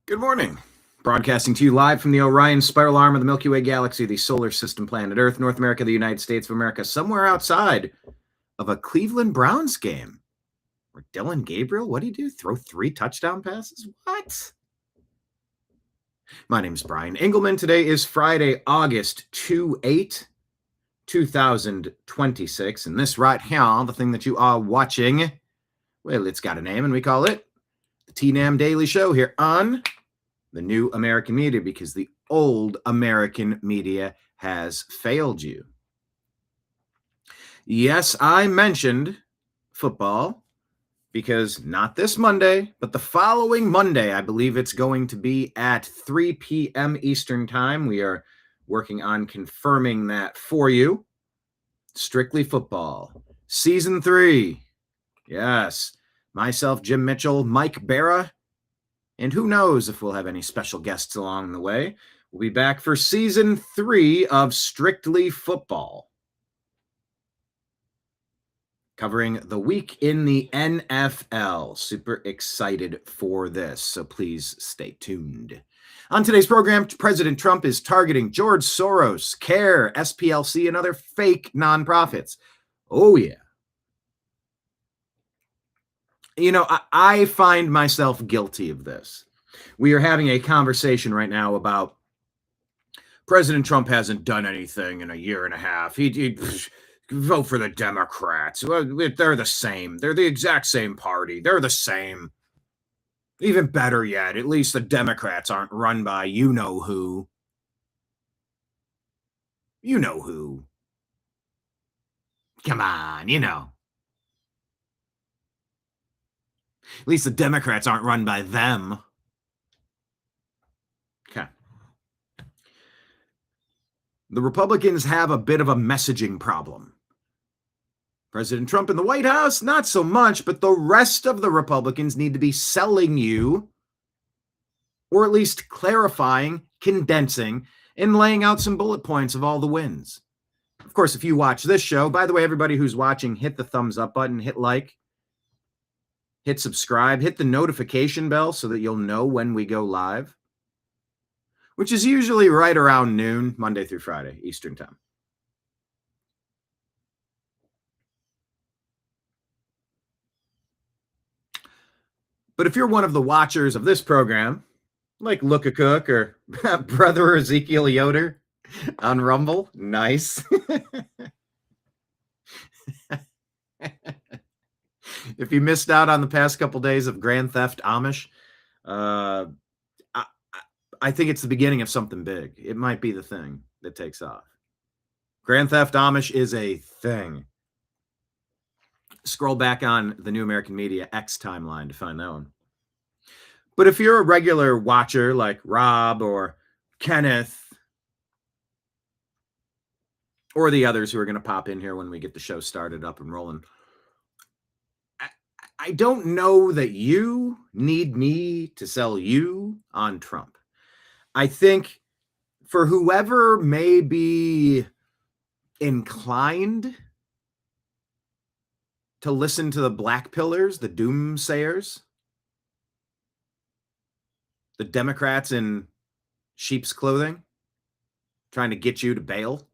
Good morning. Broadcasting to you live from the Orion spiral arm of the Milky Way galaxy, the solar system, planet Earth, North America, the United States of America, somewhere outside of a Cleveland Browns game. Where Dylan Gabriel, what did he do? Throw 3 touchdown passes? What? My name is Brian Engelman. Today is Friday, August 2026. And this right here, the thing that you are watching, well, it's got a name, and we call it the TNAM Daily Show here on the new American media, because the old American media has failed you. Yes, I mentioned football because not this Monday, but the following Monday, I believe it's going to be at 3 p.m. Eastern time. We are working on confirming that for you. Strictly Football, Season 3. Yes, myself, Jim Mitchell, Mike Barra, and who knows if we'll have any special guests along the way. We'll be back for Season 3 of Strictly Football, covering the week in the NFL. Super excited for this, so please stay tuned. On today's program, President Trump is targeting George Soros, CAIR, SPLC, and other fake nonprofits. Oh, yeah. You know, I find myself guilty of this. We are having a conversation right now about President Trump hasn't done anything in a year and a half. He'd vote for the Democrats. They're the same. They're the exact same party. They're the same. Even better yet, at least the Democrats aren't run by you-know-who. You-know-who. Come on, you know. At least the Democrats aren't run by them. Okay. The Republicans have a bit of a messaging problem. President Trump in the White House, not so much, but the rest of the Republicans need to be selling you, or at least clarifying, condensing, and laying out some bullet points of all the wins. Of course, if you watch this show, by the way, everybody who's watching, hit the thumbs up button, hit like, hit subscribe, hit the notification bell so that you'll know when we go live, which is usually right around noon, Monday through Friday, Eastern time. But if you're one of the watchers of this program, like Look a Cook or Brother Ezekiel Yoder on Rumble, nice. If you missed out on the past couple days of Grand Theft Amish, I think it's the beginning of something big. It might be the thing that takes off. Grand Theft Amish is a thing. Scroll back on the New American Media X timeline to find that one. But if you're a regular watcher like Rob or Kenneth or the others who are going to pop in here when we get the show started up and rolling, I don't know that you need me to sell you on Trump. I think for whoever may be inclined to listen to the black pillars, the doomsayers, the Democrats in sheep's clothing, trying to get you to bail,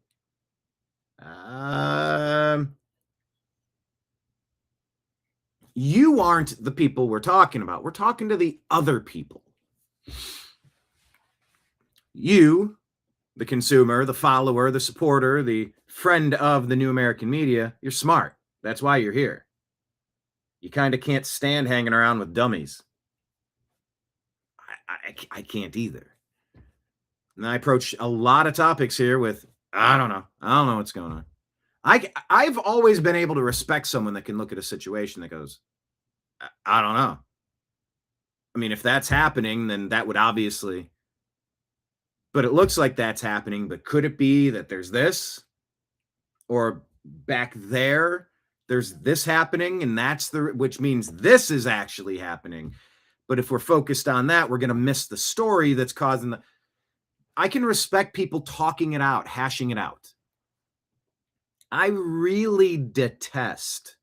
you aren't the people we're talking about. We're talking to the other people. You, the consumer, the follower, the supporter, the friend of the New American Media, you're smart. That's why you're here. You kind of can't stand hanging around with dummies. I can't either. And I approach a lot of topics here with, I don't know what's going on. I've always been able to respect someone that can look at a situation that goes, I don't know. I mean, if that's happening, then that would obviously, but it looks like that's happening. But could it be that there's this, or back there's this happening, and which means this is actually happening. But if we're focused on that, we're going to miss the story that's causing I can respect people talking it out, hashing it out. I really detest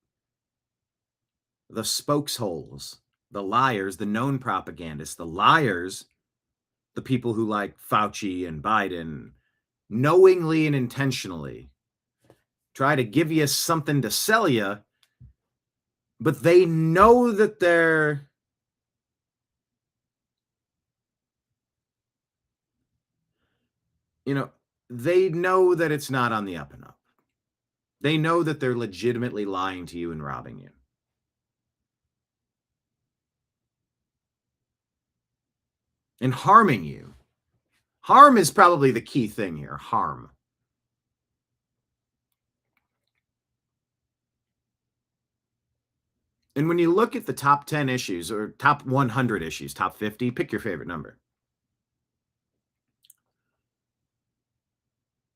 the spokesholes, the liars, the known propagandists, the liars, the people who like Fauci and Biden, knowingly and intentionally try to give you something to sell you, but they know that they're they know that it's not on the up and up. They know that they're legitimately lying to you and robbing you. And harming you. Harm is probably the key thing here. Harm. And when you look at the top 10 issues or top 100 issues, top 50, pick your favorite number.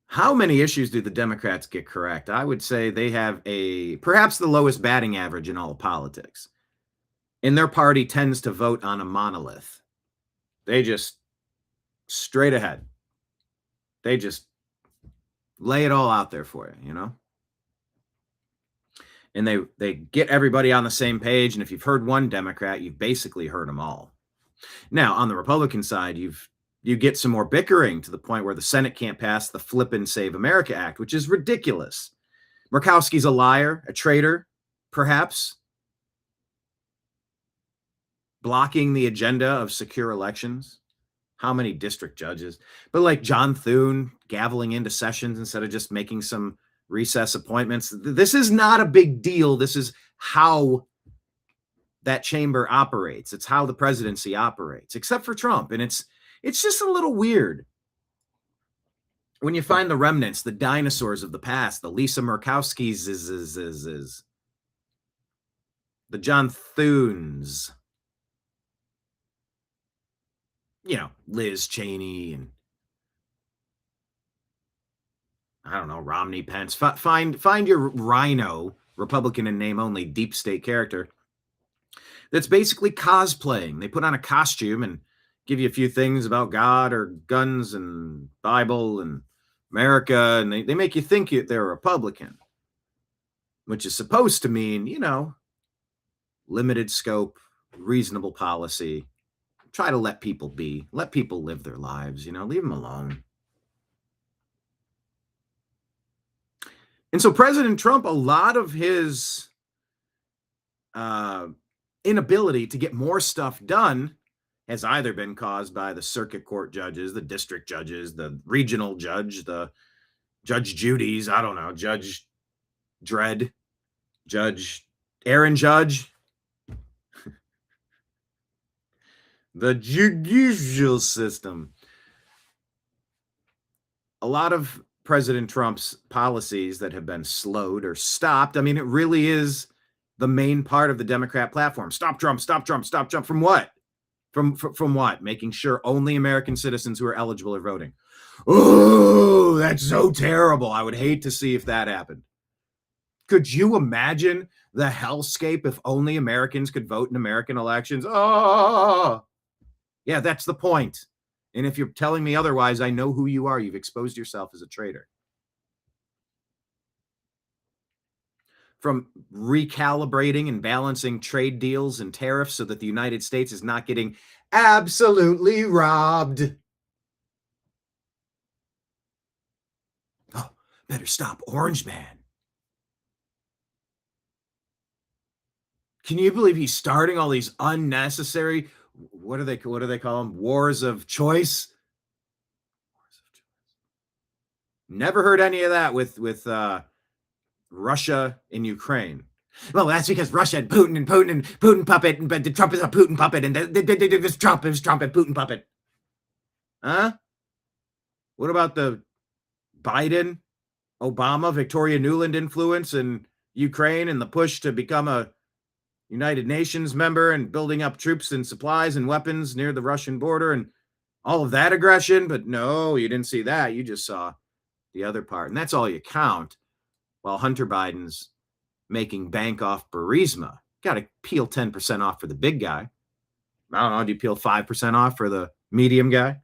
How many issues do the Democrats get correct? I would say they have perhaps the lowest batting average in all of politics. And their party tends to vote on a monolith. They just straight ahead. They just lay it all out there for you, And they get everybody on the same page. And if you've heard one Democrat, you've basically heard them all. Now, on the Republican side, you get some more bickering to the point where the Senate can't pass the Flippin' Save America Act, which is ridiculous. Murkowski's a liar, a traitor, perhaps, blocking the agenda of secure elections. How many district judges? But like John Thune gaveling into sessions instead of just making some recess appointments. This is not a big deal. This is how that chamber operates. It's how the presidency operates, except for Trump. And it's just a little weird when you find the remnants, the dinosaurs of the past, the Lisa Murkowski's, the John Thunes, Liz Cheney and I don't know, Romney, Pence. Find your rhino, Republican in name only, deep state character that's basically cosplaying. They put on a costume and give you a few things about God or guns and Bible and America, and they make you think they're a Republican, which is supposed to mean, limited scope, reasonable policy. Try to let people be. Let people live their lives, leave them alone. And so President Trump, a lot of his inability to get more stuff done has either been caused by the circuit court judges, the district judges, the regional judge, the Judge Judy's, I don't know, Judge Dredd, Judge Aaron Judge, the judicial system. A lot of President Trump's policies that have been slowed or stopped. I mean, it really is the main part of the Democrat platform. Stop Trump, stop Trump, stop Trump. From what? From what? Making sure only American citizens who are eligible are voting. Oh, that's so terrible. I would hate to see if that happened. Could you imagine the hellscape if only Americans could vote in American elections? Oh, yeah, that's the point. And if you're telling me otherwise, I know who you are. You've exposed yourself as a traitor. From recalibrating and balancing trade deals and tariffs so that the United States is not getting absolutely robbed. Oh, better stop Orange Man. Can you believe he's starting all these unnecessary, what do they call them? Wars of choice? Never heard any of that with Russia and Ukraine. Well, that's because Russia and Putin puppet, but Trump is a Putin puppet, and this Trump and Putin puppet. Huh? What about the Biden, Obama, Victoria Nuland influence in Ukraine and the push to become a United Nations member and building up troops and supplies and weapons near the Russian border and all of that aggression? But no, you didn't see that. You just saw the other part. And that's all you count. While Hunter Biden's making bank off Burisma. Got to peel 10% off for the big guy. I don't know. Do you peel 5% off for the medium guy?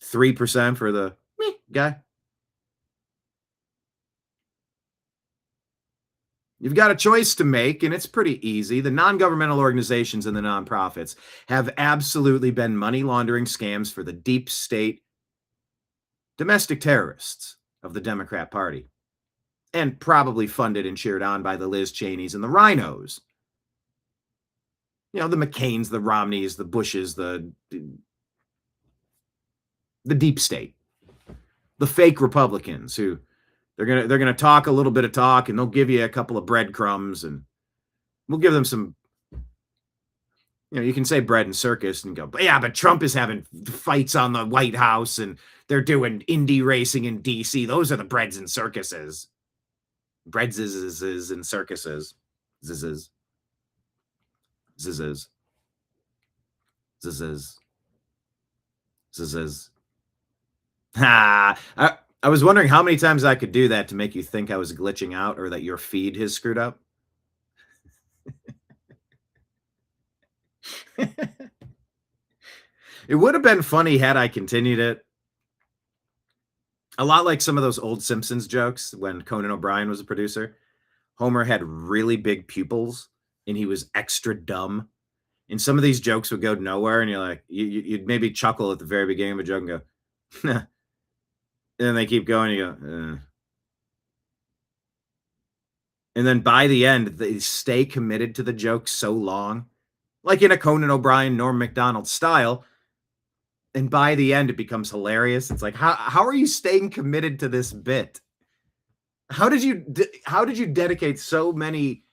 3% for the guy? You've got a choice to make, and it's pretty easy. The non-governmental organizations and the nonprofits have absolutely been money laundering scams for the deep state domestic terrorists of the Democrat Party, and probably funded and cheered on by the Liz Cheneys and the Rhinos. The McCains, the Romneys, the Bushes, the deep state, the fake Republicans who they're gonna talk a little bit of talk, and they'll give you a couple of breadcrumbs, and we'll give them some. You can say bread and circus and go, but Trump is having fights on the White House, and they're doing Indy racing in DC. Those are the breads and circuses. Breads and circuses. Zizzes. Zizzes. Zizzes. Zizzes. I was wondering how many times I could do that to make you think I was glitching out or that your feed has screwed up. It would have been funny had I continued it. A lot like some of those old Simpsons jokes when Conan O'Brien was a producer. Homer had really big pupils and he was extra dumb. And some of these jokes would go nowhere, and you're like, you'd maybe chuckle at the very beginning of a joke and go, nah. And then they keep going, and you go, And then by the end, they stay committed to the joke so long, like in a Conan O'Brien, Norm Macdonald style. And by the end, it becomes hilarious. It's like, how are you staying committed to this bit? How did you dedicate so many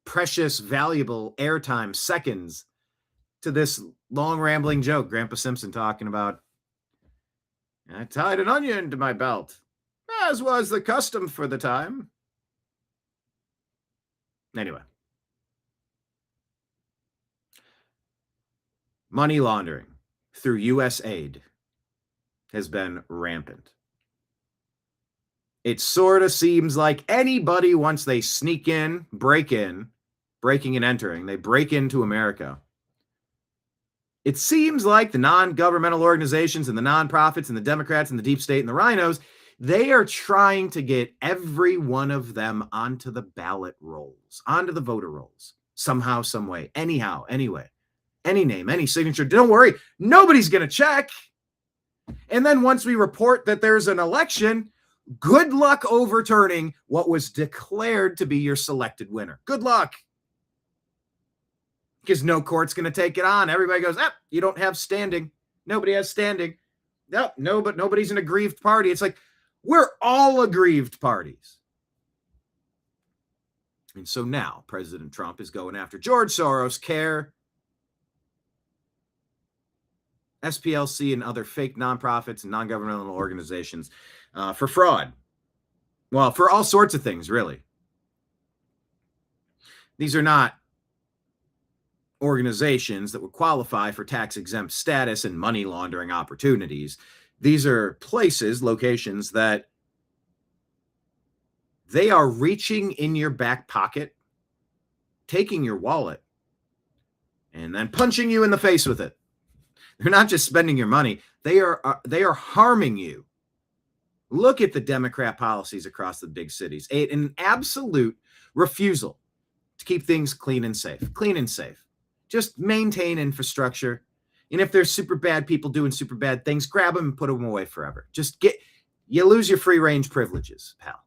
precious, valuable airtime seconds to this long rambling joke? Grandpa Simpson talking about, I tied an onion to my belt, as was the custom for the time. Anyway. Money laundering through U.S. aid has been rampant. It sort of seems like anybody, once they sneak in, breaking and entering, they break into America. It seems like the non-governmental organizations and the nonprofits and the Democrats and the deep state and the rhinos, they are trying to get every one of them onto the ballot rolls, onto the voter rolls, somehow, some way, anyhow, anyway, any name, any signature. Don't worry, nobody's going to check. And then once we report that there's an election, good luck overturning what was declared to be your selected winner. Good luck. Because no court's going to take it on. Everybody goes, you don't have standing. Nobody has standing. No, but nobody's an aggrieved party. It's like, we're all aggrieved parties. And so now President Trump is going after George Soros, CAIR, SPLC, and other fake nonprofits and non-governmental organizations for fraud. Well, for all sorts of things, really. These are not organizations that would qualify for tax-exempt status and money laundering opportunities. These are places, locations that they are reaching in your back pocket, taking your wallet, and then punching you in the face with it. They're not just spending your money. They are harming you. Look at the Democrat policies across the big cities. An absolute refusal to keep things clean and safe. Clean and safe. Just maintain infrastructure. And if there's super bad people doing super bad things, grab them and put them away forever. You lose your free range privileges, pal.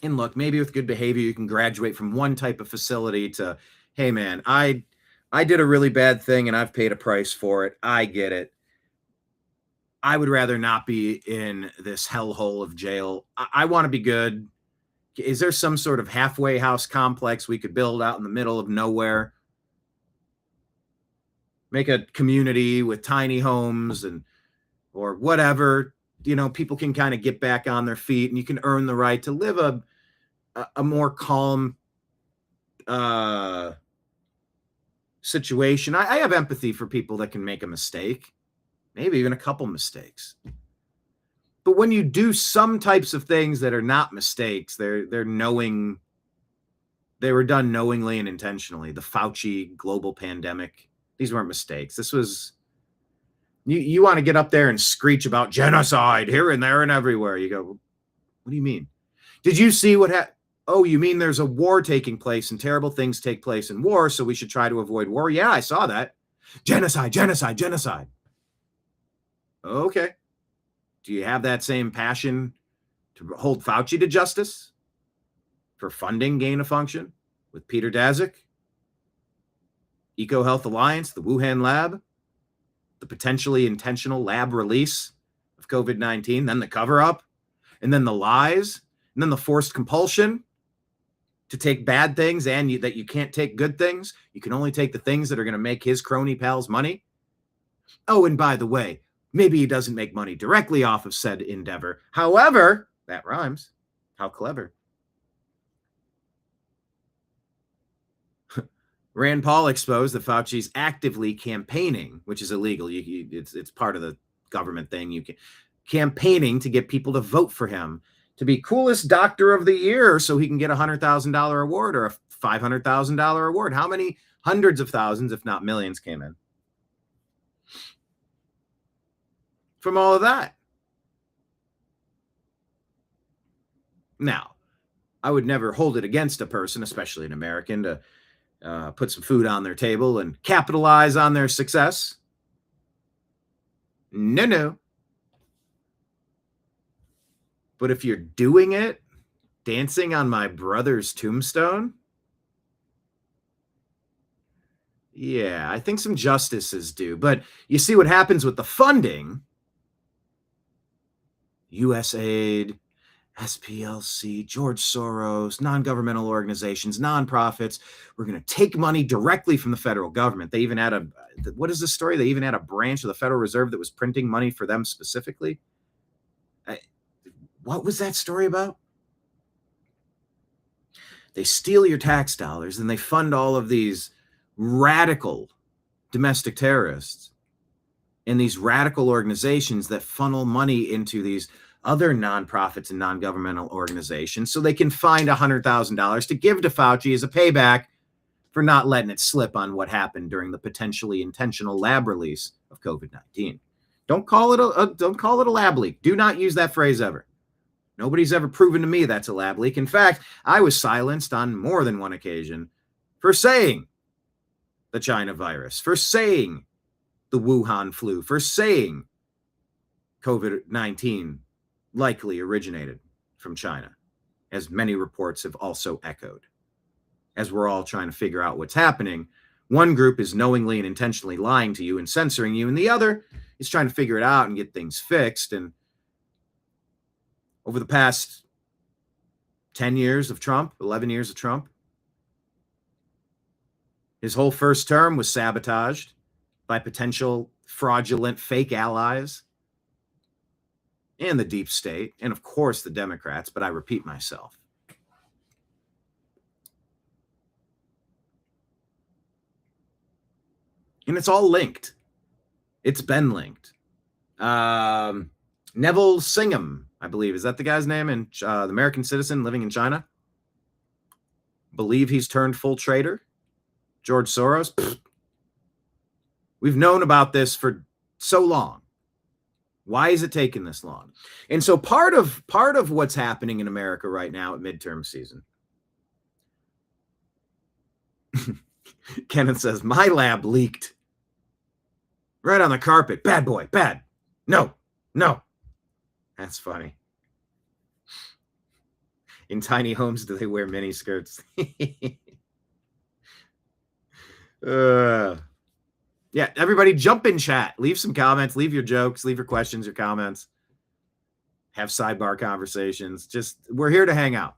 And look, maybe with good behavior, you can graduate from one type of facility to, hey man, I did a really bad thing and I've paid a price for it. I get it. I would rather not be in this hellhole of jail. I want to be good. Is there some sort of halfway house complex we could build out in the middle of nowhere? Make a community with tiny homes or whatever, people can kind of get back on their feet and you can earn the right to live a more calm situation. I have empathy for people that can make a mistake, maybe even a couple mistakes. But when you do some types of things that are not mistakes, they're knowing, they were done knowingly and intentionally. The Fauci global pandemic, these weren't mistakes. This was, you want to get up there and screech about genocide here and there and everywhere. You go, what do you mean? Did you see what happened? Oh, you mean there's a war taking place and terrible things take place in war, so we should try to avoid war? Yeah, I saw that. Genocide, genocide, genocide. Okay. Do you have that same passion to hold Fauci to justice for funding gain of function with Peter Daszak, EcoHealth Alliance, the Wuhan lab, the potentially intentional lab release of COVID-19, then the cover-up, and then the lies, and then the forced compulsion to take bad things and that you can't take good things? You can only take the things that are going to make his crony pals money. Oh, and by the way, maybe he doesn't make money directly off of said endeavor. However, that rhymes. How clever. Rand Paul exposed that Fauci's actively campaigning, which is illegal. It's part of the government thing. You can campaigning to get people to vote for him to be coolest doctor of the year so he can get a $100,000 award or a $500,000 award. How many hundreds of thousands, if not millions, came in from all of that? Now, I would never hold it against a person, especially an American, to put some food on their table and capitalize on their success. No. But if you're doing it, dancing on my brother's tombstone, yeah, I think some justice is due. But you see what happens with the funding. USAID, SPLC, George Soros, non-governmental organizations, nonprofits. We're going to take money directly from the federal government. They even had what is the story? They even had a branch of the Federal Reserve that was printing money for them specifically. What was that story about? They steal your tax dollars and they fund all of these radical domestic terrorists and these radical organizations that funnel money into these other nonprofits and non-governmental organizations so they can find $100,000 to give to Fauci as a payback for not letting it slip on what happened during the potentially intentional lab release of COVID-19. Don't call it a lab leak. Do not use that phrase ever. Nobody's ever proven to me that's a lab leak. In fact, I was silenced on more than one occasion for saying the China virus, for saying the Wuhan flu, for saying COVID-19 likely originated from China, as many reports have also echoed. As we're all trying to figure out what's happening, one group is knowingly and intentionally lying to you and censoring you, and the other is trying to figure it out and get things fixed. And over the past 10 years of Trump, 11 years of Trump, his whole first term was sabotaged by potential fraudulent fake allies and the deep state, and of course the Democrats, but I repeat myself. And it's all linked. It's been linked. Neville Singham, I believe, is that the guy's name? And the American citizen living in China. Believe he's turned full traitor. George Soros. Pfft. We've known about this for so long. Why is it taking this long? And so part of what's happening in America right now at midterm season. Kenneth says, my lab leaked. Right on the carpet. Bad boy. Bad. No. That's funny. In tiny homes, do they wear mini skirts? Yeah, everybody jump in chat. Leave some comments. Leave your jokes. Leave your questions, your comments. Have sidebar conversations. We're here to hang out.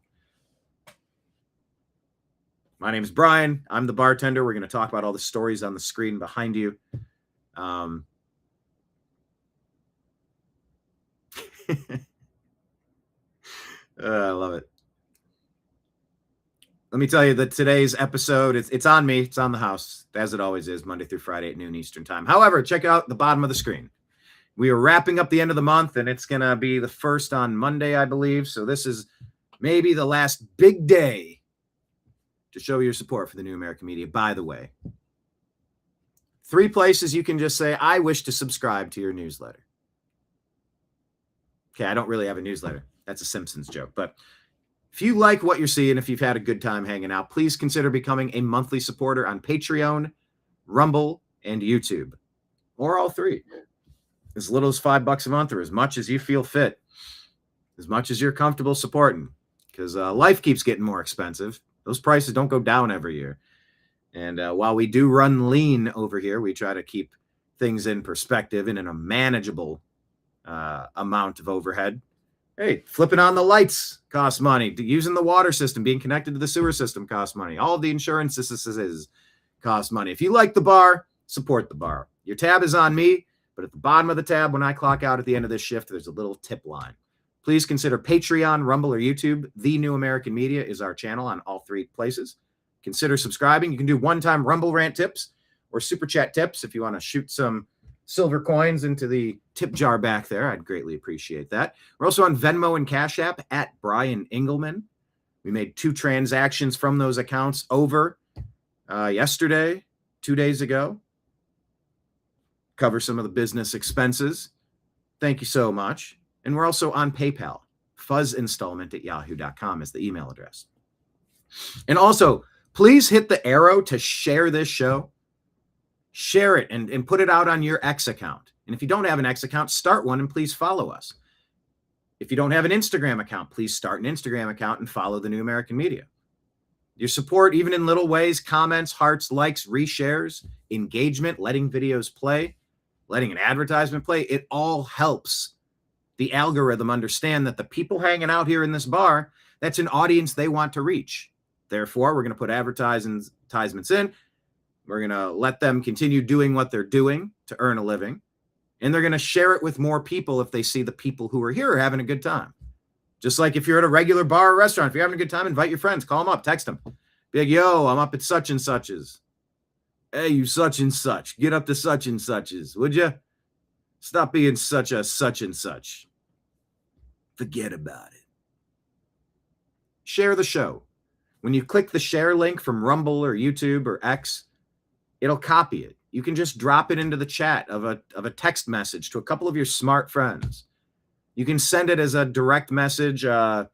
My name is Brian. I'm the bartender. We're going to talk about all the stories on the screen behind you. I love it. Let me tell you that today's episode, it's on me. It's on the house, as it always is, Monday through Friday at noon Eastern time. However, check out the bottom of the screen. We are wrapping up the end of the month, and it's going to be the first on Monday, I believe. So this is maybe the last big day to show your support for the New American Media. By the way, 3 places you can just say, I wish to subscribe to your newsletter. Okay, I don't really have a newsletter. That's a Simpsons joke, but If you like what you're seeing, if you've had a good time hanging out, please consider becoming a monthly supporter on Patreon, Rumble, and YouTube, or all three. As little as $5 a month, or as much as you feel fit, as much as you're comfortable supporting, because life keeps getting more expensive. Those prices don't go down every year. And while we do run lean over here, we try to keep things in perspective and in a manageable amount of overhead. Hey, flipping on the lights costs money. Using the water system, being connected to the sewer system costs money. All of the insurance cost money. If you like the bar, support the bar. Your tab is on me, but at the bottom of the tab, when I clock out at the end of this shift, there's a little tip line. Please consider Patreon, Rumble, or YouTube. The New American Media is our channel on all three places. Consider subscribing. You can do one-time Rumble rant tips or super chat tips if you want to shoot some silver coins into the tip jar back there. I'd greatly appreciate that. We're also on Venmo and Cash App at Brian Engelman. We made 2 transactions from those accounts over yesterday, 2 days ago. Cover some of the business expenses. Thank you so much. And we're also on PayPal. fuzzinstallment@yahoo.com is the email address. And also, please hit the arrow to share this show. Share it and put it out on your X account. And if you don't have an X account, start one and please follow us. If you don't have an Instagram account, please start an Instagram account and follow the New American Media. Your support, even in little ways, comments, hearts, likes, reshares, engagement, letting videos play, letting an advertisement play, it all helps the algorithm understand that the people hanging out here in this bar, that's an audience they want to reach. Therefore, we're going to put advertisements in. We're going to let them continue doing what they're doing to earn a living. And they're going to share it with more people if they see the people who are here are having a good time. Just like if you're at a regular bar or restaurant, if you're having a good time, invite your friends, call them up, text them. Be like, yo, I'm up at such and such's. Hey, you such and such. Get up to such and such's, would you? Stop being such a such and such. Forget about it. Share the show. When you click the share link from Rumble or YouTube or X, it'll copy it. You can just drop it into the chat of a text message to a couple of your smart friends. You can send it as a direct message. God,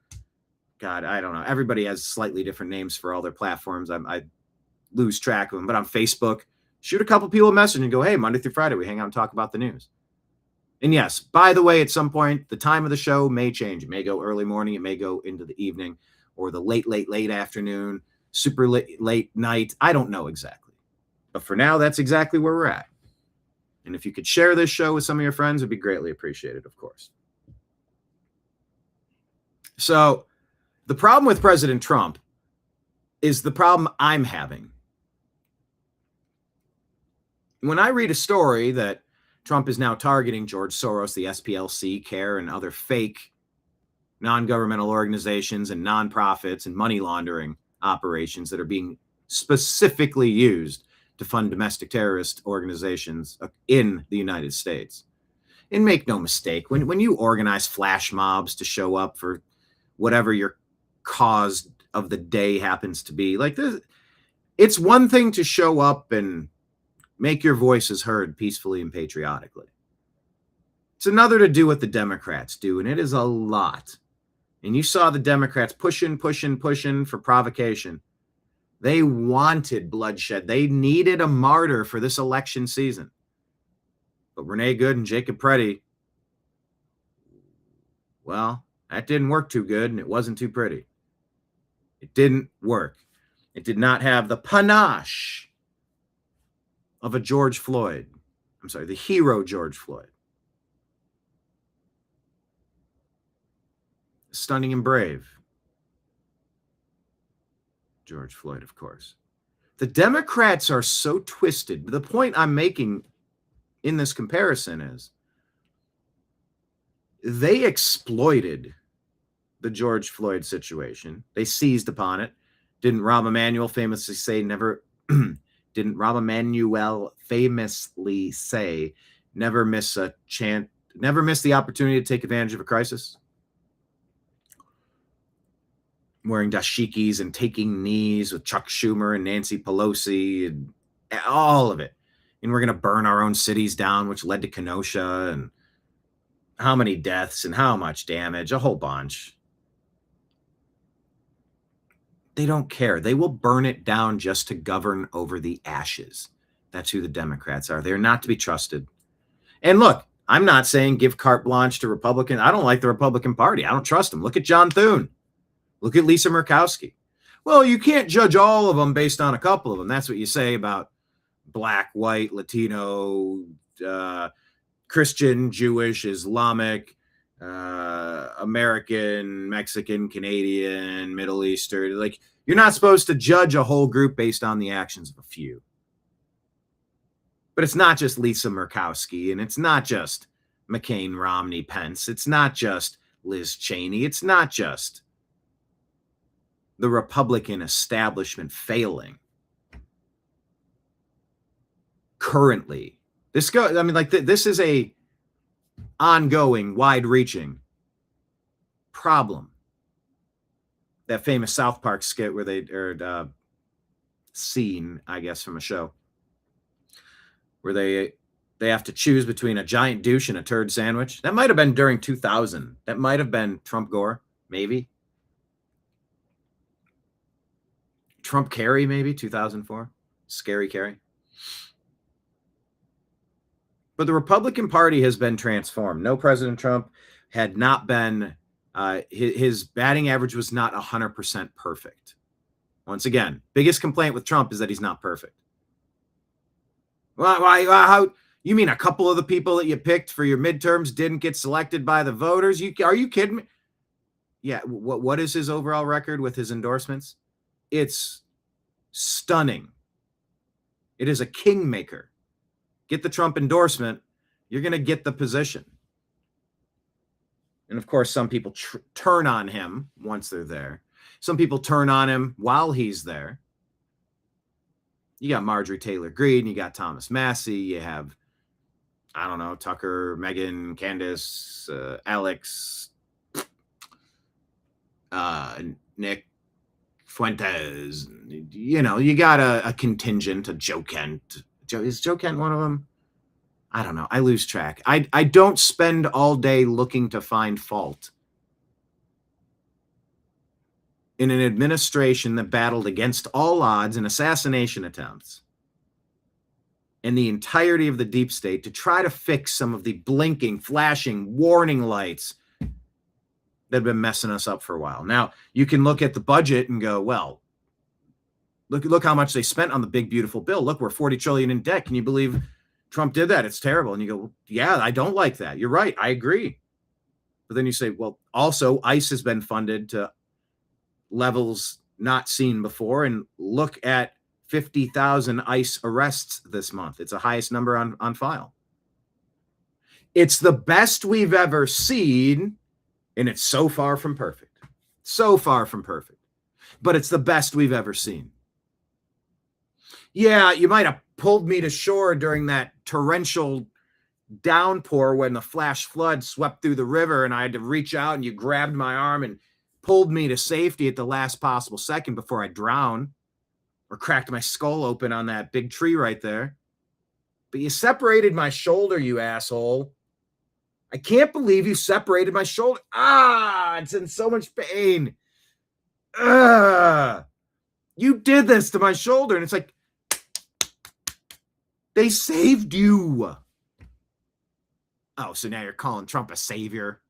I don't know. Everybody has slightly different names for all their platforms. I lose track of them. But on Facebook, shoot a couple people a message and go, hey, Monday through Friday, we hang out and talk about the news. And yes, by the way, at some point, the time of the show may change. It may go early morning. It may go into the evening or the late afternoon, super late night. I don't know exactly. But for now, that's exactly where we're at. And if you could share this show with some of your friends, it'd be greatly appreciated, of course. So the problem with President Trump is the problem I'm having. When I read a story that Trump is now targeting George Soros, the SPLC, CAIR, and other fake non-governmental organizations and nonprofits and money laundering operations that are being specifically used to fund domestic terrorist organizations in the United States. And make no mistake, when you organize flash mobs to show up for whatever your cause of the day happens to be, like this, it's one thing to show up and make your voices heard peacefully and patriotically. It's another to do what the Democrats do, and it is a lot. And you saw the Democrats pushing for provocation. They wanted bloodshed. They needed a martyr for this election season. But Renee Good and Jacob Pretty, well, that didn't work too good, and it wasn't too pretty. It didn't work. It did not have the panache of a George Floyd. I'm sorry, the hero George Floyd. Stunning and brave George Floyd, of course. The Democrats are so twisted. The point I'm making in this comparison is they exploited the George Floyd situation. They seized upon it. Didn't Rahm Emanuel famously say never miss a chance, never miss the opportunity to take advantage of a crisis? Wearing dashikis and taking knees with Chuck Schumer and Nancy Pelosi and all of it. And we're going to burn our own cities down, which led to Kenosha and how many deaths and how much damage, a whole bunch. They don't care. They will burn it down just to govern over the ashes. That's who the Democrats are. They're not to be trusted. And look, I'm not saying give carte blanche to Republicans. I don't like the Republican Party. I don't trust them. Look at John Thune. Look at Lisa Murkowski. Well, you can't judge all of them based on a couple of them. That's what you say about Black, white, Latino, Christian, Jewish, Islamic, American, Mexican, Canadian, Middle Eastern. Like, you're not supposed to judge a whole group based on the actions of a few. But it's not just Lisa Murkowski, and it's not just McCain, Romney, Pence. It's not just Liz Cheney. It's not just the Republican establishment failing. Currently, this is a ongoing, wide-reaching problem. That famous South Park skit where they scene, I guess, from a show where they have to choose between a giant douche and a turd sandwich. That might have been during 2000. That might have been Trump Gore, maybe. Trump Kerry, maybe 2004. Scary Kerry. But the Republican Party has been transformed. No, President Trump had not been, his batting average was not 100% perfect. Once again, biggest complaint with Trump is that he's not perfect. How you mean a couple of the people that you picked for your midterms didn't get selected by the voters? Are you kidding me? Yeah, what is his overall record with his endorsements? It's stunning. It is a kingmaker. Get the Trump endorsement, you're going to get the position. And of course, some people turn on him once they're there. Some people turn on him while he's there. You got Marjorie Taylor Greene, you got Thomas Massey, you have, I don't know, Tucker, Megan, Candace, Alex, Nick Fuentes. You know, you got a contingent, a Joe Kent. Is Joe Kent one of them? I don't know. I lose track. I don't spend all day looking to find fault in an administration that battled against all odds in assassination attempts and the entirety of the deep state to try to fix some of the blinking, flashing, warning lights that have been messing us up for a while. Now, you can look at the budget and go, well, look how much they spent on the big, beautiful bill. Look, we're $40 trillion in debt. Can you believe Trump did that? It's terrible. And you go, yeah, I don't like that. You're right. I agree. But then you say, well, also ICE has been funded to levels not seen before. And look at 50,000 ICE arrests this month. It's the highest number on file. It's the best we've ever seen. And it's so far from perfect. So far from perfect. But it's the best we've ever seen. Yeah, you might have pulled me to shore during that torrential downpour when the flash flood swept through the river and I had to reach out and you grabbed my arm and pulled me to safety at the last possible second before I drowned or cracked my skull open on that big tree right there. But you separated my shoulder, you asshole. I can't believe you separated my shoulder. It's in so much pain. You did this to my shoulder. And it's like, they saved you. Oh, so now you're calling Trump a savior.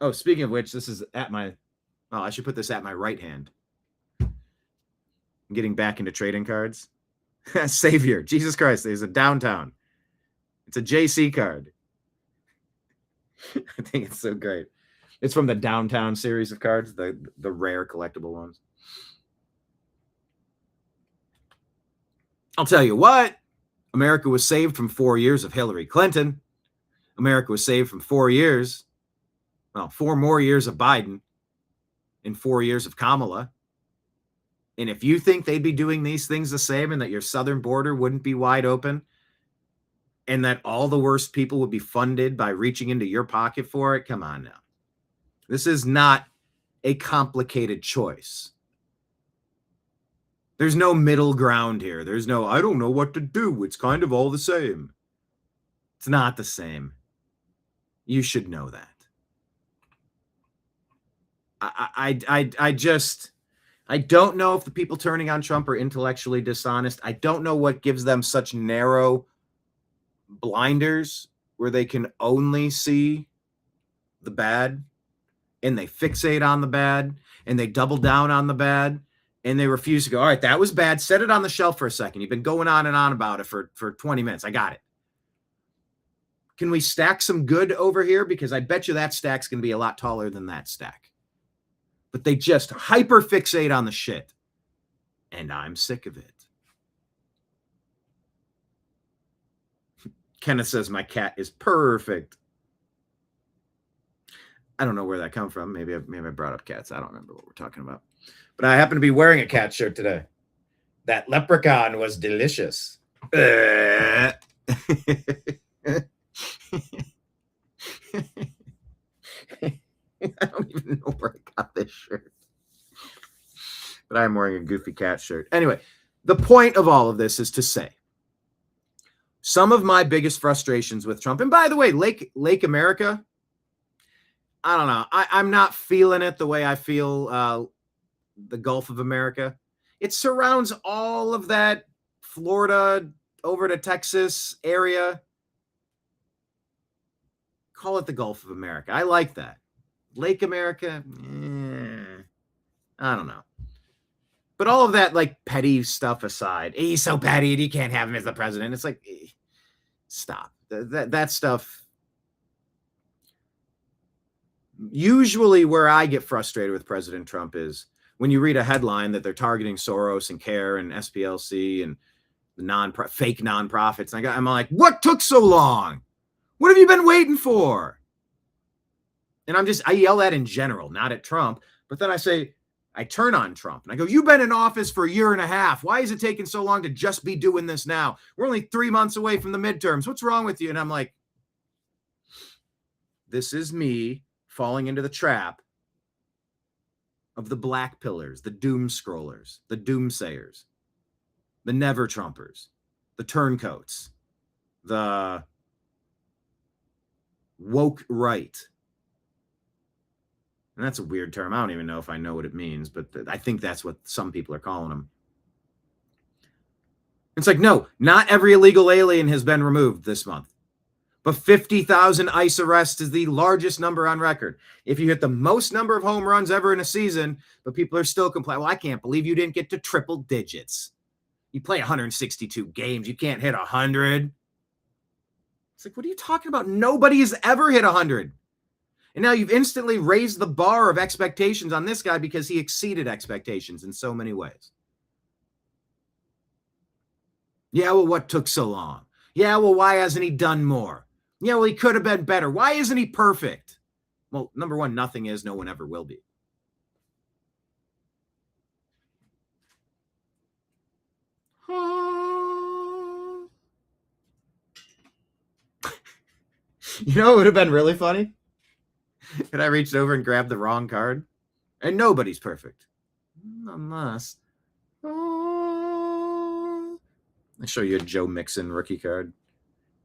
Oh, speaking of which, this is at my, I should put this at my right hand. I'm getting back into trading cards. Savior, Jesus Christ, there's a downtown. It's a JC card. I think it's so great. It's from the Downtown series of cards, the rare collectible ones. I'll tell you what, America was saved from 4 years of Hillary Clinton. America was saved from 4 years, 4 more years of Biden and 4 years of Kamala. And if you think they'd be doing these things the same and that your southern border wouldn't be wide open and that all the worst people would be funded by reaching into your pocket for it, come on now. This is not a complicated choice. There's no middle ground here. There's no, I don't know what to do. It's kind of all the same. It's not the same. You should know that. I don't know if the people turning on Trump are intellectually dishonest. I don't know what gives them such narrow blinders where they can only see the bad, and they fixate on the bad, and they double down on the bad, and they refuse to go, all right, that was bad. Set it on the shelf for a second. You've been going on and on about it for 20 minutes. I got it. Can we stack some good over here? Because I bet you that stack's going to be a lot taller than that stack. But they just hyper fixate on the shit. And I'm sick of it. Kenneth says my cat is perfect. I don't know where that come from. Maybe I brought up cats. I don't remember what we're talking about. But I happen to be wearing a cat shirt today. That leprechaun was delicious. I don't even know where I got this shirt. But I'm wearing a goofy cat shirt. Anyway, the point of all of this is to say some of my biggest frustrations with Trump, and by the way, Lake America, I don't know. I'm not feeling it the way I feel the Gulf of America. It surrounds all of that Florida over to Texas area. Call it the Gulf of America. I like that. Lake America, I don't know. But all of that, like, petty stuff aside, he's so petty, you can't have him as the president. It's like, stop. That stuff. Usually where I get frustrated with President Trump is when you read a headline that they're targeting Soros and CAIR and SPLC and the fake nonprofits. And I'm like, what took so long? What have you been waiting for? And I yell that in general, not at Trump. But then I turn on Trump and I go, you've been in office for a year and a half. Why is it taking so long to just be doing this now? We're only 3 months away from the midterms. What's wrong with you? And I'm like, this is me falling into the trap of the black pillars, the doom scrollers, the doomsayers, the never Trumpers, the turncoats, the woke right. And that's a weird term. I don't even know if I know what it means, but I think that's what some people are calling them. It's like, no, not every illegal alien has been removed this month. But 50,000 ICE arrests is the largest number on record. If you hit the most number of home runs ever in a season, but people are still complaining, well, I can't believe you didn't get to triple digits. You play 162 games. You can't hit 100. It's like, what are you talking about? Nobody has ever hit 100. And now you've instantly raised the bar of expectations on this guy because he exceeded expectations in so many ways. Yeah, well, what took so long? Yeah, well, why hasn't he done more? Yeah, well, he could have been better. Why isn't he perfect? Well, number one, nothing is. No one ever will be. You know, it would have been really funny if I reached over and grabbed the wrong card. And nobody's perfect. Unless. I'll show you a Joe Mixon rookie card.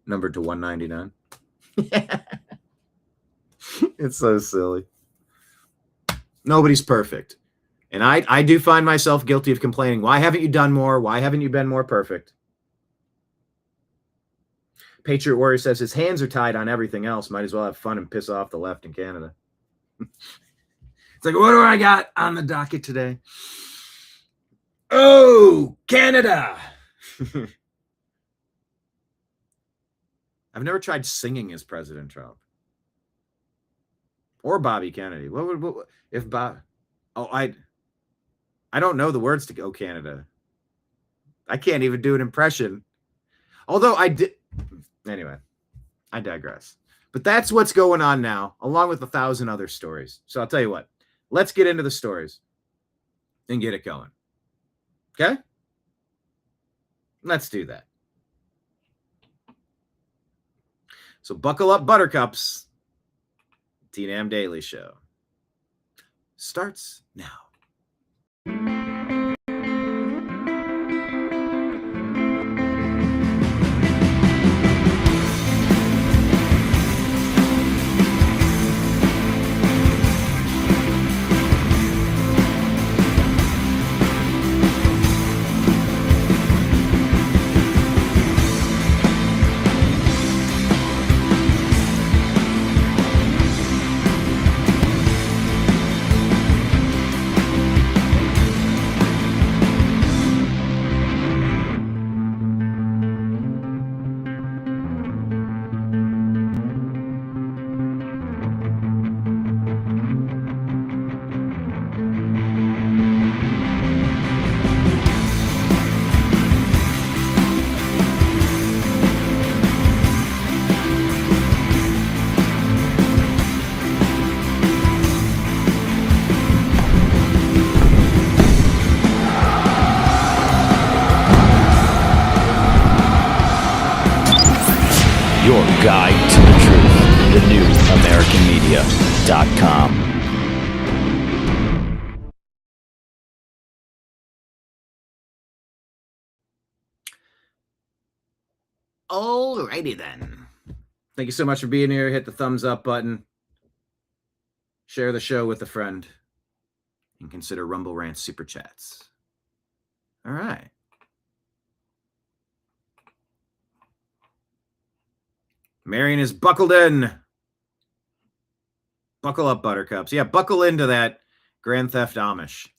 Numbered to 199. It's so silly. Nobody's perfect. And I do find myself guilty of complaining. Why haven't you done more? Why haven't you been more perfect? Patriot Warrior says his hands are tied on everything else. Might as well have fun and piss off the left in Canada. It's like, what do I got on the docket today? Oh, Canada. I've never tried singing as President Trump. Or Bobby Kennedy. What if Bob? Oh, I don't know the words to "Oh Canada." I can't even do an impression. Although I did. Anyway, I digress. But that's what's going on now, along with 1,000 other stories. So I'll tell you what. Let's get into the stories and get it going. Okay? Let's do that. So buckle up, buttercups. TNAM Daily Show starts now. guide to the truth. TheNewAmericanMedia.com. Alrighty then. Thank you so much for being here. Hit the thumbs up button. Share the show with a friend. And consider Rumble Rant Super Chats. All right. Marion is buckled in. Buckle up, buttercups. Yeah, buckle into that Grand Theft Amish.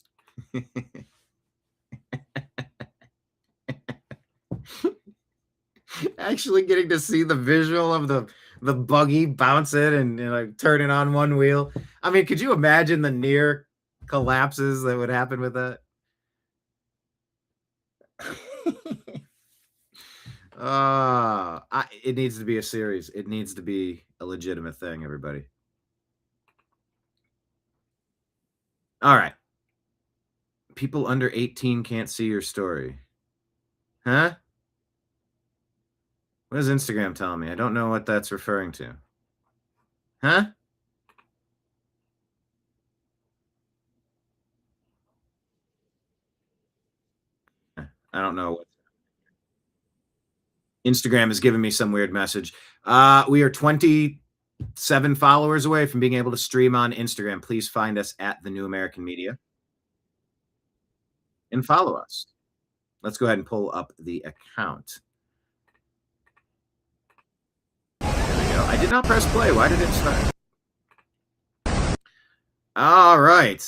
Actually getting to see the visual of the buggy bouncing and like turning on one wheel. I mean, could you imagine the near collapses that would happen with that? It needs to be a series. It needs to be a legitimate thing, everybody. All right. People under 18 can't see your story. Huh? What is Instagram telling me? I don't know what that's referring to. Huh? I don't know. Instagram is giving me some weird message. We are 27 followers away from being able to stream on Instagram. Please find us at The New American Media and follow us. Let's go ahead and pull up the account. There we go. I did not press play. Why did it start? All right.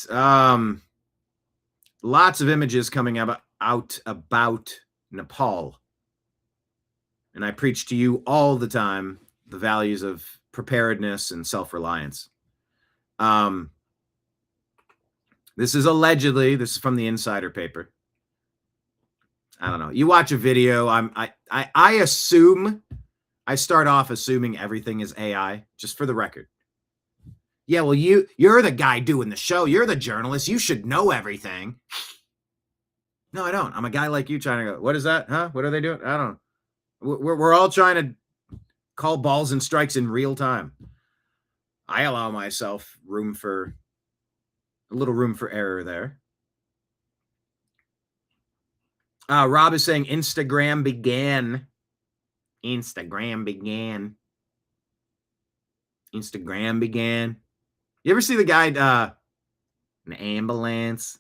Lots of images coming out about Nepal. And I preach to you all the time the values of preparedness and self-reliance. This is allegedly, this is from the Insider paper. I don't know. You watch a video, I assume, I start off assuming everything is AI, just for the record. Yeah, well, you're the guy doing the show. You're the journalist. You should know everything. No, I don't. I'm a guy like you trying to go, what is that? Huh? What are they doing? I don't know. We're all trying to call balls and strikes in real time. I allow myself a little room for error there. Rob is saying Instagram began. You ever see the guy, an ambulance?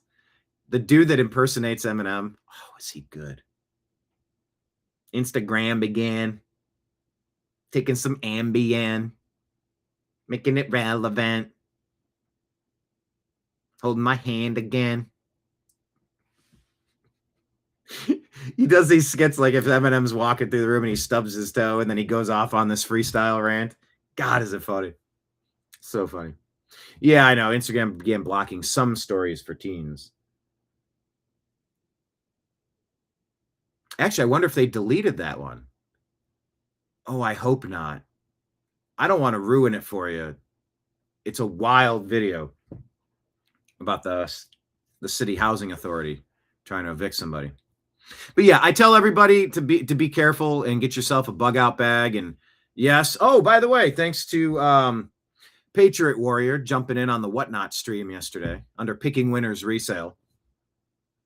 The dude that impersonates Eminem. Oh, is he good? Instagram began. Taking some Ambien. Making it relevant. Holding my hand again. He does these skits like if Eminem's walking through the room and he stubs his toe and then he goes off on this freestyle rant. God, is it funny. So funny. Yeah, I know. Instagram began blocking some stories for teens. Actually, I wonder if they deleted that one. Oh, I hope not. I don't want to ruin it for you. It's a wild video about the city housing authority trying to evict somebody. But yeah, I tell everybody to be careful and get yourself a bug out bag. And yes. Oh, by the way, thanks to Patriot Warrior jumping in on the Whatnot stream yesterday under Picking Winners Resale.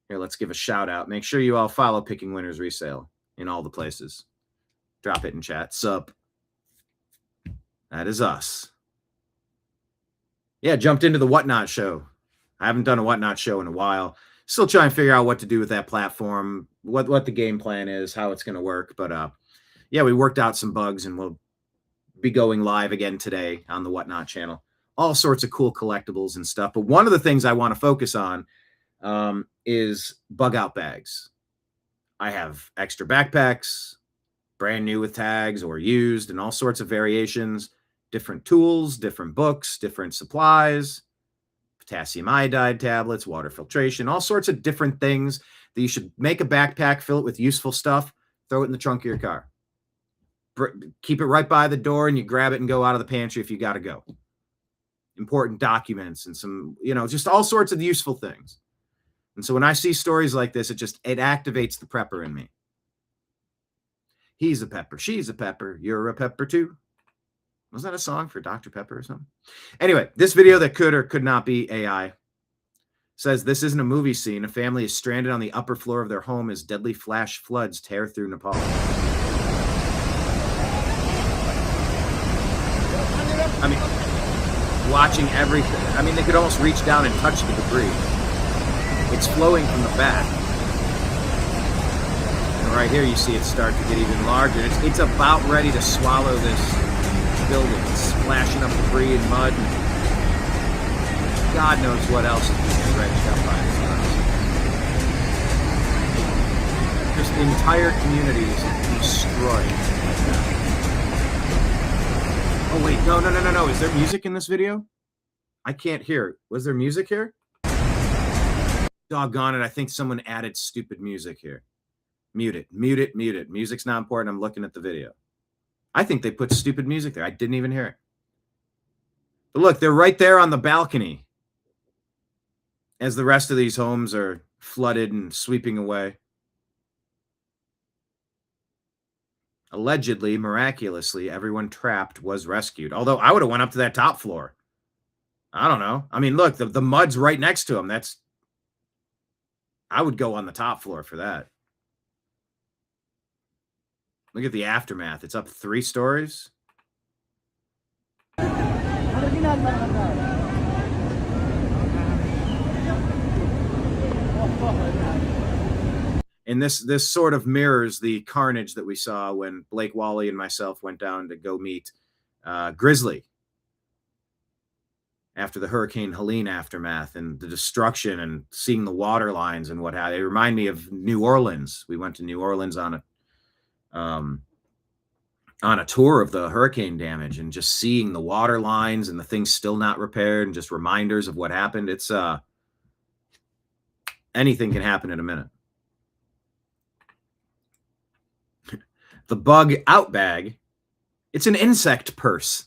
Here, let's give a shout out. Make sure you all follow Picking Winners Resale in all the places. Drop it in chat. Sup. That is us. Yeah, jumped into the Whatnot show. I haven't done a Whatnot show in a while. Still trying to figure out what to do with that platform, what the game plan is, how it's going to work. But yeah, we worked out some bugs and we'll be going live again today on the Whatnot channel. All sorts of cool collectibles and stuff. But one of the things I want to focus on is bug out bags. I have extra backpacks, brand new with tags or used, and all sorts of variations, different tools, different books, different supplies, potassium iodide tablets, water filtration, all sorts of different things that you should make a backpack, fill it with useful stuff, throw it in the trunk of your car. Keep it right by the door and you grab it and go out of the pantry if you got to go. Important documents and some, just all sorts of useful things. And so when I see stories like this, it activates the prepper in me. He's a pepper. She's a pepper. You're a pepper too. Was that a song for Dr. Pepper or something? Anyway, this video that could or could not be AI says this isn't a movie scene. A family is stranded on the upper floor of their home as deadly flash floods tear through Nepal. I mean, watching everything. I mean, they could almost reach down and touch the debris. It's flowing from the back. And right here, you see it start to get even larger. It's about ready to swallow this building. It's splashing up debris and mud. And God knows what else is being dredged up by this stuff. Just entire communities destroyed like that. Oh, wait. No. Is there music in this video? I can't hear. Was there music here? Doggone it. I think someone added stupid music here. Mute it. Music's not important. I'm looking at the video. I think they put stupid music there. I didn't even hear it. But look, they're right there on the balcony as the rest of these homes are flooded and sweeping away. Allegedly, miraculously, everyone trapped was rescued. Although I would have went up to that top floor. I don't know. I mean, look, the mud's right next to them. I would go on the top floor for that. Look at the aftermath. It's up 3 stories. And this sort of mirrors the carnage that we saw when Blake Wally and myself went down to go meet Grizzly after the Hurricane Helene aftermath and the destruction and seeing the water lines and what have you. They remind me of New Orleans. We went to New Orleans on a tour of the hurricane damage and just seeing the water lines and the things still not repaired and just reminders of what happened. It's anything can happen in a minute. The bug out bag. It's an insect purse.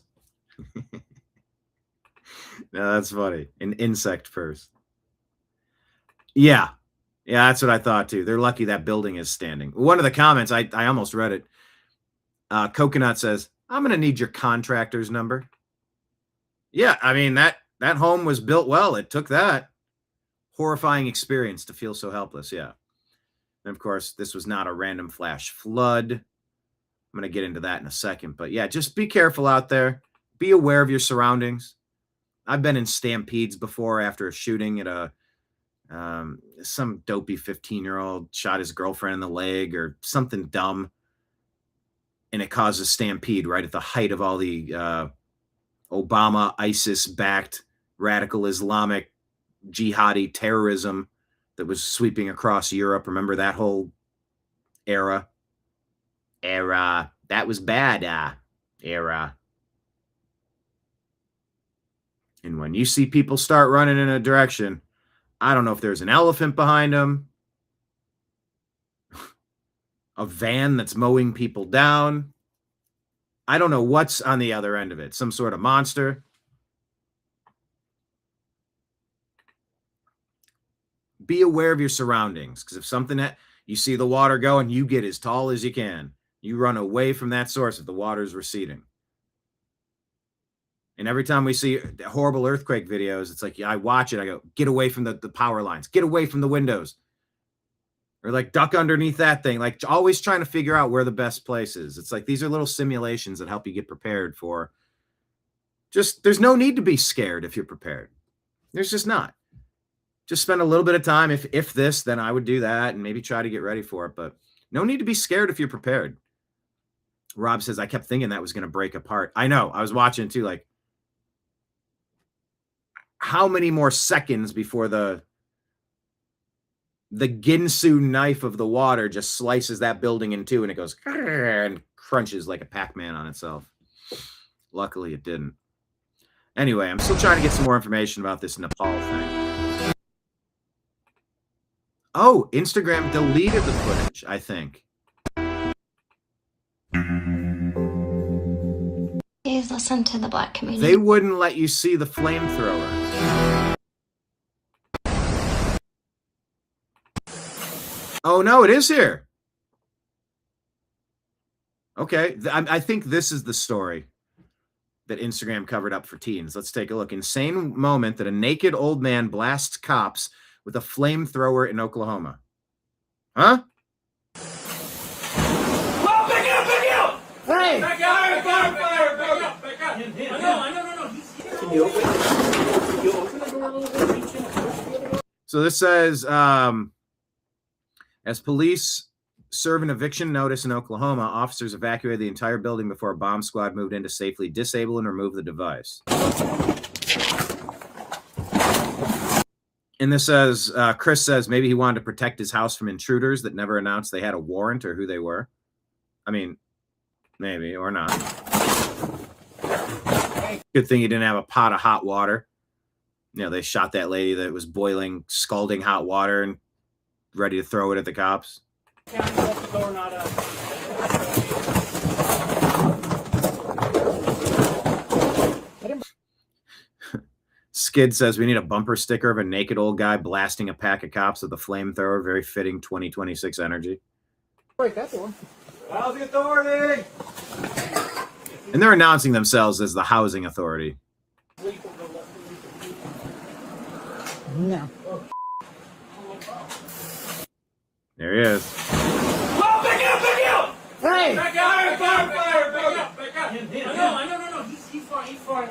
No, that's funny. An insect purse. Yeah, that's what I thought too. They're lucky that building is standing. One of the comments, I almost read it. Coconut says, I'm going to need your contractor's number. Yeah, I mean, that home was built well. It took that horrifying experience to feel so helpless. Yeah. And of course, this was not a random flash flood. I'm going to get into that in a second. But yeah, just be careful out there. Be aware of your surroundings. I've been in stampedes before after a shooting at some dopey 15-year-old shot his girlfriend in the leg or something dumb. And it caused a stampede right at the height of all the Obama, ISIS-backed radical Islamic jihadi terrorism that was sweeping across Europe. Remember that whole era? That was bad. Era. And when you see people start running in a direction, I don't know if there's an elephant behind them, a van that's mowing people down. I don't know what's on the other end of it. Some sort of monster. Be aware of your surroundings, because if something that you see the water going, you get as tall as you can. You run away from that source if the water is receding. And every time we see horrible earthquake videos, it's like, yeah, I watch it. I go, get away from the power lines. Get away from the windows. Or like duck underneath that thing. Like always trying to figure out where the best place is. It's like these are little simulations that help you get prepared for. Just there's no need to be scared if you're prepared. There's just not. Just spend a little bit of time. If this, then I would do that and maybe try to get ready for it. But no need to be scared if you're prepared. Rob says, I kept thinking that was going to break apart. I know. I was watching too, like, how many more seconds before the Ginsu knife of the water just slices that building in two and it goes and crunches like a Pac-Man on itself. Luckily, it didn't. Anyway, I'm still trying to get some more information about this Nepal thing. Oh, Instagram deleted the footage, I think. Please listen to the Black community. They wouldn't let you see the flamethrower. Oh, no, it is here. Okay. I think this is the story that Instagram covered up for teens. Let's take a look. Insane moment that a naked old man blasts cops with a flamethrower in Oklahoma. Huh? Oh, back out! Hey! Back out! Back out! No. Can you open the door a little bit? So this says, as police serve an eviction notice in Oklahoma, officers evacuated the entire building before a bomb squad moved in to safely disable and remove the device. And this says, Chris says maybe he wanted to protect his house from intruders that never announced they had a warrant or who they were. I mean, maybe or not. Good thing he didn't have a pot of hot water. You know, they shot that lady that was boiling, scalding hot water and ready to throw it at the cops. Skid says we need a bumper sticker of a naked old guy blasting a pack of cops with a flamethrower. Very fitting 2026 energy. Break that door. Housing authority. And they're announcing themselves as the housing authority. No. There he is. Oh, back out! Hey! Back out! Back out! No. He's fine.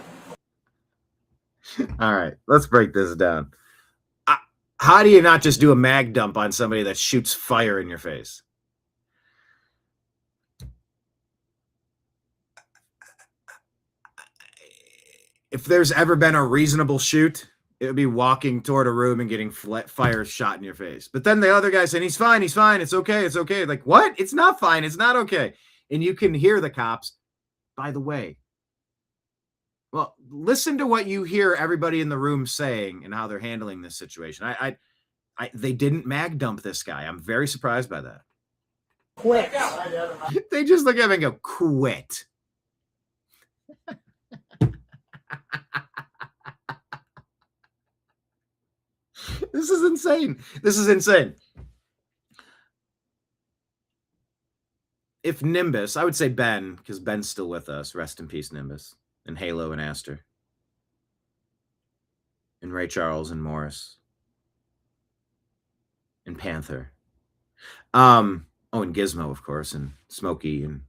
All right, let's break this down. How do you not just do a mag dump on somebody that shoots fire in your face? If there's ever been a reasonable shoot, it would be walking toward a room and getting fire shot in your face. But then the other guy saying, he's fine, it's okay. Like, what? It's not fine, it's not okay. And you can hear the cops, by the way. Well, listen to what you hear everybody in the room saying and how they're handling this situation. They didn't mag dump this guy. I'm very surprised by that. Quit. They just look at him and go, quit. This is insane. If Nimbus, I would say Ben, because Ben's still with us. Rest in peace, Nimbus. And Halo and Aster. And Ray Charles and Morris. And Panther. And Gizmo, of course, and Smokey and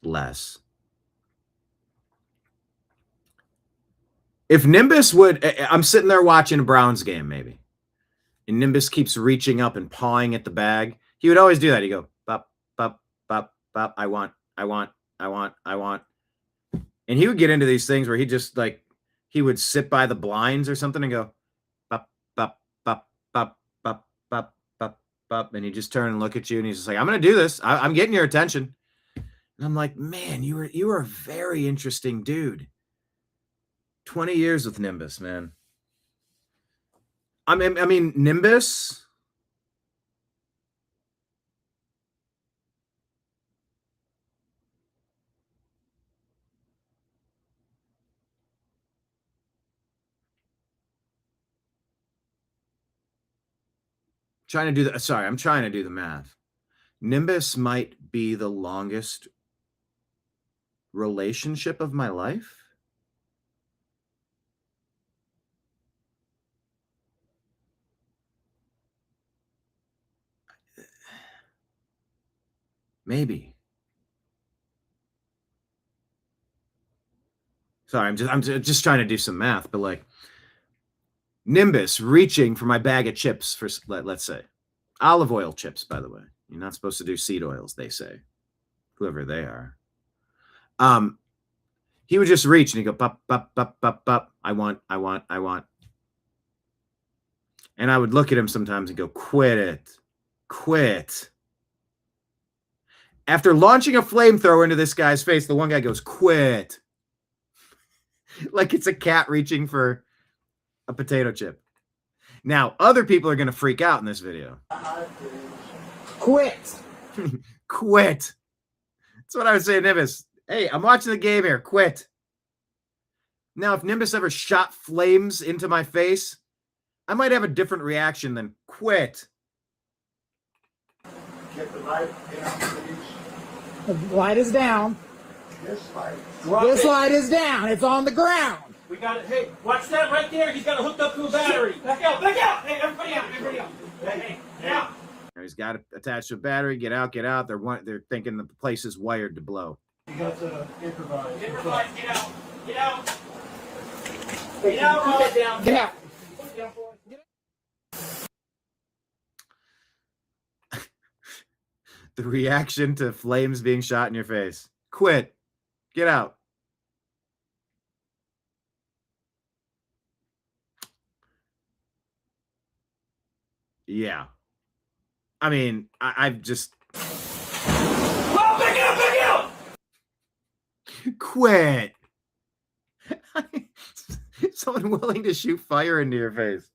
Les. If Nimbus would, I'm sitting there watching a Browns game, maybe. And Nimbus keeps reaching up and pawing at the bag. He would always do that. He'd go, bop, bop, bop, bop, I want. And he would get into these things where he just he would sit by the blinds or something and go, bop, bop, bop, bop, bop, bop, bop, bop. And he'd just turn and look at you. And he's just like, I'm going to do this. I'm getting your attention. And I'm like, man, you were a very interesting dude. 20 years with Nimbus, man. I mean, Nimbus. I'm trying to do the math. Nimbus might be the longest relationship of my life. Maybe. Sorry, I'm just trying to do some math, but Nimbus reaching for my bag of chips for, let's say, olive oil chips, by the way. You're not supposed to do seed oils, they say. Whoever they are. He would just reach and he'd go, pop, pop, pop, pop, pop. I want. And I would look at him sometimes and go, quit. After launching a flamethrower into this guy's face, the one guy goes, quit. Like it's a cat reaching for a potato chip. Now, other people are going to freak out in this video. Quit. Quit. That's what I would say to Nimbus. Hey, I'm watching the game here. Quit. Now, if Nimbus ever shot flames into my face, I might have a different reaction than quit. Get the light down, please. The light is down. This light. This light is down. It's on the ground. We got it. Hey, watch that right there. He's got it hooked up to a battery. Back out. Back out. Hey, everybody out. Everybody out. Hey, out. He's got it attached to a battery. Get out. Get out. They're thinking the place is wired to blow. You got to improvise. Improvise. Get out. Get out. Get out. Roll it down. Get out. Put it down for us. The reaction to flames being shot in your face. Quit. Get out. Yeah. I mean, I've just... Oh, back out, back out! Quit. Someone willing to shoot fire into your face.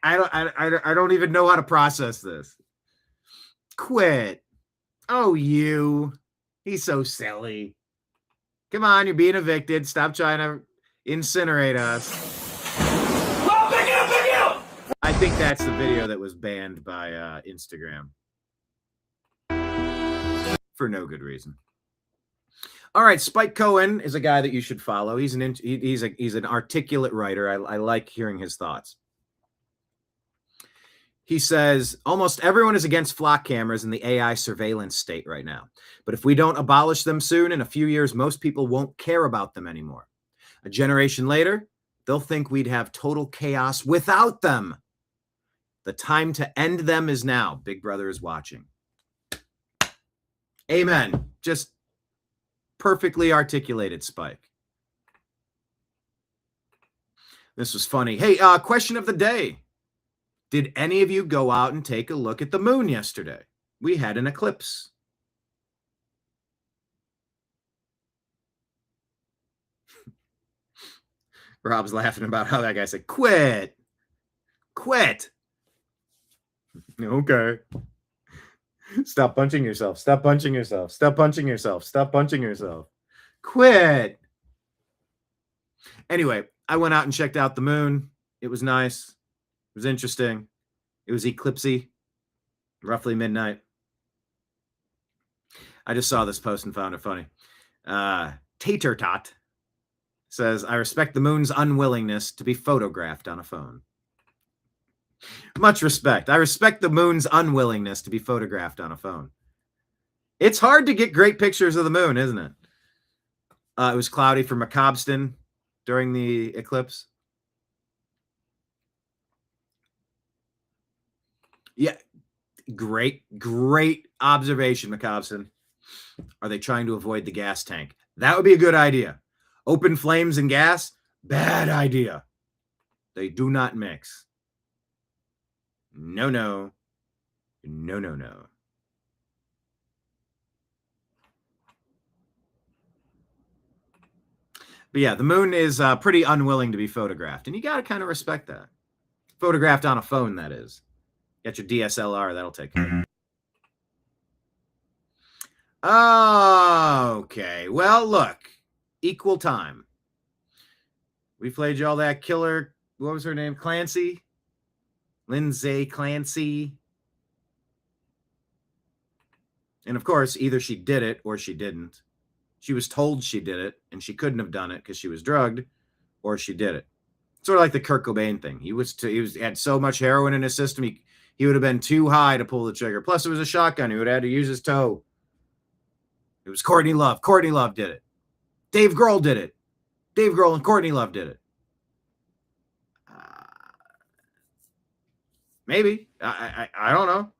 I don't even know how to process this. Quit. Oh, you. He's so silly. Come on, you're being evicted. Stop trying to incinerate us. Oh, back out, back out! I think that's the video that was banned by Instagram. For no good reason. All right, Spike Cohen is a guy that you should follow. He's an articulate writer. I like hearing his thoughts. He says, almost everyone is against flock cameras in the AI surveillance state right now. But if we don't abolish them soon, in a few years, most people won't care about them anymore. A generation later, they'll think we'd have total chaos without them. The time to end them is now. Big Brother is watching. Amen. Just perfectly articulated, Spike. This was funny. Hey, question of the day. Did any of you go out and take a look at the moon yesterday? We had an eclipse. Rob's laughing about how that guy said, quit. Quit. Okay. Stop punching yourself. Stop punching yourself. Stop punching yourself. Stop punching yourself. Quit. Anyway, I went out and checked out the moon. It was nice. It was interesting. It was eclipsy, roughly midnight. I just saw this post and found it funny. Tater Tot says, I respect the moon's unwillingness to be photographed on a phone. Much respect. I respect the moon's unwillingness to be photographed on a phone. It's hard to get great pictures of the moon, isn't it? It was cloudy for McCobston during the eclipse. Yeah, great observation, McCobson. Are they trying to avoid the gas tank? That would be a good idea. Open flames and gas? Bad idea. They do not mix. No, no. No, no, no. But yeah, the moon is pretty unwilling to be photographed, and you got to kind of respect that. Photographed on a phone, that is. Get your DSLR, that'll take care of it. Okay, well, look. Equal time. We played you all that killer, what was her name? Clancy? Lindsay Clancy. And of course, either she did it or she didn't. She was told she did it, and she couldn't have done it because she was drugged, or she did it. Sort of like the Kurt Cobain thing. He had so much heroin in his system, he would have been too high to pull the trigger. Plus, it was a shotgun. He would have had to use his toe. It was Courtney Love. Courtney Love did it. Dave Grohl did it. Dave Grohl and Courtney Love did it. Maybe. I don't know.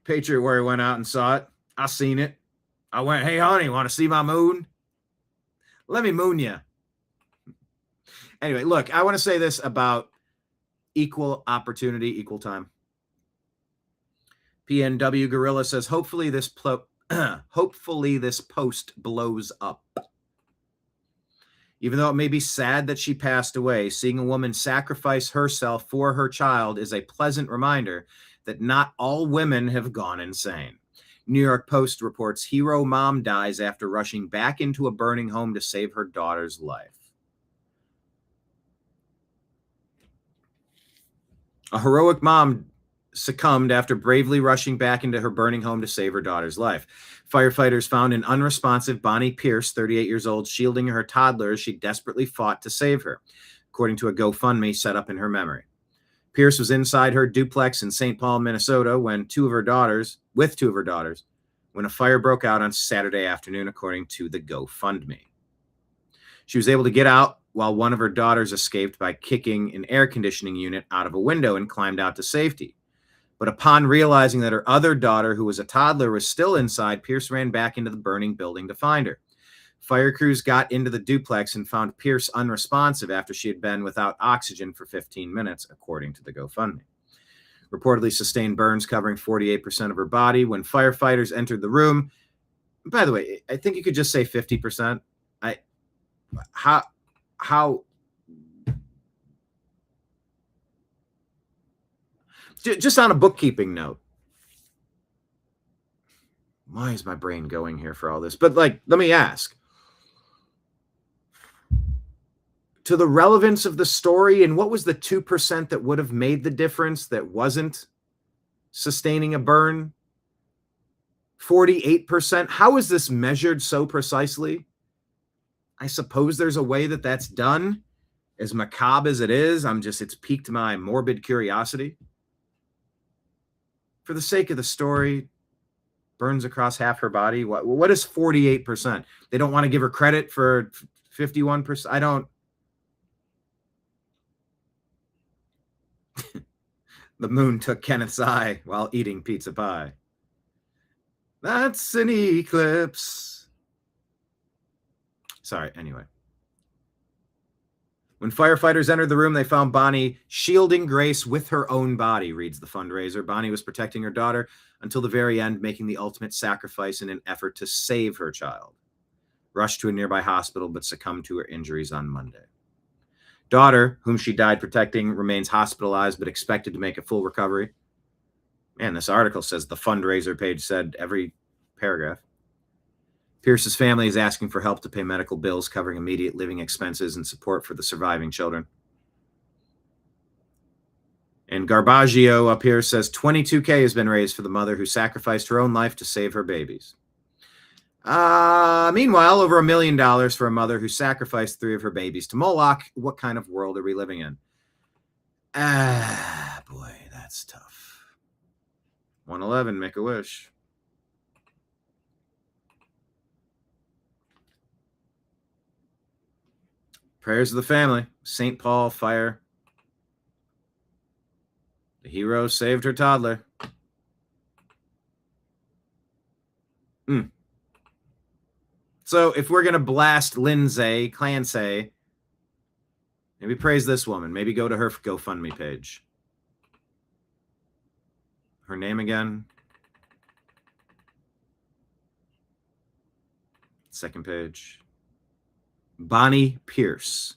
Patriot Warrior went out and saw it. I seen it. I went, hey, honey, want to see my moon? Let me moon you. Anyway, look, I want to say this about equal opportunity, equal time. PNW Gorilla says, hopefully this post blows up. Even though it may be sad that she passed away, seeing a woman sacrifice herself for her child is a pleasant reminder that not all women have gone insane. New York Post reports hero mom dies after rushing back into a burning home to save her daughter's life. A heroic mom succumbed after bravely rushing back into her burning home to save her daughter's life. Firefighters found an unresponsive Bonnie Pierce, 38 years old, shielding her toddler as she desperately fought to save her, according to a GoFundMe set up in her memory. Pierce was inside her duplex in St. Paul, Minnesota, with two of her daughters, when a fire broke out on Saturday afternoon, according to the GoFundMe. She was able to get out while one of her daughters escaped by kicking an air conditioning unit out of a window and climbed out to safety. But upon realizing that her other daughter, who was a toddler, was still inside, Pierce ran back into the burning building to find her. Fire crews got into the duplex and found Pierce unresponsive after she had been without oxygen for 15 minutes, according to the GoFundMe. Reportedly sustained burns covering 48% of her body. When firefighters entered the room, by the way, I think you could just say 50%. How just on a bookkeeping note, why is my brain going here for all this? But let me ask, to the relevance of the story, and what was the 2% that would have made the difference that wasn't sustaining a burn? 48%. How is this measured so precisely? I suppose there's a way that that's done. As macabre as it is, it's piqued my morbid curiosity. For the sake of the story, burns across half her body. What is 48%? They don't want to give her credit for 51%. I don't. The moon took Kenneth's eye while eating pizza pie. That's an eclipse. Sorry, anyway. When firefighters entered the room, they found Bonnie shielding Grace with her own body, reads the fundraiser. Bonnie was protecting her daughter until the very end, making the ultimate sacrifice in an effort to save her child. Rushed to a nearby hospital, but succumbed to her injuries on Monday. Daughter, whom she died protecting, remains hospitalized, but expected to make a full recovery. Man, this article says the fundraiser page said every paragraph. Pierce's family is asking for help to pay medical bills, covering immediate living expenses and support for the surviving children. And Garbaggio up here says $22,000 has been raised for the mother who sacrificed her own life to save her babies. Meanwhile, over $1 million for a mother who sacrificed 3 of her babies to Moloch. What kind of world are we living in? Boy, that's tough. 111, make a wish. Prayers of the family. St. Paul fire. The hero saved her toddler. So if we're going to blast Lindsay, Clancy, maybe praise this woman. Maybe go to her GoFundMe page. Her name again. Second page. Bonnie Pierce.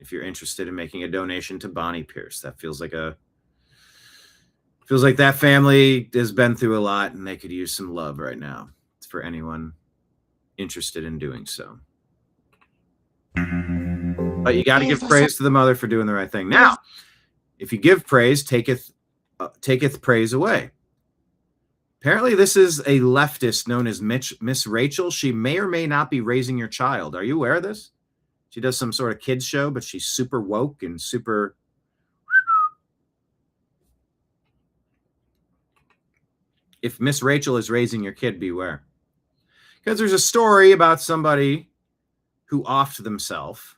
If you're interested in making a donation to Bonnie Pierce, that feels like that family has been through a lot and they could use some love right now. It's for anyone interested in doing so. But you got to give praise to the mother for doing the right thing. Now, if you give praise, taketh praise away. Apparently, this is a leftist known as Miss Rachel. She may or may not be raising your child. Are you aware of this? She does some sort of kids show, but she's super woke and super. If Miss Rachel is raising your kid, beware. Because there's a story about somebody who offed themselves.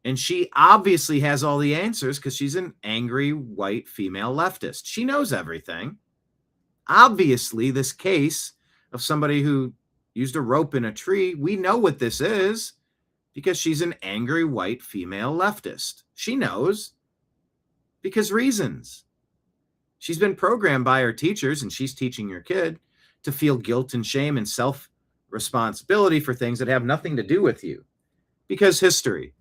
And she obviously has all the answers because she's an angry white female leftist. She knows everything. Obviously, this case of somebody who used a rope in a tree, we know what this is because she's an angry white female leftist. She knows because reasons. She's been programmed by her teachers, and she's teaching your kid to feel guilt and shame and self-responsibility for things that have nothing to do with you because history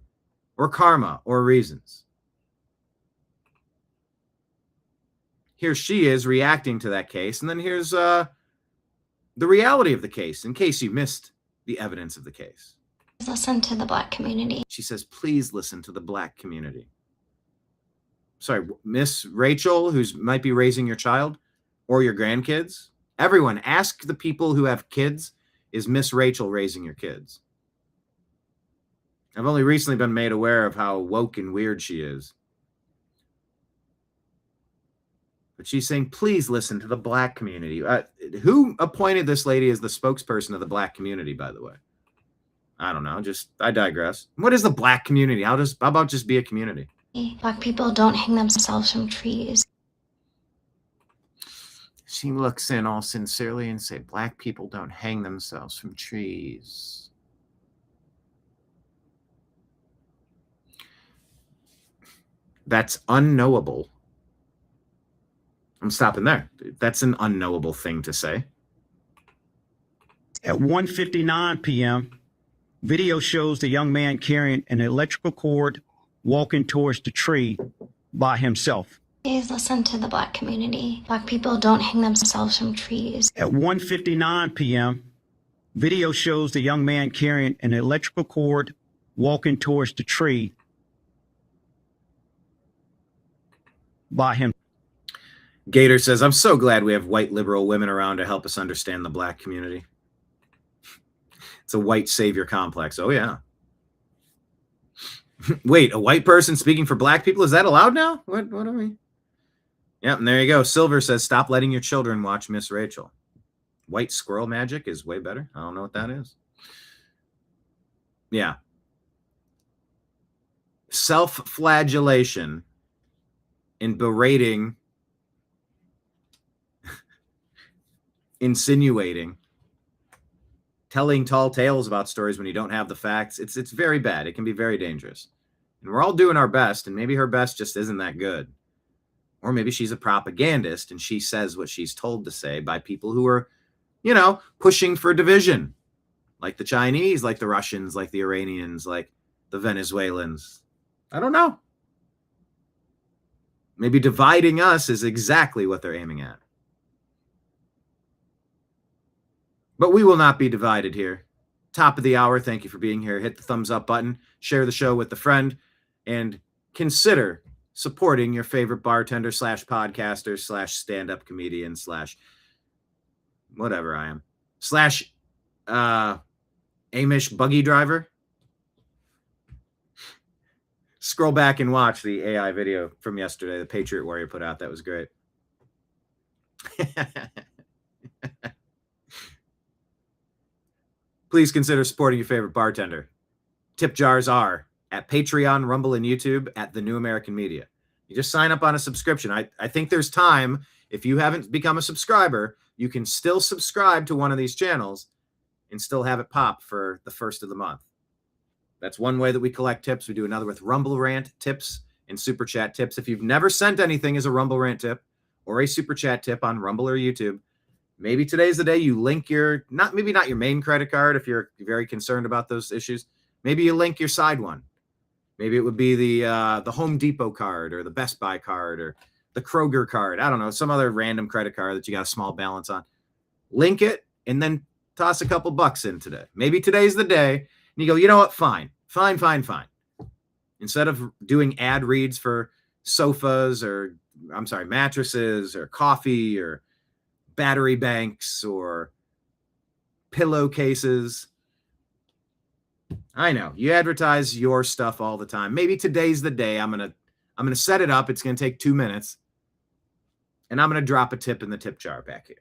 or karma or reasons. Here she is reacting to that case. And then here's the reality of the case, in case you missed the evidence of the case. Listen to the Black community. She says, please listen to the Black community. sorry, Miss Rachel, who's might be raising your child or your grandkids. Everyone, ask the people who have kids, is Miss Rachel raising your kids? I've only recently been made aware of how woke and weird she is. But she's saying, please listen to the black community. Who appointed this lady as the spokesperson of the black community, by the way? I don't know. I digress. What is the black community? How about just be a community? Black people don't hang themselves from trees. She looks in all sincerely and say, black people don't hang themselves from trees. That's unknowable. I'm stopping there. That's an unknowable thing to say. At 1:59 p.m., video shows the young man carrying an electrical cord walking towards the tree by himself. Please listen to the black community. Black people don't hang themselves from trees. At 1:59 p.m., video shows the young man carrying an electrical cord walking towards the tree by him. Gator says, I'm so glad we have white liberal women around to help us understand the black community. It's a white savior complex. Oh, yeah. Wait, a white person speaking for black people? Is that allowed now? What are we? Yep, and there you go. Silver says, stop letting your children watch Miss Rachel. White squirrel magic is way better. I don't know what that is. Yeah. Self-flagellation and berating, insinuating, telling tall tales about stories when you don't have the facts. It's very bad. It can be very dangerous. And we're all doing our best, and maybe her best just isn't that good. Or maybe she's a propagandist and she says what she's told to say by people who are, pushing for division. Like the Chinese, like the Russians, like the Iranians, like the Venezuelans. I don't know. Maybe dividing us is exactly what they're aiming at. But we will not be divided here. Top of the hour. Thank you for being here. Hit the thumbs up button. Share the show with a friend. And consider supporting your favorite bartender / podcaster / stand-up comedian / whatever I am. / Amish buggy driver. Scroll back and watch the AI video from yesterday. The Patriot Warrior put out. That was great. Please consider supporting your favorite bartender. Tip jars are at Patreon, Rumble, and YouTube at The New American Media. You just sign up on a subscription. I think there's time. If you haven't become a subscriber, you can still subscribe to one of these channels and still have it pop for the first of the month. That's one way that we collect tips. We do another with Rumble Rant tips and Super Chat tips. If you've never sent anything as a Rumble Rant tip or a Super Chat tip on Rumble or YouTube, maybe today's the day you link your, maybe not your main credit card if you're very concerned about those issues. Maybe you link your side one. Maybe it would be the Home Depot card or the Best Buy card or the Kroger card. I don't know, some other random credit card that you got a small balance on. Link it and then toss a couple bucks in today. Maybe today's the day. And you go, you know what? Fine. Instead of doing ad reads for sofas or, mattresses or coffee or battery banks or pillowcases. I know you advertise your stuff all the time. Maybe today's the day. I'm going to set it up. It's going to take 2 minutes and I'm going to drop a tip in the tip jar back here.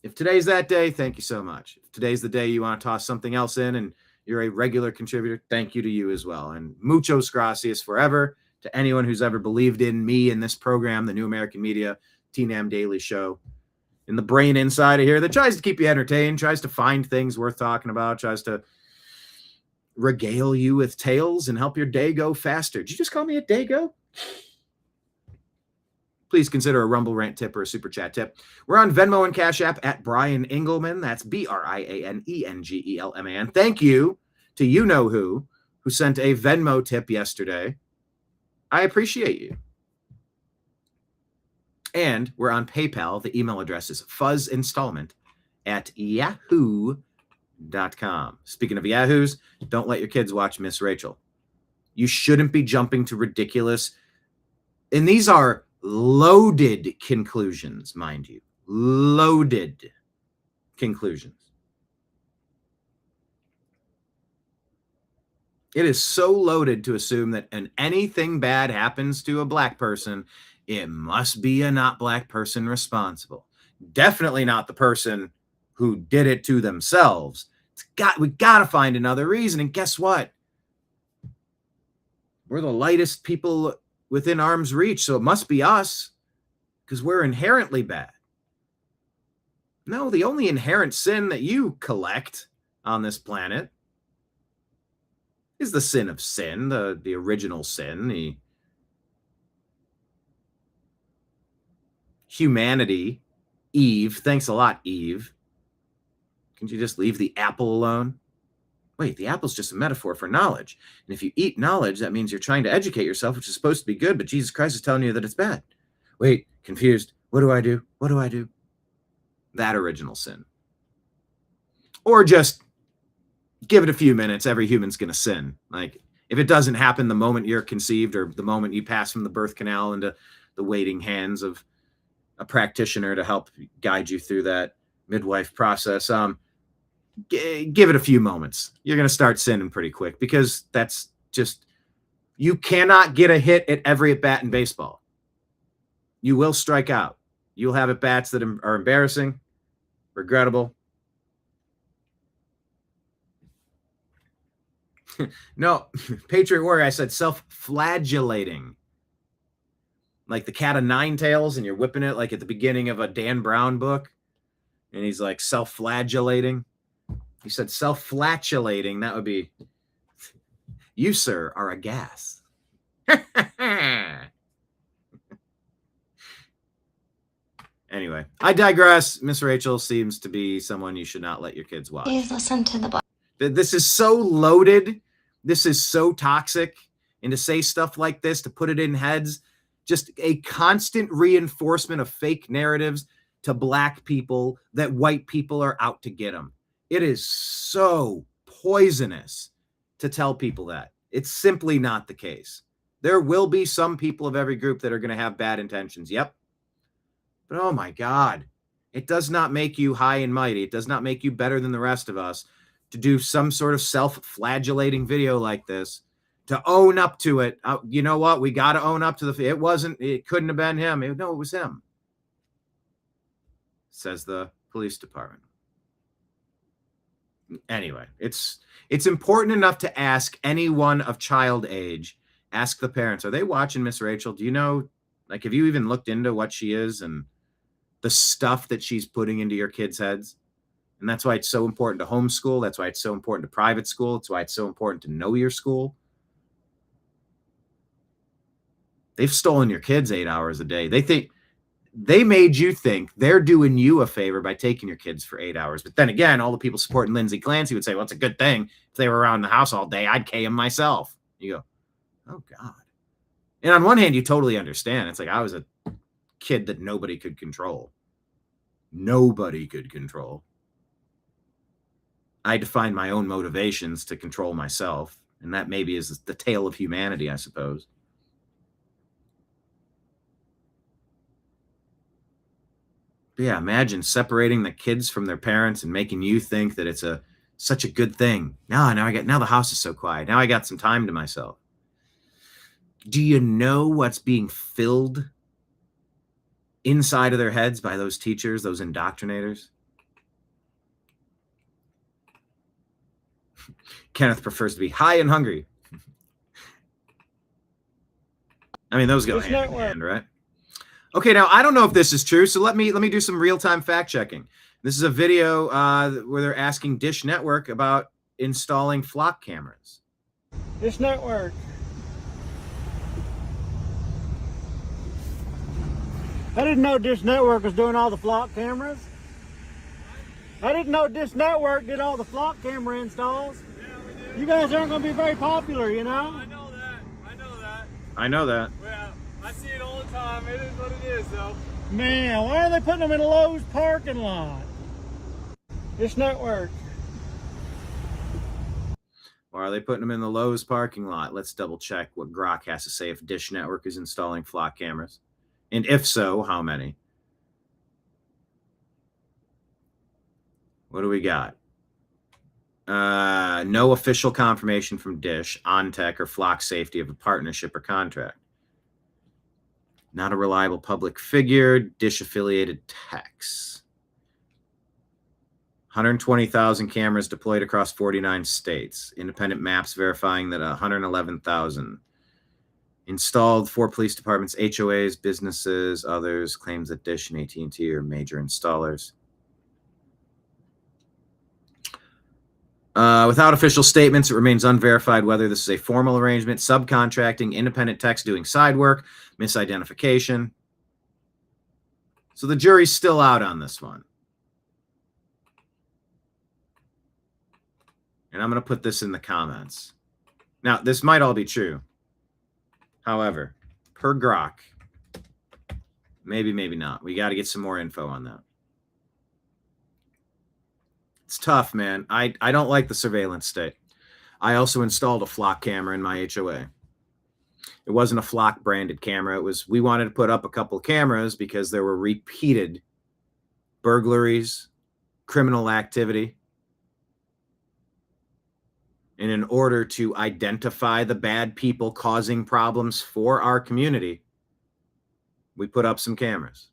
If today's that day, thank you so much. If today's the day you want to toss something else in and you're a regular contributor, thank you to you as well. And muchos gracias forever to anyone who's ever believed in me and this program, the New American Media, TNAM Daily Show, and the brain inside of here that tries to keep you entertained, tries to find things worth talking about, tries to regale you with tales and help your day go faster. Did you just call me a day-go? Please consider a Rumble Rant tip or a Super Chat tip. We're on Venmo and Cash App at Brian Engelman. That's BrianEngelman. Thank you to you-know-who sent a Venmo tip yesterday. I appreciate you. And we're on PayPal. The email address is fuzzinstallment@yahoo.com. Speaking of Yahoos, don't let your kids watch Miss Rachel. You shouldn't be jumping to ridiculous And these are loaded conclusions, mind you. Loaded conclusions. It is so loaded to assume that anything bad happens to a black person, it must be a not black person responsible. Definitely not the person who did it to themselves. We got to find another reason. And guess what? We're the lightest people within arm's reach, so it must be us because we're inherently bad. No, the only inherent sin that you collect on this planet is the sin of sin, the original sin, the humanity. Eve, thanks a lot, Eve. Can't you just leave the apple alone? Wait, the apple's just a metaphor for knowledge. And if you eat knowledge, that means you're trying to educate yourself, which is supposed to be good, but Jesus Christ is telling you that it's bad. Wait, confused. What do I do? What do I do? That original sin. Or just give it a few minutes. Every human's going to sin. Like, if it doesn't happen the moment you're conceived or the moment you pass from the birth canal into the waiting hands of a practitioner to help guide you through that midwife process, give it a few moments. You're going to start sinning pretty quick because that's just, you cannot get a hit at every at bat in baseball. You will strike out. You'll have at bats that are embarrassing, regrettable. No, Patriot Warrior, I said self-flagellating. Like the cat of nine tails, and you're whipping it like at the beginning of a Dan Brown book. And he's like self-flagellating. He said self-flatulating. That would be, you, sir, are a gas. Anyway, I digress. Miss Rachel seems to be someone you should not let your kids watch. Please listen to the book. This is so loaded. This is so toxic. And to say stuff like this, to put it in heads, just a constant reinforcement of fake narratives to black people that white people are out to get them. It is so poisonous to tell people that. It's simply not the case. There will be some people of every group that are going to have bad intentions. Yep. But oh my God, it does not make you high and mighty. It does not make you better than the rest of us to do some sort of self-flagellating video like this, to own up to it. You know what? We got to own up to it couldn't have been him. No, it was him, says the police department. Anyway, it's important enough to ask anyone of child age, ask the parents, are they watching Miss Rachel? Do you know, like, have you even looked into what she is and the stuff that she's putting into your kids' heads? And that's why it's so important to homeschool. That's why it's so important to private school. That's why it's so important to know your school. They've stolen your kids 8 hours a day. They made you think they're doing you a favor by taking your kids for 8 hours. But then again, all the people supporting Lindsay Clancy would say, well, it's a good thing. If they were around the house all day, I'd K them myself. You go, oh God. And on one hand, you totally understand. It's like, I was a kid that nobody could control. Nobody could control. I had to find my own motivations to control myself. And that maybe is the tale of humanity, I suppose. But yeah, imagine separating the kids from their parents and making you think that it's such a good thing. Now the house is so quiet. Now I got some time to myself. Do you know what's being filled inside of their heads by those teachers, those indoctrinators? Kenneth prefers to be high and hungry. I mean, those go hand in hand, right? Okay, now I don't know if this is true, so let me do some real-time fact checking. This is a video where they're asking Dish Network about installing flock cameras. Dish Network. I didn't know Dish Network was doing all the flock cameras. I didn't know Dish Network did all the flock camera installs. Yeah, we do. You guys aren't going to be very popular, you know? I know that. I know that. I know that. Yeah, I see it all the time. It is what it is, though. Man, why are they putting them in a Lowe's parking lot? Dish Network. Or are they putting them in the Lowe's parking lot? Let's double check what Grok has to say if Dish Network is installing flock cameras. And if so, how many? What do we got? No official confirmation from Dish, OnTech, or Flock Safety of a partnership or contract. Not a reliable public figure. Dish-affiliated techs. 120,000 cameras deployed across 49 states. Independent maps verifying that 111,000. Installed 4 police departments, HOAs, businesses, others. Claims that Dish and AT&T are major installers. Without official statements, it remains unverified whether this is a formal arrangement, subcontracting, independent techs doing side work, misidentification. So the jury's still out on this one. And I'm going to put this in the comments. Now, this might all be true. However, per Grok, maybe, maybe not. We got to get some more info on that. It's tough, man. I don't like the surveillance state. I also installed a flock camera in my HOA. It wasn't a flock branded camera. It was, we wanted to put up a couple cameras because there were repeated burglaries, criminal activity. And in order to identify the bad people causing problems for our community, we put up some cameras.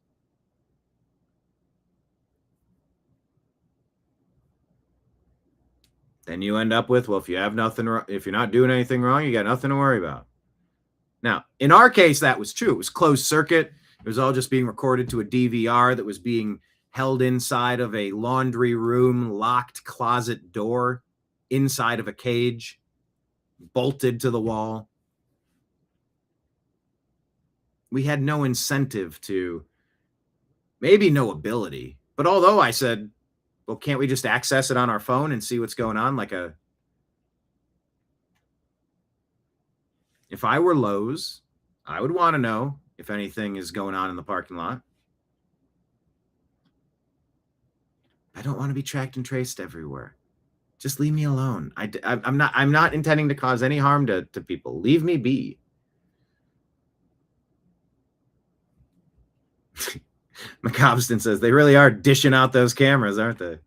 Then you end up with, well, if you have nothing, if you're not doing anything wrong, you got nothing to worry about. Now, in our case, that was true. It was closed circuit. It was all just being recorded to a DVR that was being held inside of a laundry room, locked closet door, inside of a cage, bolted to the wall. We had no incentive to, maybe no ability, but although I said, well, can't we just access it on our phone and see what's going on? If I were Lowe's, I would want to know if anything is going on in the parking lot. I don't want to be tracked and traced everywhere. Just leave me alone. I'm not intending to cause any harm to people. Leave me be. McCobston says they really are dishing out those cameras, aren't they?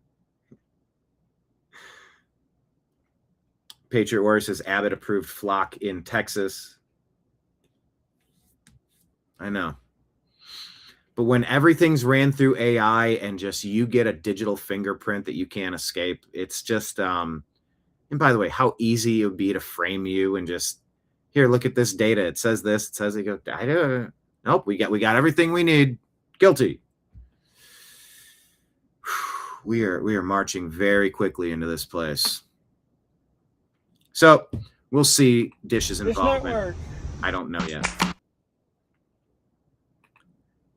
Patriot Warrior says Abbott approved flock in Texas. I know. But when everything's ran through AI and just you get a digital fingerprint that you can't escape, it's just, and by the way, how easy it would be to frame you and just, here, look at this data. It says this, it says it. Go, I don't, nope, we got everything we need. Guilty. We are marching very quickly into this place. So we'll see Dish's involvement. I don't know yet.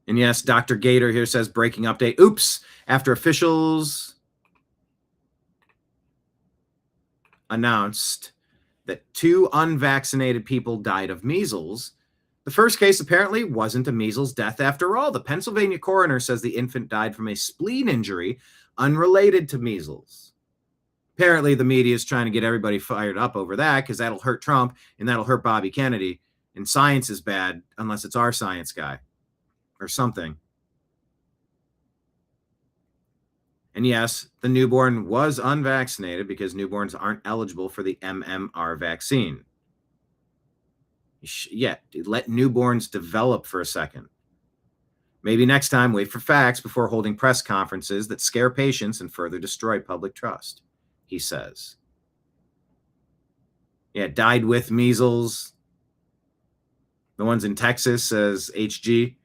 And yes, Dr. Gator here says breaking update. Oops. After officials announced that 2 unvaccinated people died of measles, the first case apparently wasn't a measles death after all. The Pennsylvania coroner says the infant died from a spleen injury unrelated to measles. Apparently, the media is trying to get everybody fired up over that because that'll hurt Trump and that'll hurt Bobby Kennedy. And science is bad unless it's our science guy or something. And yes, the newborn was unvaccinated because newborns aren't eligible for the MMR vaccine. Yeah, let newborns develop for a second. Maybe next time, wait for facts before holding press conferences that scare patients and further destroy public trust, he says. Yeah, died with measles. The ones in Texas, says HG.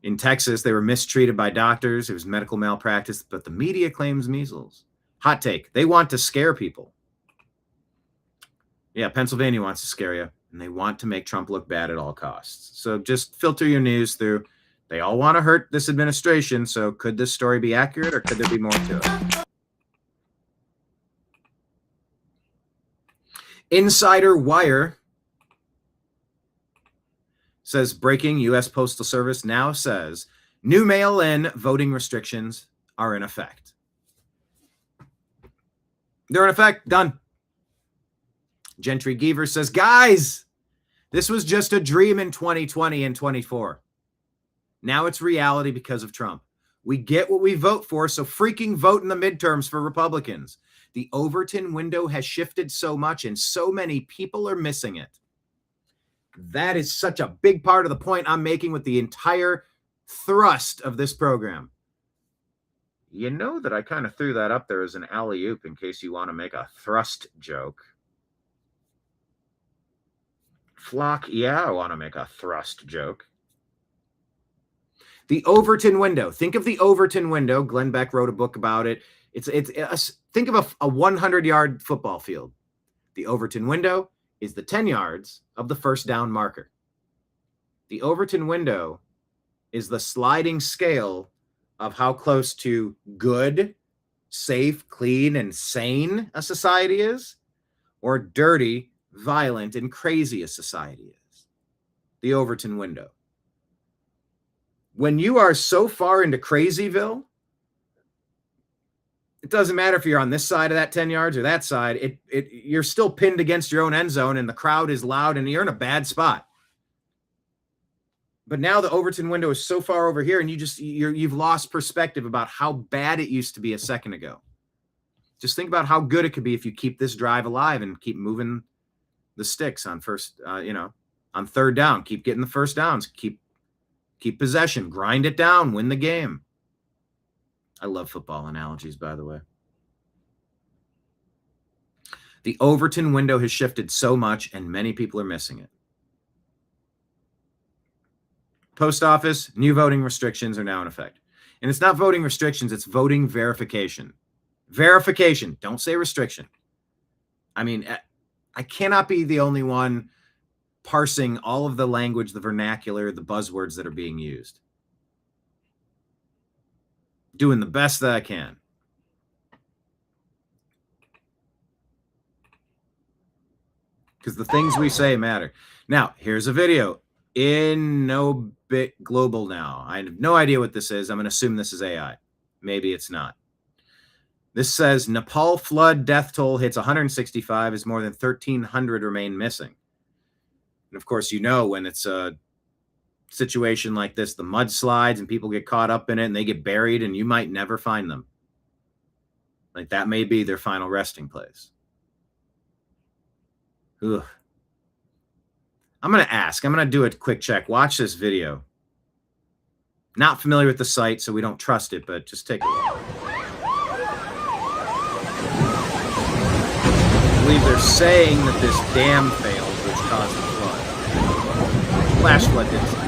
In Texas, they were mistreated by doctors. It was medical malpractice, but the media claims measles. Hot take. They want to scare people. Yeah, Pennsylvania wants to scare you, and they want to make Trump look bad at all costs. So just filter your news through, they all want to hurt this administration, so could this story be accurate, or could there be more to it? Insider Wire says breaking U.S. Postal Service now says new mail-in voting restrictions are in effect. They're in effect. Done. Gentry Geaver says, guys, this was just a dream in 2020 and 24. Now it's reality because of Trump. We get what we vote for, so freaking vote in the midterms for Republicans. The Overton window has shifted so much and so many people are missing it. That is such a big part of the point I'm making with the entire thrust of this program. You know that I kind of threw that up there as an alley-oop in case you want to make a thrust joke. Flock, yeah, I want to make a thrust joke. The Overton window. Think of the Overton window. Glenn Beck wrote a book about it. Think of a 100-yard football field. The Overton window is the 10 yards of the first down marker. The Overton window is the sliding scale of how close to good, safe, clean, and sane a society is, or dirty, violent, and crazy a society is. The Overton window. When you are so far into crazyville, it doesn't matter if you're on this side of that 10 yards or that side. You're still pinned against your own end zone, and the crowd is loud, and you're in a bad spot. But now the Overton window is so far over here, and you've lost perspective about how bad it used to be a second ago. Just think about how good it could be if you keep this drive alive and keep moving the sticks on on third down. Keep getting the first downs. Keep possession. Grind it down. Win the game. I love football analogies, by the way. The Overton window has shifted so much, and many people are missing it. Post office, new voting restrictions are now in effect. And it's not voting restrictions, it's voting verification. Verification. Don't say restriction. I mean, I cannot be the only one parsing all of the language, the vernacular, the buzzwords that are being used. Doing the best that I can. Because the things we say matter. Now, here's a video. In No Bit Global now. I have no idea what this is. I'm going to assume this is AI. Maybe it's not. This says Nepal flood death toll hits 165 as more than 1,300 remain missing. And of course, when it's a situation like this, the mudslides and people get caught up in it and they get buried and you might never find them. Like that may be their final resting place. Ugh. I'm going to do a quick check. Watch this video. Not familiar with the site, so we don't trust it, but just take a look. I believe they're saying that this dam failed, which caused the flood. Flash flood didn't see that.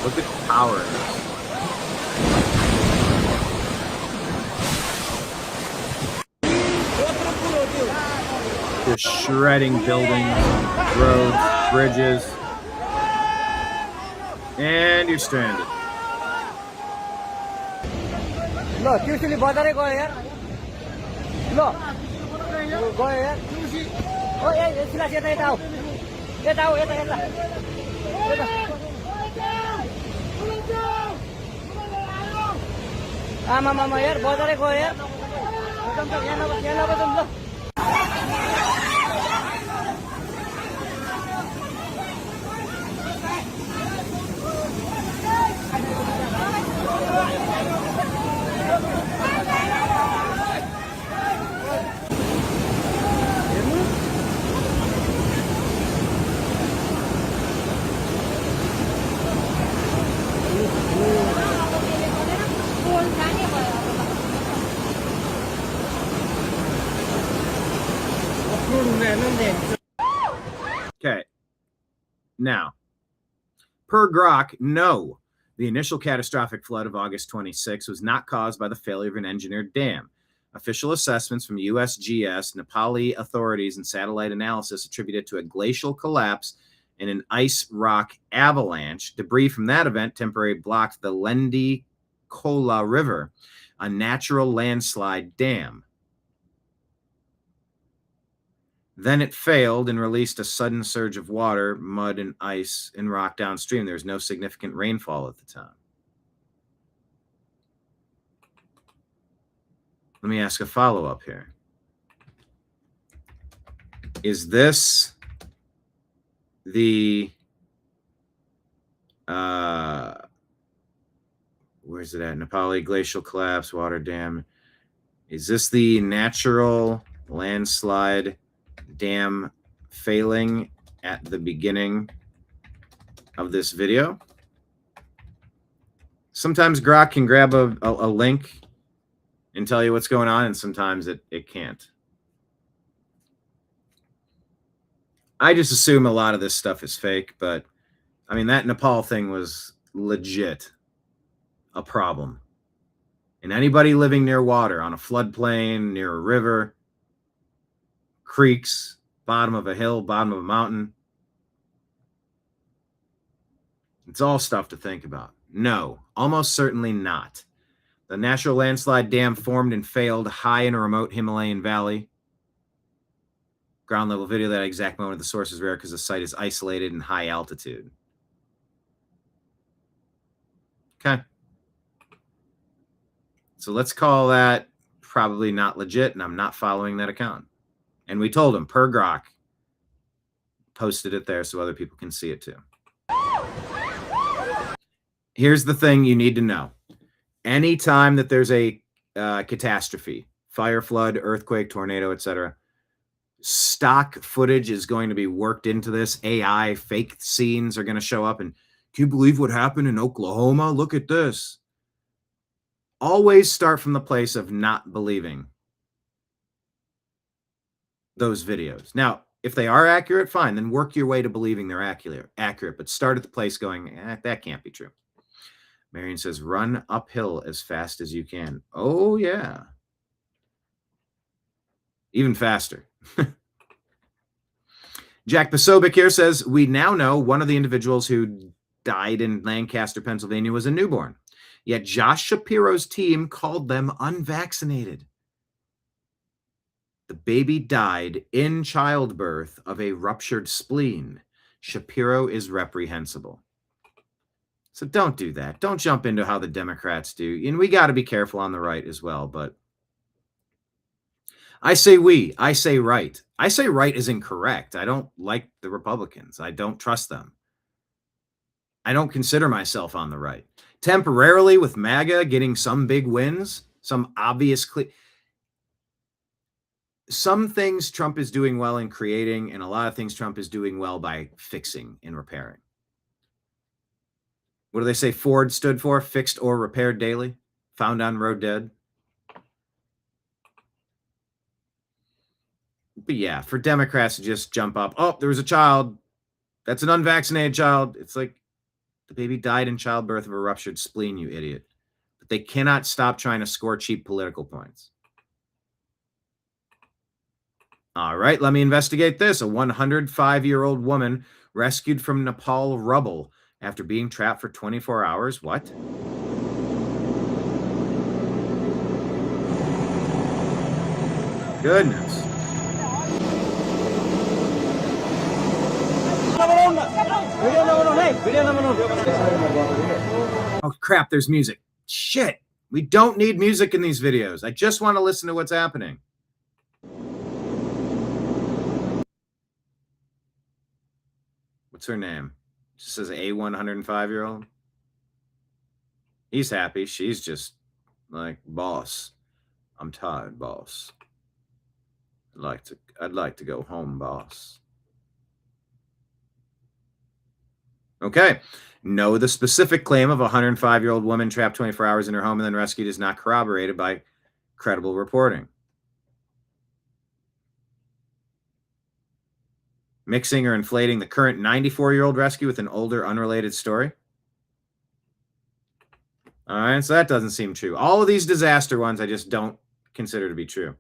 Look at the power in this. They're shredding buildings, roads, bridges, and you're stranded. Look, usually bother go here. Look, go here. Oh, yeah, sila siya tayo. Mama here, bother go here. Okay. Now, per Grok, no. The initial catastrophic flood of August 26 was not caused by the failure of an engineered dam. Official assessments from USGS, Nepali authorities, and satellite analysis attributed to a glacial collapse and an ice rock avalanche. Debris from that event temporarily blocked the Lendi Kola River, a natural landslide dam. Then it failed and released a sudden surge of water, mud, and ice and rock downstream. There was no significant rainfall at the time. Let me ask a follow-up here. Is this the where's it at? Nepali glacial collapse, water dam. Is this the natural landslide dam failing at the beginning of this video? Sometimes Grok can grab a link and tell you what's going on, and sometimes it can't. I just assume a lot of this stuff is fake, but I mean, that Nepal thing was legit a problem. And anybody living near water, on a floodplain, near a river, creeks, bottom of a hill, bottom of a mountain, it's all stuff to think about. No, almost certainly not. The natural landslide dam formed and failed high in a remote Himalayan valley. Ground level video, that exact moment of the source is rare because the site is isolated and high altitude. Okay. So let's call that probably not legit, and I'm not following that account. And we told him, per Grok, posted it there so other people can see it too. Here's the thing you need to know. Anytime that there's a catastrophe, fire, flood, earthquake, tornado, etc., stock footage is going to be worked into this. AI fake scenes are going to show up. And can you believe what happened in Oklahoma? Look at this. Always start from the place of not believing those videos. Now, if they are accurate, fine. Then work your way to believing they're accurate. But start at the place going, that can't be true. Marion says, run uphill as fast as you can. Oh, yeah. Even faster. Jack Pasobic here says, we now know one of the individuals who died in Lancaster, Pennsylvania was a newborn. Yet Josh Shapiro's team called them unvaccinated. The baby died in childbirth of a ruptured spleen. Shapiro is reprehensible. So don't do that. Don't jump into how the Democrats do. And we got to be careful on the right as well. But I say I say right. I say right is incorrect. I don't like the Republicans. I don't trust them. I don't consider myself on the right. Temporarily with MAGA getting some big wins, some obvious, some things Trump is doing well in creating, and a lot of things Trump is doing well by fixing and repairing. What do they say Ford stood for? Fixed or repaired daily? Found on road dead? But yeah, for Democrats to just jump up, oh, there was a child. That's an unvaccinated child. It's like the baby died in childbirth of a ruptured spleen, you idiot. But they cannot stop trying to score cheap political points. All right, let me investigate this. A 105-year-old woman rescued from Nepal rubble after being trapped for 24 hours. What? Goodness. Oh, crap, there's music. Shit. We don't need music in these videos. I just want to listen to what's happening. What's her name? She says a 105-year-old. He's happy. She's just like, boss, I'm tired, boss. I'd like to go home, boss. Okay. No, the specific claim of a 105-year-old woman trapped 24 hours in her home and then rescued is not corroborated by credible reporting. Mixing or inflating the current 94-year-old rescue with an older, unrelated story. All right, so that doesn't seem true. All of these disaster ones I just don't consider to be true.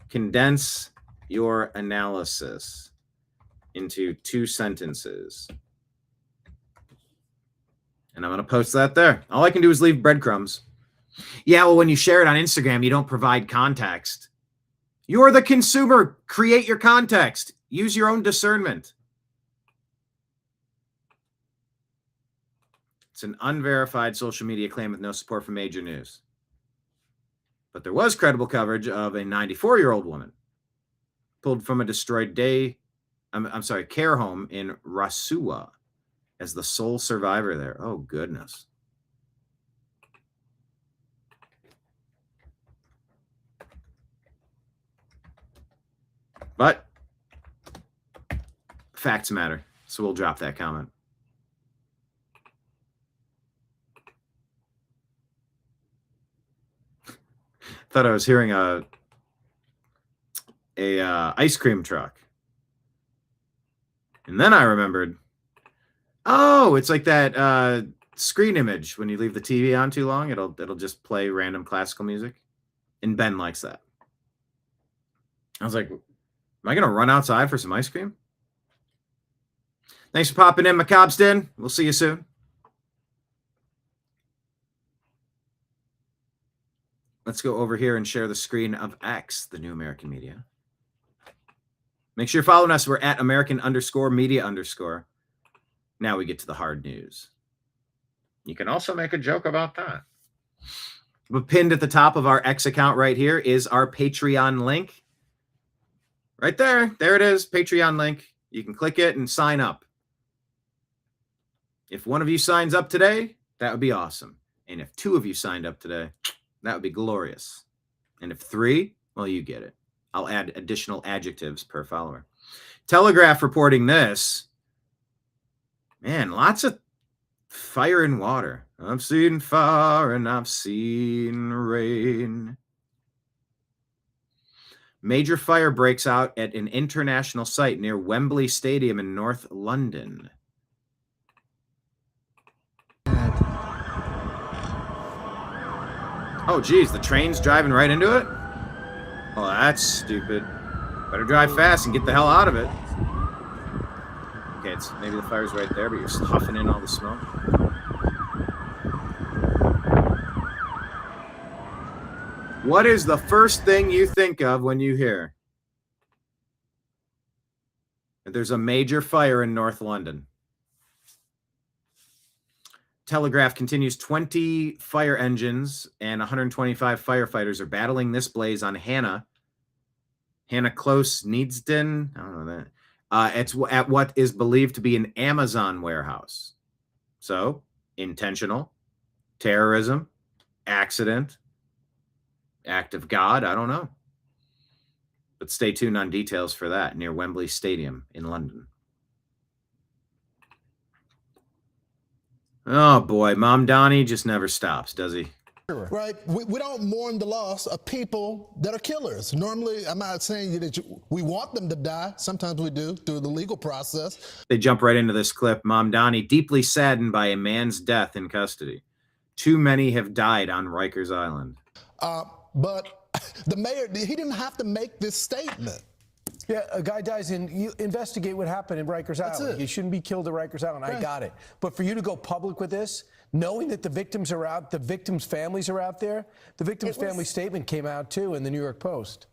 Condense your analysis into 2 sentences. And I'm going to post that there. All I can do is leave breadcrumbs. Yeah, well, when you share it on Instagram, you don't provide context. You're the consumer. Create your context. Use your own discernment. It's an unverified social media claim with no support from major news. But there was credible coverage of a 94-year-old woman pulled from a destroyed care home in Rasuwa as the sole survivor there. Oh, goodness. But facts matter, so we'll drop that comment. Thought I was hearing a ice cream truck, and then I remembered, oh, it's like that screen image when you leave the TV on too long, it'll just play random classical music, and Ben likes that. I was like, am I gonna run outside for some ice cream? Thanks for popping in, Macabston. We'll see you soon. Let's go over here and share the screen of X, the new American media. Make sure you're following us. We're at American_media_. Now we get to the hard news. You can also make a joke about that. But pinned at the top of our X account right here is our Patreon link. Right there. There it is. Patreon link. You can click it and sign up. If one of you signs up today, that would be awesome. And if two of you signed up today, that would be glorious. And if three, well, you get it. I'll add additional adjectives per follower. Telegraph reporting this. Man, lots of fire and water. I've seen fire and I've seen rain. Major fire breaks out at an international site near Wembley Stadium in North London. Oh, geez, the train's driving right into it? Oh, that's stupid. Better drive fast and get the hell out of it. Okay, maybe the fire's right there, but you're huffing in all the smoke. What is the first thing you think of when you hear that there's a major fire in North London? Telegraph continues. 20 fire engines and 125 firefighters are battling this blaze on Hannah Close Needsden. I don't know that. It's at what is believed to be an Amazon warehouse. So, intentional, terrorism, accident, act of God, I don't know. But stay tuned on details for that near Wembley Stadium in London. Oh, boy. Mom Donnie just never stops, does he? Right. We don't mourn the loss of people that are killers. Normally, I'm not saying that we want them to die. Sometimes we do through the legal process. They jump right into this clip. Mom Donnie deeply saddened by a man's death in custody. Too many have died on Rikers Island. But the mayor, he didn't have to make this statement. Yeah, a guy dies and you investigate what happened in Rikers Island. You shouldn't be killed at Rikers Island. Right. I got it. But for you to go public with this, knowing that the victims are out, the victims' families are out there, the victims' family statement came out too in the New York Post.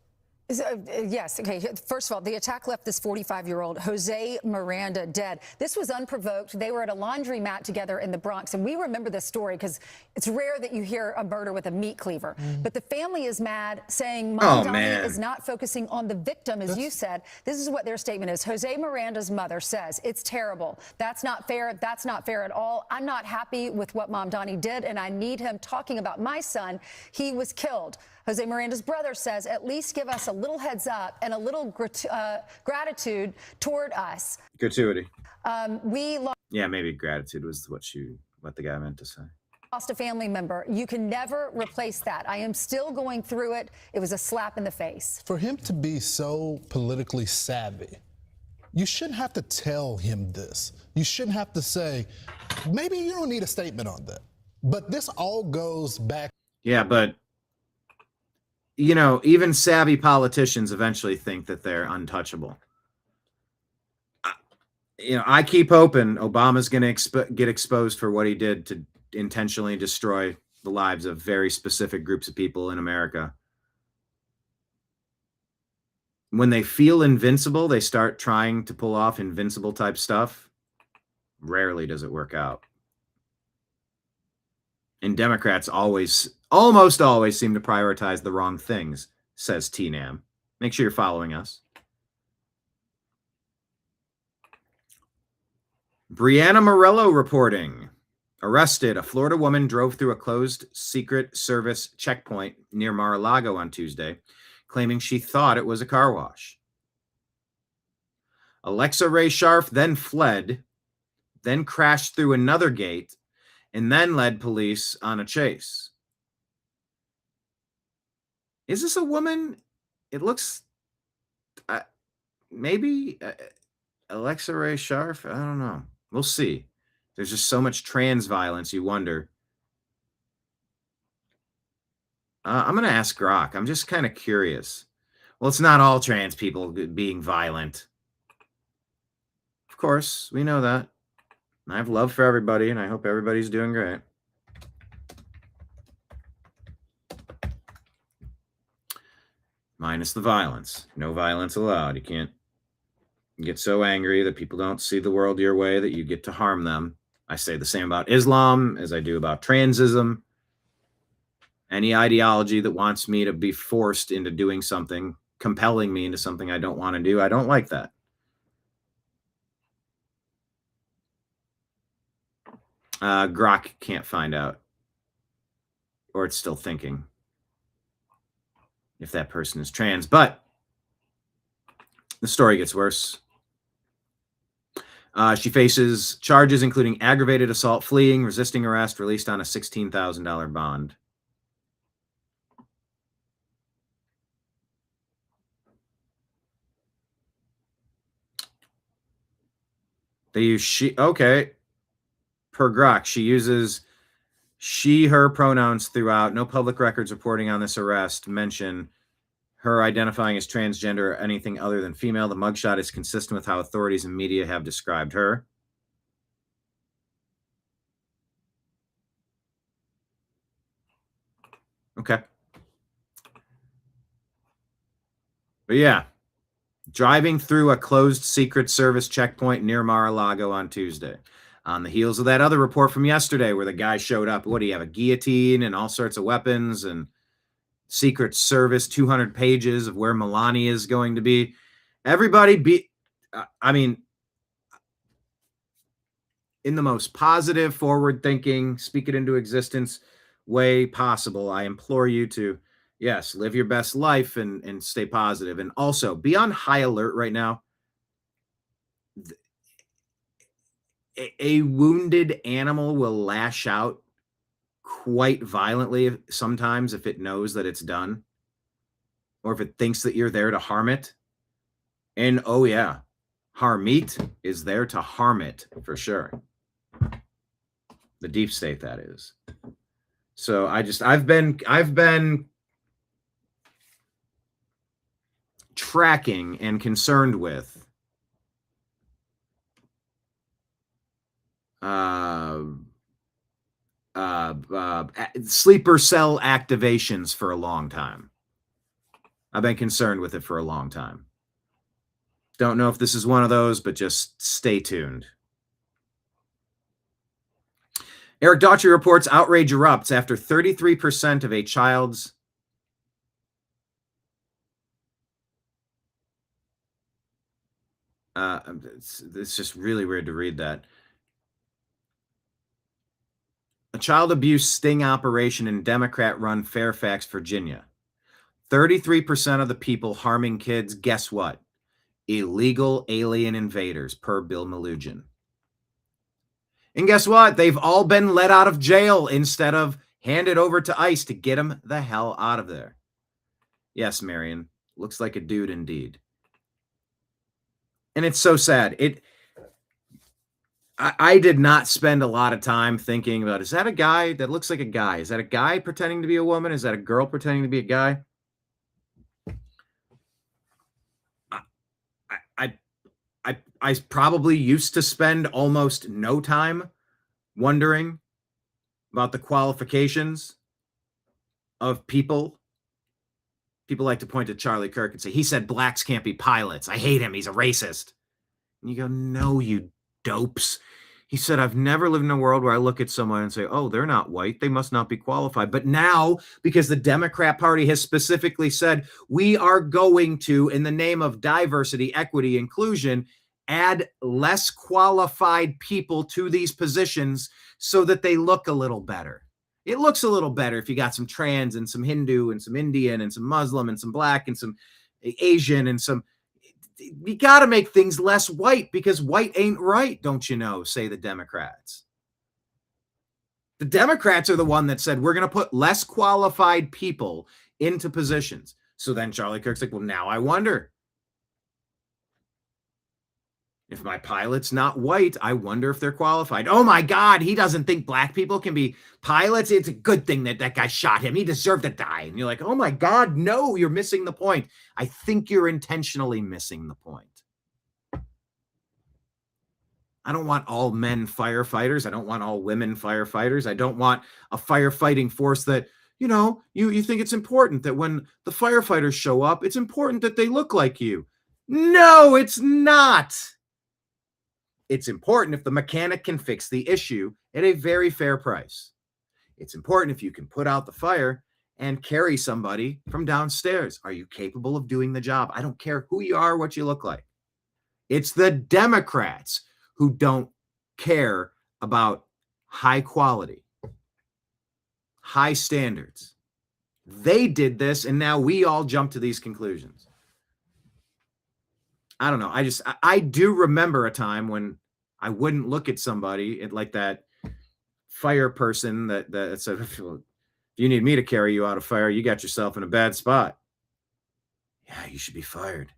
Yes. Okay. First of all, the attack left this 45-year-old Jose Miranda dead. This was unprovoked. They were at a laundromat together in the Bronx. And we remember this story because it's rare that you hear a murder with a meat cleaver. But the family is mad, saying Mom Donnie is not focusing on the victim, as you said. This is what their statement is. Jose Miranda's mother says, it's terrible. That's not fair. That's not fair at all. I'm not happy with what Mom Donnie did, and I need him talking about my son. He was killed. Jose Miranda's brother says, at least give us a little heads up and a little gratitude toward us. Gratuity. Yeah, maybe gratitude was what the guy meant to say. Lost a family member. You can never replace that. I am still going through it. It was a slap in the face. For him to be so politically savvy, you shouldn't have to tell him this. You shouldn't have to say, maybe you don't need a statement on that. But this all goes back. Yeah, but you know, even savvy politicians eventually think that they're untouchable. I keep hoping Obama's going to get exposed for what he did to intentionally destroy the lives of very specific groups of people in America. when they feel invincible, they start trying to pull off invincible type stuff. Rarely does it work out. And Democrats almost always seem to prioritize the wrong things, says TNAM. Make sure you're following us. Brianna Morello reporting. Arrested. A Florida woman drove through a closed Secret Service checkpoint near Mar-a-Lago on Tuesday, claiming she thought it was a car wash. Alexa Ray Scharf then fled, then crashed through another gate, and then led police on a chase. Is this a woman? It looks... maybe Alexa Ray Scharf? I don't know. We'll see. There's just so much trans violence, you wonder. I'm going to ask Grok. I'm just kind of curious. Well, it's not all trans people being violent. Of course, we know that. I have love for everybody, and I hope everybody's doing great. Minus the violence. No violence allowed. You can't get so angry that people don't see the world your way that you get to harm them. I say the same about Islam as I do about transism. Any ideology that wants me to be forced into doing something, compelling me into something I don't want to do, I don't like that. Grok can't find out. Or it's still thinking if that person is trans. But the story gets worse. She faces charges including aggravated assault, fleeing, resisting arrest, released on a $16,000 bond. They use she. Okay. Per Grok, she uses she, her pronouns throughout. No public records reporting on this arrest mention her identifying as transgender or anything other than female. The mugshot is consistent with how authorities and media have described her. Okay. But yeah, driving through a closed Secret Service checkpoint near Mar-a-Lago on Tuesday. On the heels of that other report from yesterday where the guy showed up, what do you have, a guillotine and all sorts of weapons and Secret Service, 200 pages of where Melania is going to be. Everybody in the most positive, forward-thinking, speak it into existence way possible, I implore you to, yes, live your best life and stay positive. And also be on high alert right now. A wounded animal will lash out quite violently sometimes if it knows that it's done or if it thinks that you're there to harm it. And oh yeah, Harmeet is there to harm it for sure. The deep state, that is. So I've been tracking and concerned with sleeper cell activations for a long time. I've been concerned with it for a long time. Don't know if this is one of those, but just stay tuned. Eric Daughtry reports outrage erupts after 33% of a child's it's just really weird to read that. A child abuse sting operation in Democrat-run Fairfax, Virginia. 33% of the people harming kids, guess what? Illegal alien invaders, per Bill Melugin. And guess what? They've all been let out of jail instead of handed over to ICE to get them the hell out of there. Yes, Marion, looks like a dude indeed. And it's so sad. I did not spend a lot of time thinking about, is that a guy that looks like a guy? Is that a guy pretending to be a woman? Is that a girl pretending to be a guy? I probably used to spend almost no time wondering about the qualifications of people People like to point to Charlie Kirk and say, he said blacks can't be pilots. I hate him. He's a racist. And you go, no, you dopes. He said, I've never lived in a world where I look at someone and say, oh, they're not white. They must not be qualified. But now, because the Democrat Party has specifically said, we are going to, in the name of diversity, equity, inclusion, add less qualified people to these positions so that they look a little better. It looks a little better if you got some trans and some Hindu and some Indian and some Muslim and some black and some Asian and some... You got to make things less white because white ain't right, don't you know, say the Democrats. The Democrats are the one that said we're going to put less qualified people into positions. So then Charlie Kirk's like, well, now I wonder. If my pilot's not white, I wonder if they're qualified. Oh my God, he doesn't think black people can be pilots. It's a good thing that that guy shot him. He deserved to die. And you're like, oh my God, no, you're missing the point. I think you're intentionally missing the point. I don't want all men firefighters. I don't want all women firefighters. I don't want a firefighting force that, you know, you think it's important that when the firefighters show up, it's important that they look like you. No, it's not. It's important if the mechanic can fix the issue at a very fair price. It's important if you can put out the fire and carry somebody from downstairs. Are you capable of doing the job? I don't care who you are, what you look like. It's the Democrats who don't care about high quality, high standards. They did this, and now we all jump to these conclusions. I don't know. I do remember a time when I wouldn't look at somebody like that fire person that said, if you need me to carry you out of fire, you got yourself in a bad spot. Yeah, you should be fired.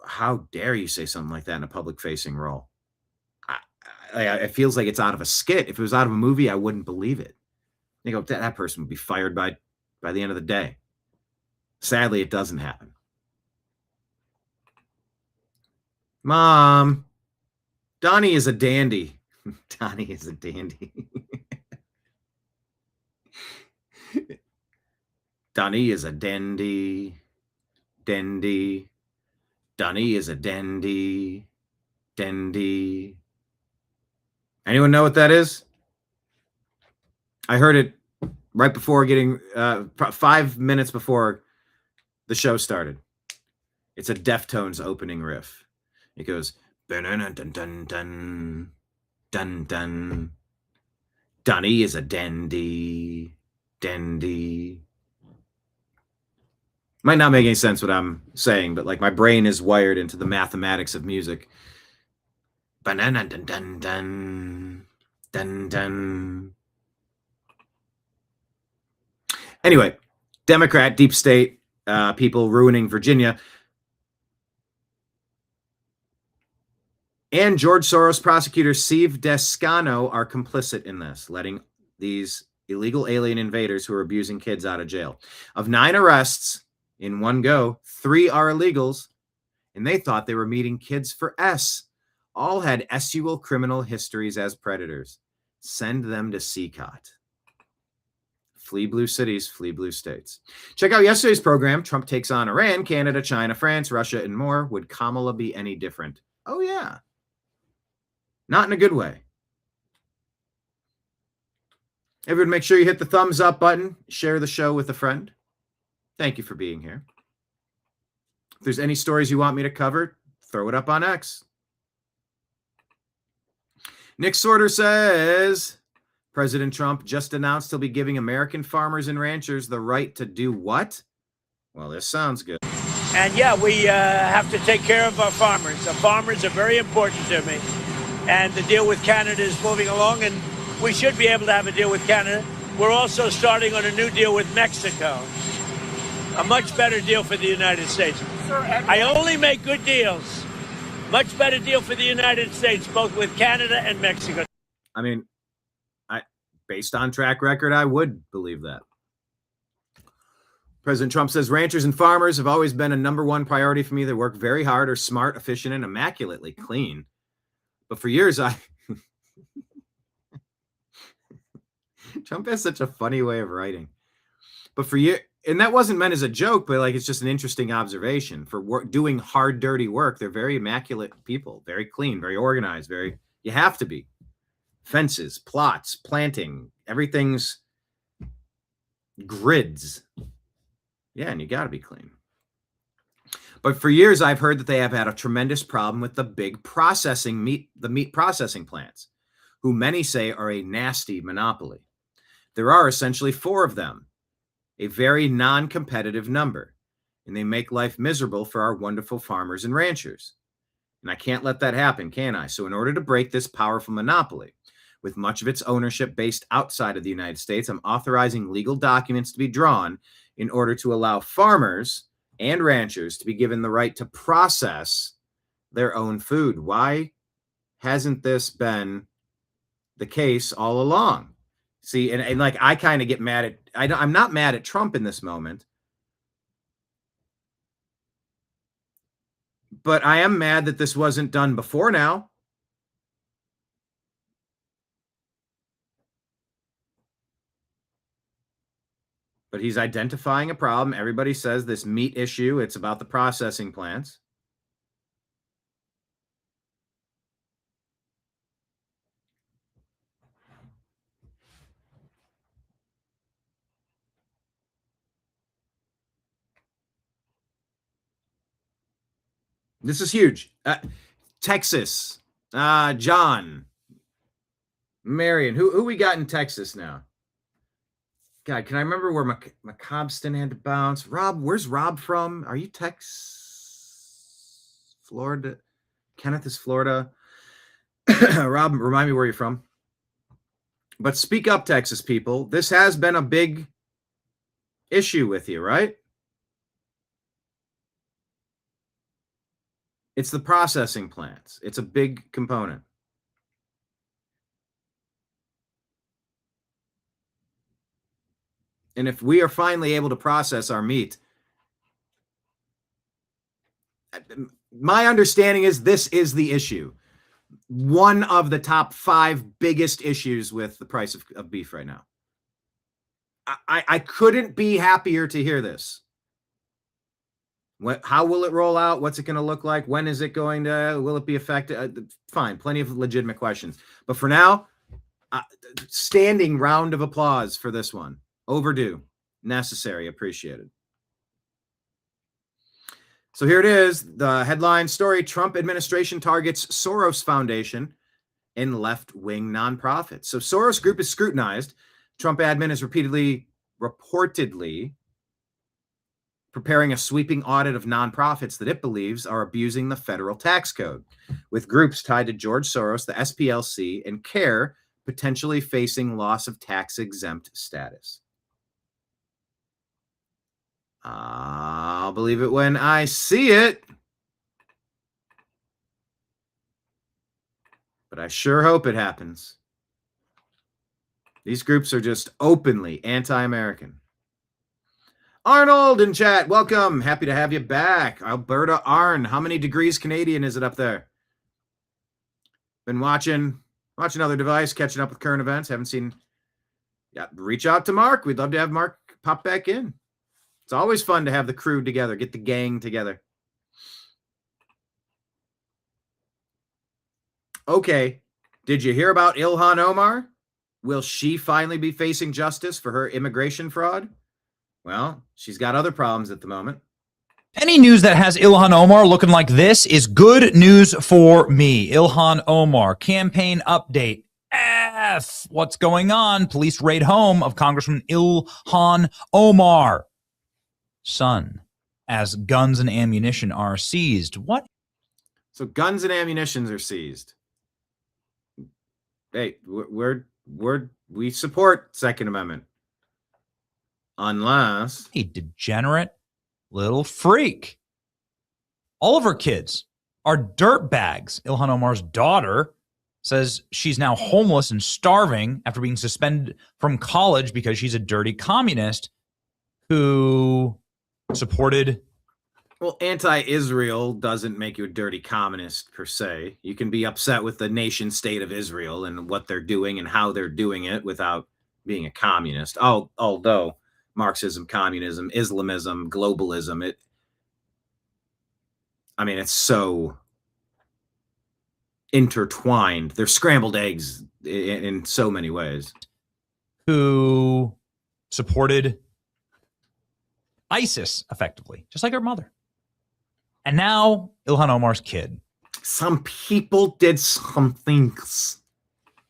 How dare you say something like that in a public facing role? It feels like it's out of a skit. If it was out of a movie, I wouldn't believe it. You go, that person would be fired by the end of the day. Sadly, it doesn't happen. Mom, Donnie is a dandy. Donnie is a dandy. Donnie is a dandy. Dandy. Donnie is a dandy. Dandy. Anyone know what that is? I heard it right before getting 5 minutes before the show started. It's a Deftones opening riff. It goes dun dun dun dun dun dun. Donnie is a dandy, dandy. Might not make any sense what I'm saying, but like my brain is wired into the mathematics of music. Banana dun dun dun dun dun. Anyway, Democrat, deep state people ruining Virginia. And George Soros prosecutor Steve Descano are complicit in this, letting these illegal alien invaders who are abusing kids out of jail. Of 9 arrests in one go, 3 are illegals, and they thought they were meeting kids for S. All had SUL criminal histories as predators. Send them to CCOT. Flee blue cities, flee blue states. Check out yesterday's program. Trump takes on Iran, Canada, China, France, Russia, and more. Would Kamala be any different? Oh, yeah. Not in a good way. Everyone, make sure you hit the thumbs up button. Share the show with a friend. Thank you for being here. If there's any stories you want me to cover, throw it up on X. Nick Sorter says, President Trump just announced he'll be giving American farmers and ranchers the right to do what? Well, this sounds good. And yeah, we have to take care of our farmers. The farmers are very important to me. And the deal with Canada is moving along, and we should be able to have a deal with Canada. We're also starting on a new deal with Mexico. A much better deal for the United States. I only make good deals. Much better deal for the United States, both with Canada and Mexico. I mean, based on track record, I would believe that. President Trump says ranchers and farmers have always been a #1 priority for me. They work very hard, are smart, efficient, and immaculately clean. But for years, Trump has such a funny way of writing. But for years, and that wasn't meant as a joke, but like, it's just an interesting observation for doing hard, dirty work. They're very immaculate people, very clean, very organized, you have to be. Fences, plots, planting, everything's grids. Yeah, and you got to be clean. But for years, I've heard that they have had a tremendous problem with the big meat processing plants, who many say are a nasty monopoly. There are essentially 4 of them, a very non-competitive number, and they make life miserable for our wonderful farmers and ranchers. And I can't let that happen, can I? So in order to break this powerful monopoly, with much of its ownership based outside of the United States, I'm authorizing legal documents to be drawn in order to allow farmers and ranchers to be given the right to process their own food. Why hasn't this been the case all along? See, and like, I kind of get mad at, I'm not mad at Trump in this moment, but I am mad that this wasn't done before now. But he's identifying a problem. Everybody says this meat issue, it's about the processing plants. This is huge. Texas, John, Marion, who we got in Texas now? God, can I remember where McCobston had to bounce? Rob, where's Rob from? Are you Florida? Kenneth is Florida. Rob, remind me where you're from. But speak up, Texas people. This has been a big issue with you, right? It's the processing plants. It's a big component. And if we are finally able to process our meat, my understanding is this is the issue. One of the top 5 biggest issues with the price of beef right now. I couldn't be happier to hear this. How will it roll out? What's it going to look like? When is it going to, will it be effective? Fine. Plenty of legitimate questions. But for now, standing round of applause for this one. Overdue, necessary, appreciated. So here it is, the headline story: Trump administration targets Soros Foundation and left-wing nonprofits. So Soros Group is scrutinized. Trump admin is reportedly preparing a sweeping audit of nonprofits that it believes are abusing the federal tax code, with groups tied to George Soros, the SPLC, and CAIR potentially facing loss of tax-exempt status. I'll believe it when I see it. But I sure hope it happens. These groups are just openly anti-American. Arnold in chat, welcome. Happy to have you back. Alberta Arn, how many degrees Canadian is it up there? Been watching other device, catching up with current events. Haven't seen. Yeah, reach out to Mark. We'd love to have Mark pop back in. It's always fun to have the crew together, get the gang together. Okay, did you hear about Ilhan Omar? Will she finally be facing justice for her immigration fraud? Well, she's got other problems at the moment. Any news that has Ilhan Omar looking like this is good news for me. Ilhan Omar, campaign update. What's going on? Police raid home of Congressman Ilhan Omar. Son, as guns and ammunition are seized. What? So guns and ammunitions are seized. Hey, we support Second Amendment. Unless a degenerate little freak. All of her kids are dirt bags. Ilhan Omar's daughter says she's now homeless and starving after being suspended from college because she's a dirty communist who supported. Well, anti-Israel doesn't make you a dirty communist per se. You can be upset with the nation state of Israel and what they're doing and how they're doing it without being a communist. Although Marxism, communism, Islamism, globalism. It's so intertwined. They're scrambled eggs in so many ways. Who supported ISIS effectively, just like her mother. And now Ilhan Omar's kid. Some people did some things.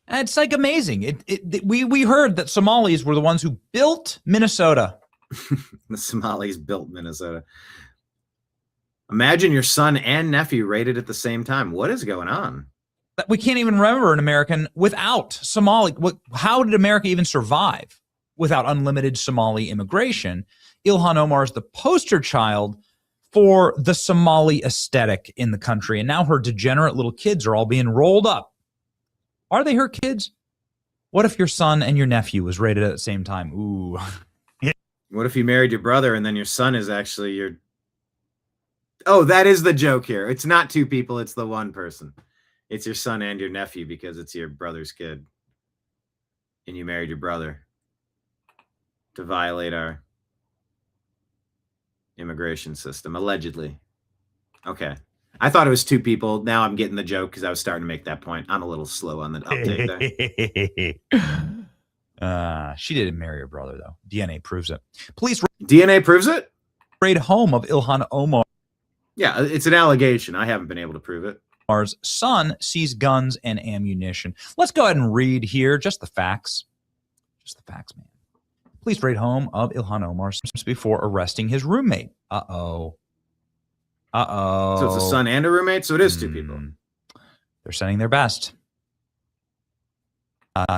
It's like amazing. We heard that Somalis were the ones who built Minnesota. The Somalis built Minnesota. Imagine your son and nephew raided at the same time. What is going on? We can't even remember an American without Somali. How did America even survive without unlimited Somali immigration? Ilhan Omar is the poster child for the Somali aesthetic in the country. And now her degenerate little kids are all being rolled up. Are they her kids? What if your son and your nephew was raided at the same time? Ooh. What if you married your brother and then your son is actually your... Oh, that is the joke here. It's not two people. It's the one person. It's your son and your nephew because it's your brother's kid. And you married your brother to violate our immigration system, allegedly. Okay. I thought it was two people. Now I'm getting the joke because I was starting to make that point. I'm a little slow on the update there. She didn't marry her brother, though. DNA proves it. Police... DNA proves it? Raid home of Ilhan Omar. Yeah, it's an allegation. I haven't been able to prove it. Omar's son sees guns and ammunition. Let's go ahead and read here just the facts. Just the facts, man. Police raid home of Ilhan Omar before arresting his roommate. Uh-oh. Uh-oh. So it's a son and a roommate? So it is two people. They're sending their best.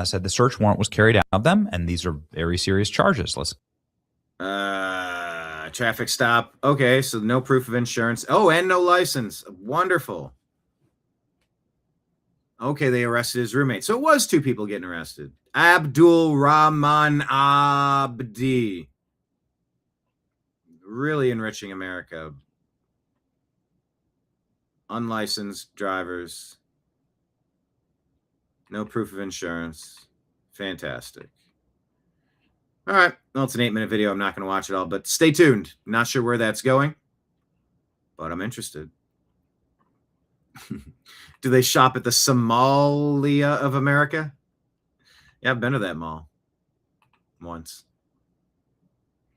Said the search warrant was carried out of them, and these are very serious charges. Let's... Traffic stop. Okay, so no proof of insurance. Oh, and no license. Wonderful. Okay, they arrested his roommate. So it was two people getting arrested. Abdul Rahman Abdi. Really enriching America. Unlicensed drivers. No proof of insurance. Fantastic. All right. Well, it's an 8-minute video. I'm not going to watch it all, but stay tuned. Not sure where that's going, but I'm interested. Do they shop at the Somalia of America? Yeah, I've been to that mall once.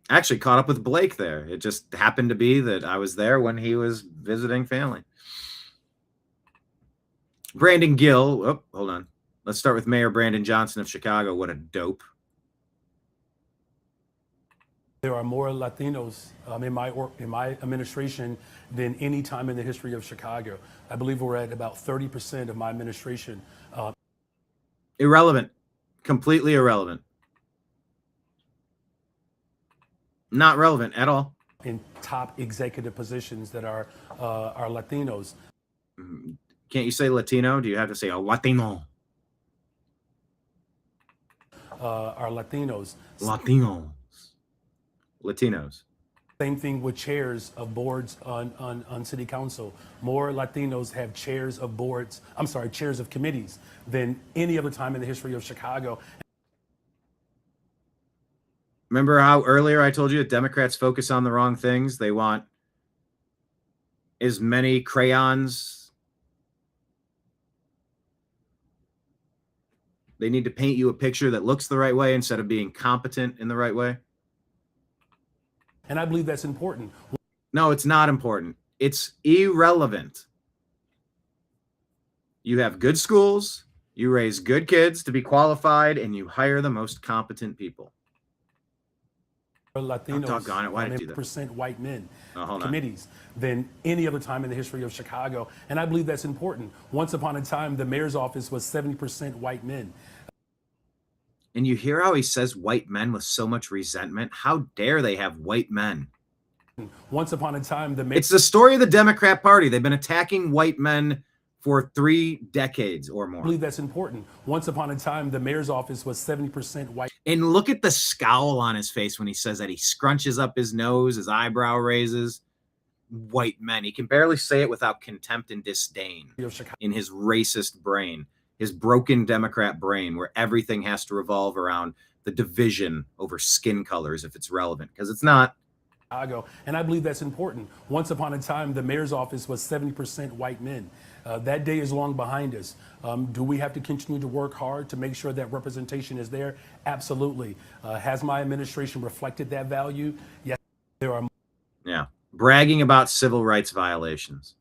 Actually caught up with Blake there. It just happened to be that I was there when he was visiting family. Brandon Gill. Oh, hold on. Let's start with Mayor Brandon Johnson of Chicago. What a dope. There are more Latinos in my administration than any time in the history of Chicago. I believe we're at about 30% of my administration. Irrelevant. Completely irrelevant. Not relevant at all. In top executive positions that are Latinos. Can't you say Latino? Do you have to say a Latino? Are Latinos. Latinos. Same thing with chairs of boards on city council. More Latinos have chairs of boards, chairs of committees than any other time in the history of Chicago. Remember how earlier I told you that Democrats focus on the wrong things? They want as many crayons. They need to paint you a picture that looks the right way instead of being competent in the right way. And I believe that's important. No, it's not important. It's irrelevant. You have good schools, you raise good kids to be qualified, and you hire the most competent people. Latinos, doggone it. Why did I do that? % white men, hold committees than any other time in the history of Chicago. And I believe that's important. Once upon a time, the mayor's office was 70% white men. And you hear how he says white men with so much resentment? How dare they have white men? Once upon a time, it's the story of the Democrat Party. They've been attacking white men for 3 decades or more. I believe that's important. Once upon a time, the mayor's office was 70% white. And look at the scowl on his face when he says that. He scrunches up his nose, his eyebrow raises. White men. He can barely say it without contempt and disdain in his racist brain, his broken Democrat brain, where everything has to revolve around the division over skin colors if it's relevant, because it's not. Chicago, and I believe that's important. Once upon a time, the mayor's office was 70% white men. That day is long behind us. Do we have to continue to work hard to make sure that representation is there? Absolutely. Has my administration reflected that value? Yes, there are. Yeah. Bragging about civil rights violations.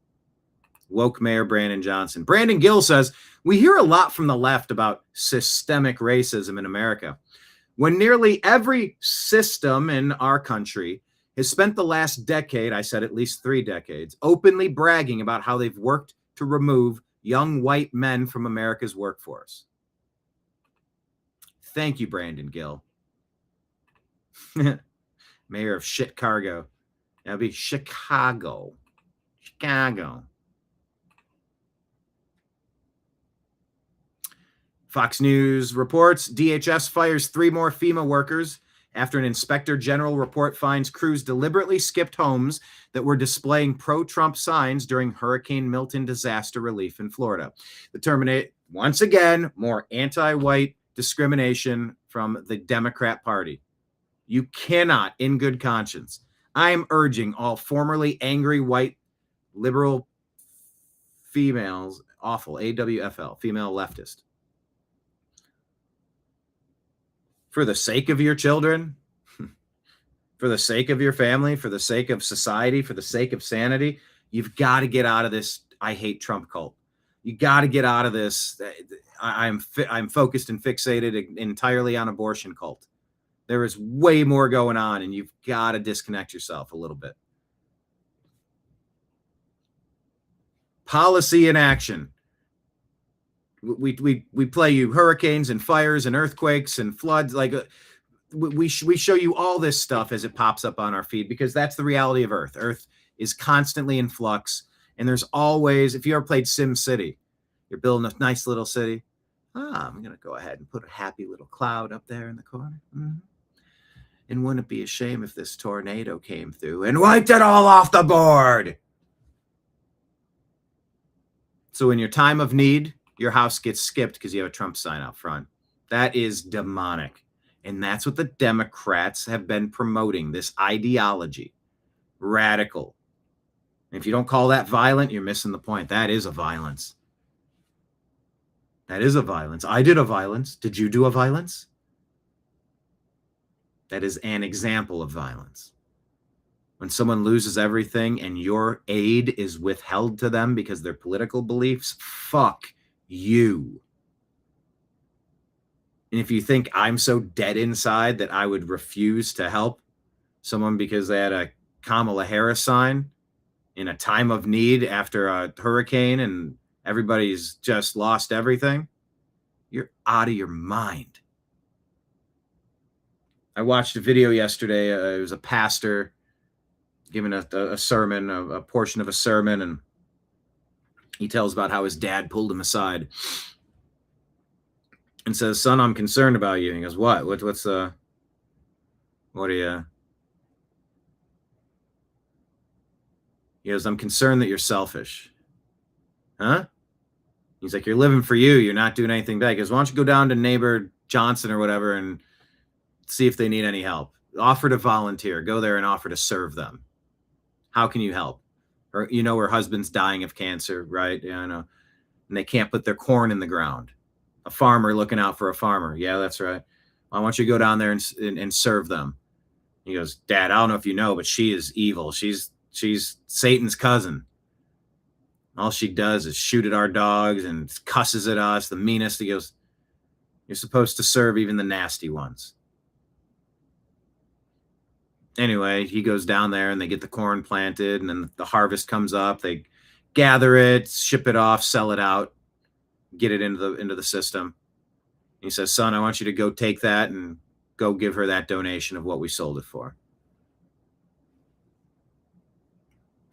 Woke Mayor Brandon Johnson. Brandon Gill says, we hear a lot from the left about systemic racism in America, when nearly every system in our country has spent the last decade, I said at least 3 decades, openly bragging about how they've worked to remove young white men from America's workforce. Thank you, Brandon Gill. Mayor of Chicago. That'd be Chicago. Chicago. Fox News reports DHS fires 3 more FEMA workers after an inspector general report finds crews deliberately skipped homes that were displaying pro-Trump signs during Hurricane Milton disaster relief in Florida. The terminate, once again, more anti-white discrimination from the Democrat Party. You cannot, in good conscience, I am urging all formerly angry white liberal females, awful, AWFL, female leftist, for the sake of your children, for the sake of your family, for the sake of society, for the sake of sanity, you've got to get out of this I hate Trump cult. You got to get out of this. I'm focused and fixated entirely on abortion cult. There is way more going on, and you've got to disconnect yourself a little bit. Policy in action. We play you hurricanes and fires and earthquakes and floods. Like we show you all this stuff as it pops up on our feed, because that's the reality of Earth. Earth is constantly in flux, and there's always, if you ever played Sim City, you're building a nice little city. I'm going to go ahead and put a happy little cloud up there in the corner. Mm-hmm. And wouldn't it be a shame if this tornado came through and wiped it all off the board? So in your time of need, your house gets skipped because you have a Trump sign out front. That is demonic. And that's what the Democrats have been promoting, this ideology. Radical. And if you don't call that violent, you're missing the point. That is a violence. That is a violence. I did a violence. Did you do a violence? That is an example of violence. When someone loses everything and your aid is withheld to them because of their political beliefs, fuck you. And if you think I'm so dead inside that I would refuse to help someone because they had a Kamala Harris sign in a time of need after a hurricane and everybody's just lost everything, you're out of your mind. I watched a video yesterday. It was a pastor giving a sermon, a portion of a sermon, and he tells about how his dad pulled him aside and says, "Son, I'm concerned about you." And he goes, what are you? He goes, "I'm concerned that you're selfish." Huh? He's like, "You're living for you. You're not doing anything back." He goes, "Why don't you go down to neighbor Johnson or whatever and see if they need any help. Offer to volunteer. Go there and offer to serve them. How can you help?" Or, her husband's dying of cancer, right? Yeah, I know. And they can't put their corn in the ground. A farmer looking out for a farmer. Yeah, that's right. I want you to go down there and serve them. He goes, "Dad, I don't know if you know, but she is evil. She's Satan's cousin. All she does is shoot at our dogs and cusses at us, the meanest." He goes, "You're supposed to serve even the nasty ones." Anyway, he goes down there and they get the corn planted, and then the harvest comes up. They gather it, ship it off, sell it out, get it into the system. He says, "Son, I want you to go take that and go give her that donation of what we sold it for."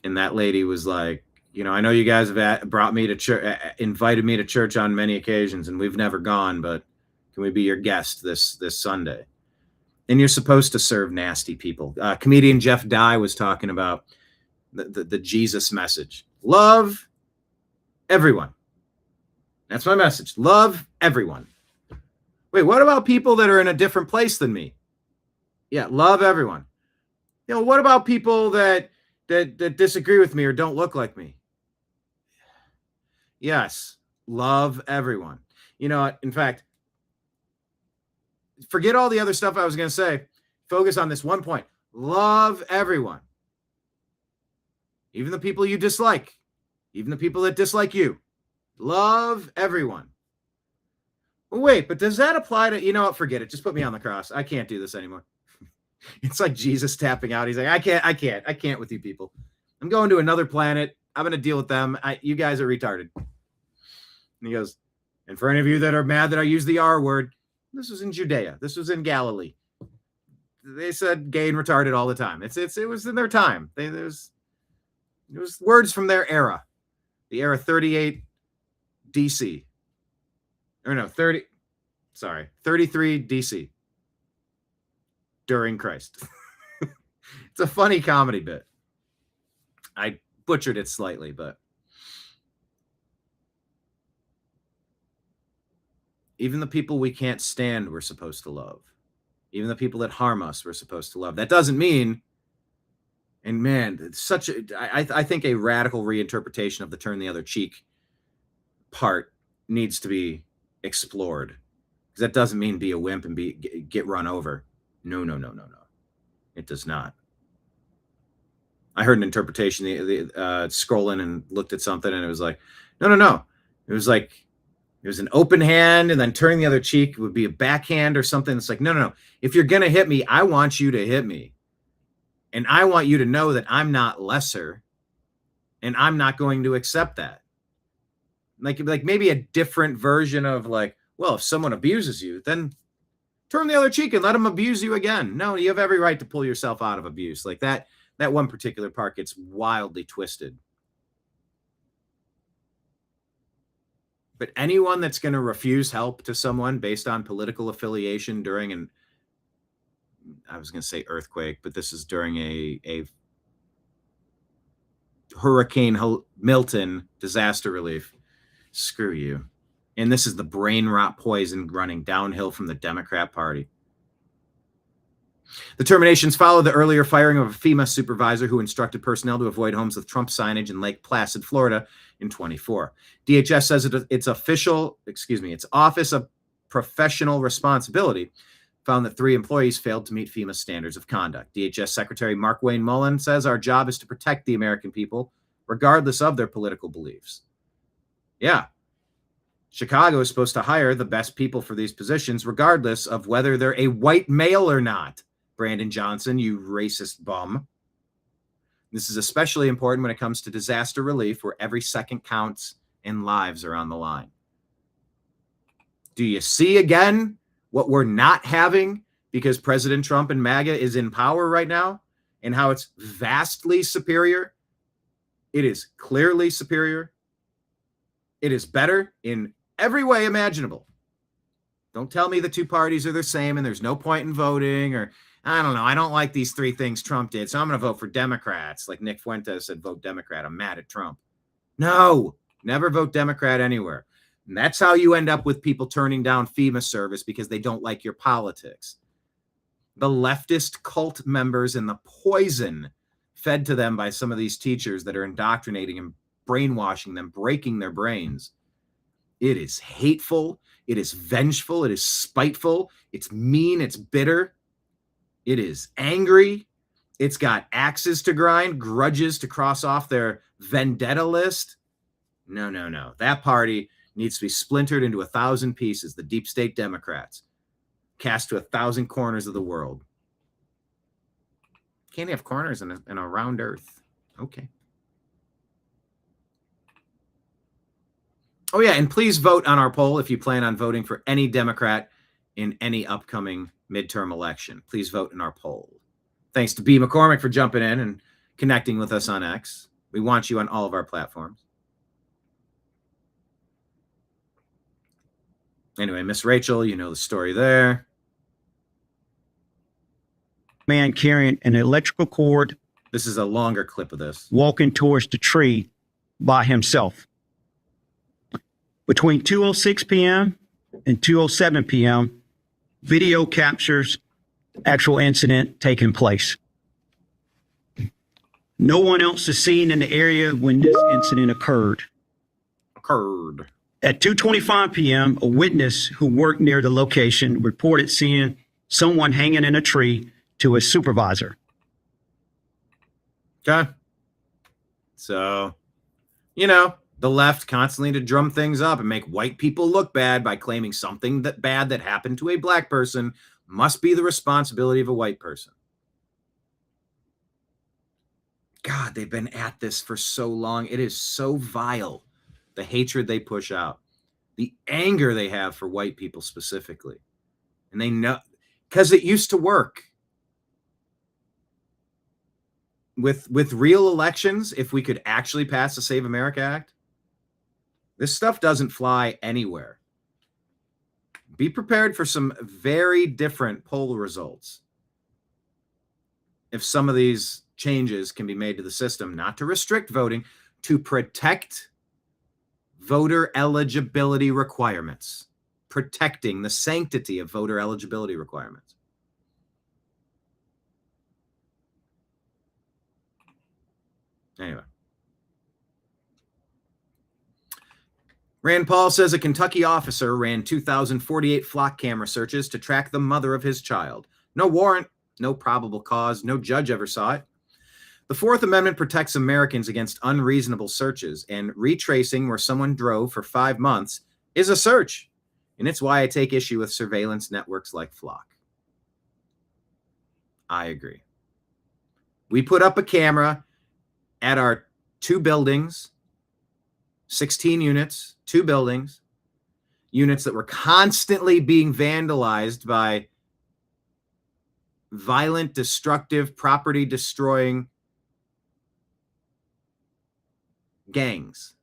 And that lady was like, "I know you guys have brought me to church, invited me to church on many occasions, and we've never gone, but can we be your guest this Sunday?" And you're supposed to serve nasty people. Comedian Jeff Dye was talking about the Jesus message. Love everyone. That's my message. Love everyone. Wait, what about people that are in a different place than me? Yeah, love everyone. You know, what about people that disagree with me or don't look like me? Yes, love everyone. You know, in fact, forget all the other stuff I was going to say. Focus on this one point. Love everyone. Even the people you dislike. Even the people that dislike you. Love everyone. Well, wait, but does that apply to, you know what, forget it. Just put me on the cross. I can't do this anymore. It's like Jesus tapping out. He's like, I can't with you people. I'm going to another planet. I'm going to deal with them. You guys are retarded. And he goes, and for any of you that are mad that I use the R word, this was in Judea. This was in Galilee. They said gay and retarded all the time. It was in their time. It was words from their era. The era 38 DC. Or no, 33 DC. During Christ. It's a funny comedy bit. I butchered it slightly, but even the people we can't stand, we're supposed to love. Even the people that harm us, we're supposed to love. That doesn't mean, and man, it's such a, I think a radical reinterpretation of the turn the other cheek part needs to be explored. Because that doesn't mean be a wimp and get run over. No. It does not. I heard an interpretation, scrolling and looked at something, and it was like, no. It was like, it was an open hand, and then turning the other cheek would be a backhand or something. It's like, no. If you're going to hit me, I want you to hit me. And I want you to know that I'm not lesser, and I'm not going to accept that. Like maybe a different version of like, well, if someone abuses you, then turn the other cheek and let them abuse you again. No, you have every right to pull yourself out of abuse. Like that one particular part gets wildly twisted. But anyone that's going to refuse help to someone based on political affiliation during I was going to say earthquake, but this is during a Hurricane Milton disaster relief. Screw you. And this is the brain rot poison running downhill from the Democrat Party. The terminations follow the earlier firing of a FEMA supervisor who instructed personnel to avoid homes with Trump signage in Lake Placid, Florida in 24. DHS says its Office of Professional Responsibility found that 3 employees failed to meet FEMA standards of conduct. DHS Secretary Mark Wayne Mullen says our job is to protect the American people, regardless of their political beliefs. Yeah. Chicago is supposed to hire the best people for these positions, regardless of whether they're a white male or not. Brandon Johnson, you racist bum. This is especially important when it comes to disaster relief, where every second counts and lives are on the line. Do you see again what we're not having because President Trump and MAGA is in power right now, and how it's vastly superior? It is clearly superior. It is better in every way imaginable. Don't tell me the two parties are the same and there's no point in voting, or I don't know, I don't like these 3 things Trump did, so I'm going to vote for Democrats. Like Nick Fuentes said, vote Democrat. I'm mad at Trump. No, never vote Democrat anywhere. And that's how you end up with people turning down FEMA service, because they don't like your politics. The leftist cult members and the poison fed to them by some of these teachers that are indoctrinating and brainwashing them, breaking their brains. It is hateful. It is vengeful. It is spiteful. It's mean. It's bitter. It is angry. It's got axes to grind, grudges to cross off their vendetta list. No. That party needs to be splintered into 1,000 pieces. The deep state Democrats, cast to 1,000 corners of the world. Can't have corners in a round earth. Okay. Oh, yeah, and please vote on our poll if you plan on voting for any Democrat in any upcoming midterm election. Please vote in our poll. Thanks to B. McCormick for jumping in and connecting with us on X. We want you on all of our platforms. Anyway, Miss Rachel, you know the story there. Man carrying an electrical cord. This is a longer clip of this. Walking towards the tree by himself. Between 2:06 p.m. and 2:07 p.m., video captures actual incident taking place. No one else is seen in the area when this incident occurred. At 2:25 p.m., a witness who worked near the location reported seeing someone hanging in a tree to his supervisor. Okay. So, you know, the left constantly to drum things up and make white people look bad by claiming something that bad that happened to a black person must be the responsibility of a white person. God, they've been at this for so long. It is so vile, the hatred they push out, the anger they have for white people specifically. And they know, because it used to work. With real elections, if we could actually pass the Save America Act, this stuff doesn't fly anywhere. Be prepared for some very different poll results. If some of these changes can be made to the system, not to restrict voting, to protect voter eligibility requirements, protecting the sanctity of voter eligibility requirements. Anyway. Rand Paul says a Kentucky officer ran 2,048 flock camera searches to track the mother of his child. No warrant, no probable cause, no judge ever saw it. The Fourth Amendment protects Americans against unreasonable searches, and retracing where someone drove for 5 months is a search. And it's why I take issue with surveillance networks like Flock. I agree. We put up a camera at our 2 buildings, 16 units, 2 buildings, units that were constantly being vandalized by violent, destructive, property-destroying gangs.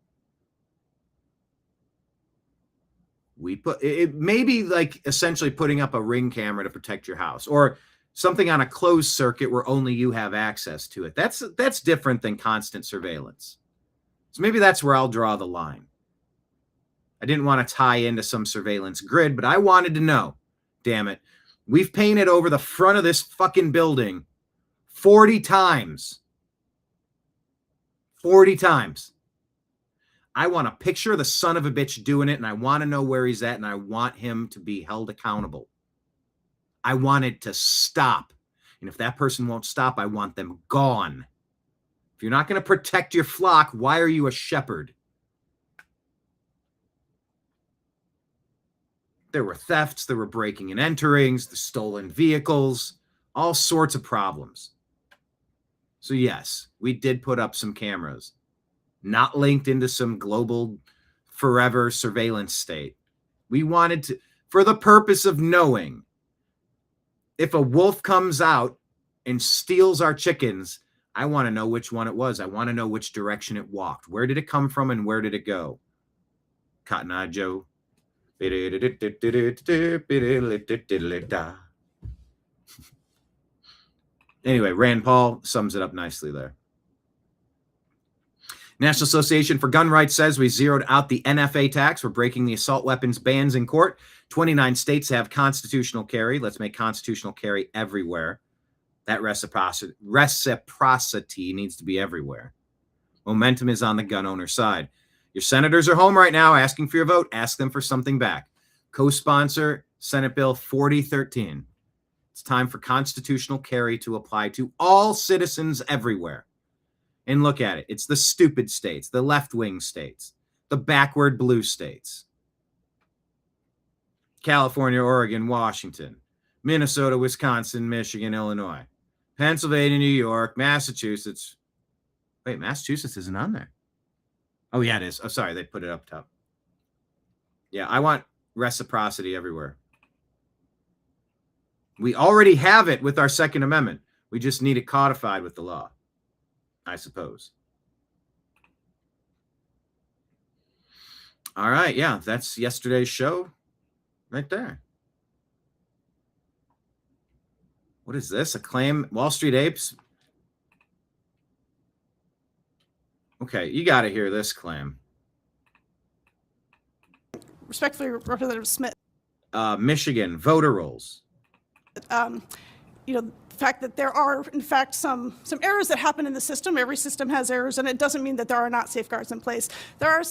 We put it maybe like essentially putting up a Ring camera to protect your house, or something on a closed circuit where only you have access to it. That's different than constant surveillance. So maybe that's where I'll draw the line. I didn't want to tie into some surveillance grid, but I wanted to know, damn it, we've painted over the front of this fucking building 40 times. 40 times. I want a picture of the son of a bitch doing it, and I want to know where he's at, and I want him to be held accountable. I want it to stop. And if that person won't stop, I want them gone. If you're not going to protect your flock, why are you a shepherd? There were thefts, there were breaking and enterings, the stolen vehicles, all sorts of problems. So yes, we did put up some cameras, not linked into some global forever surveillance state. We wanted to, for the purpose of knowing if a wolf comes out and steals our chickens, I want to know which one it was. I want to know which direction it walked. Where did it come from and where did it go? Cotton Eye Joe. Anyway, Rand Paul sums it up nicely there. National Association for Gun Rights says we zeroed out the NFA tax. We're breaking the assault weapons bans in court. 29 states have constitutional carry. Let's make constitutional carry everywhere. That reciprocity needs to be everywhere. Momentum is on the gun owner side. Your senators are home right now asking for your vote. Ask them for something back. Co-sponsor Senate Bill 4013. It's time for constitutional carry to apply to all citizens everywhere. And look at it. It's the stupid states, the left-wing states, the backward blue states. California, Oregon, Washington, Minnesota, Wisconsin, Michigan, Illinois, Pennsylvania, New York, Massachusetts. Wait, Massachusetts isn't on there. Oh, yeah, it is. Oh, sorry, they put it up top. Yeah, I want reciprocity everywhere. We already have it with our Second Amendment. We just need it codified with the law, I suppose. All right, yeah, that's yesterday's show right there. What is this? A claim? Wall Street Apes? Okay, you got to hear this claim. Respectfully, Representative Smith. Michigan voter rolls. The fact that there are, in fact, some errors that happen in the system. Every system has errors, and it doesn't mean that there are not safeguards in place. There are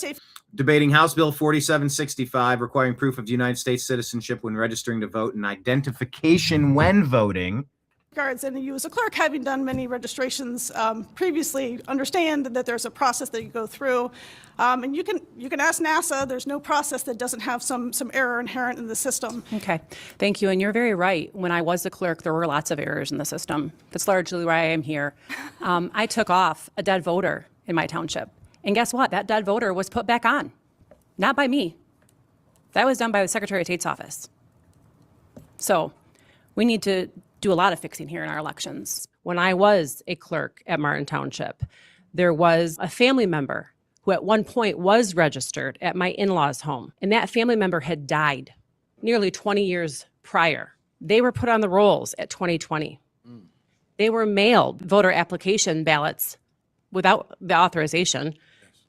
Debating House Bill 4765, requiring proof of United States citizenship when registering to vote and identification when voting. Safeguards, and you as a clerk, having done many registrations previously, understand that there's a process that you go through, and you can ask NASA. There's no process that doesn't have some error inherent in the system. Okay, thank you, and you're very right. When I was the clerk, there were lots of errors in the system. That's largely why I am here. I took off a dead voter in my township, and guess what? That dead voter was put back on, not by me. That was done by the Secretary of State's office. So we need to do a lot of fixing here in our elections. When I was a clerk at Martin Township, there was a family member who at one point was registered at my in-laws' home, and that family member had died nearly 20 years prior. They were put on the rolls at 2020. They were mailed voter application ballots without the authorization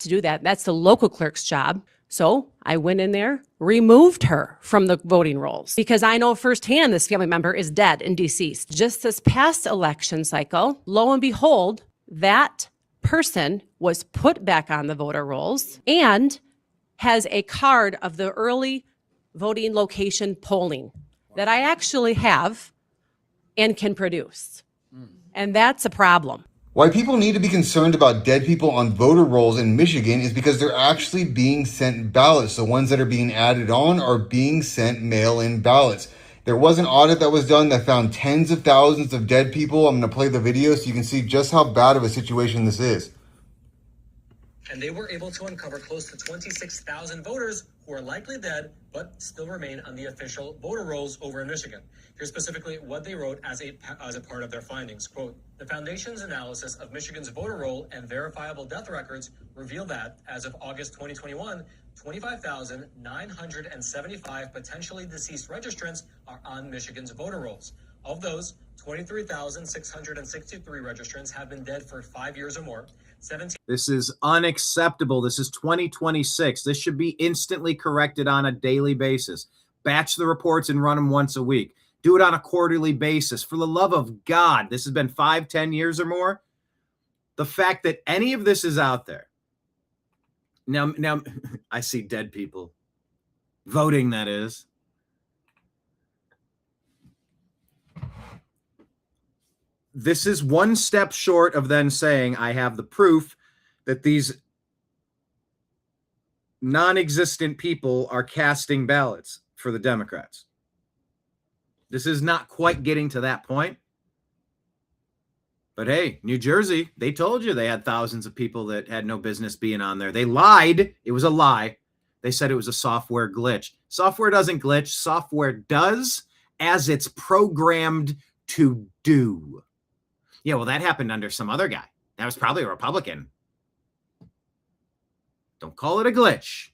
to do that. That's the local clerk's job. So I went in there, removed her from the voting rolls because I know firsthand this family member is dead and deceased. Just this past election cycle, lo and behold, that person was put back on the voter rolls and has a card of the early voting location polling that I actually have and can produce. And that's a problem. Why people need to be concerned about dead people on voter rolls in Michigan is because they're actually being sent ballots. The ones that are being added on are being sent mail-in ballots. There was an audit that was done that found tens of thousands of dead people. I'm going to play the video so you can see just how bad of a situation this is. And they were able to uncover close to 26,000 voters who are likely dead but still remain on the official voter rolls over in Michigan. Here's specifically what they wrote as a part of their findings. Quote, the foundation's analysis of Michigan's voter roll and verifiable death records reveal that, as of August 2021, 25,975 potentially deceased registrants are on Michigan's voter rolls. Of those, 23,663 registrants have been dead for 5 years or more. This is unacceptable. This is 2026. This should be instantly corrected on a daily basis. Batch the reports and run them once a week. Do it on a quarterly basis. For the love of God, this has been 5-10 years or more. The fact that any of this is out there. Now I see dead people voting, that is. This is one step short of then saying I have the proof that these non-existent people are casting ballots for the Democrats. This is not quite getting to that point. But hey, New Jersey, they told you they had thousands of people that had no business being on there. They lied. It was a lie. They said it was a software glitch. Software doesn't glitch. Software does as it's programmed to do. Yeah, well, that happened under some other guy. That was probably a Republican. Don't call it a glitch.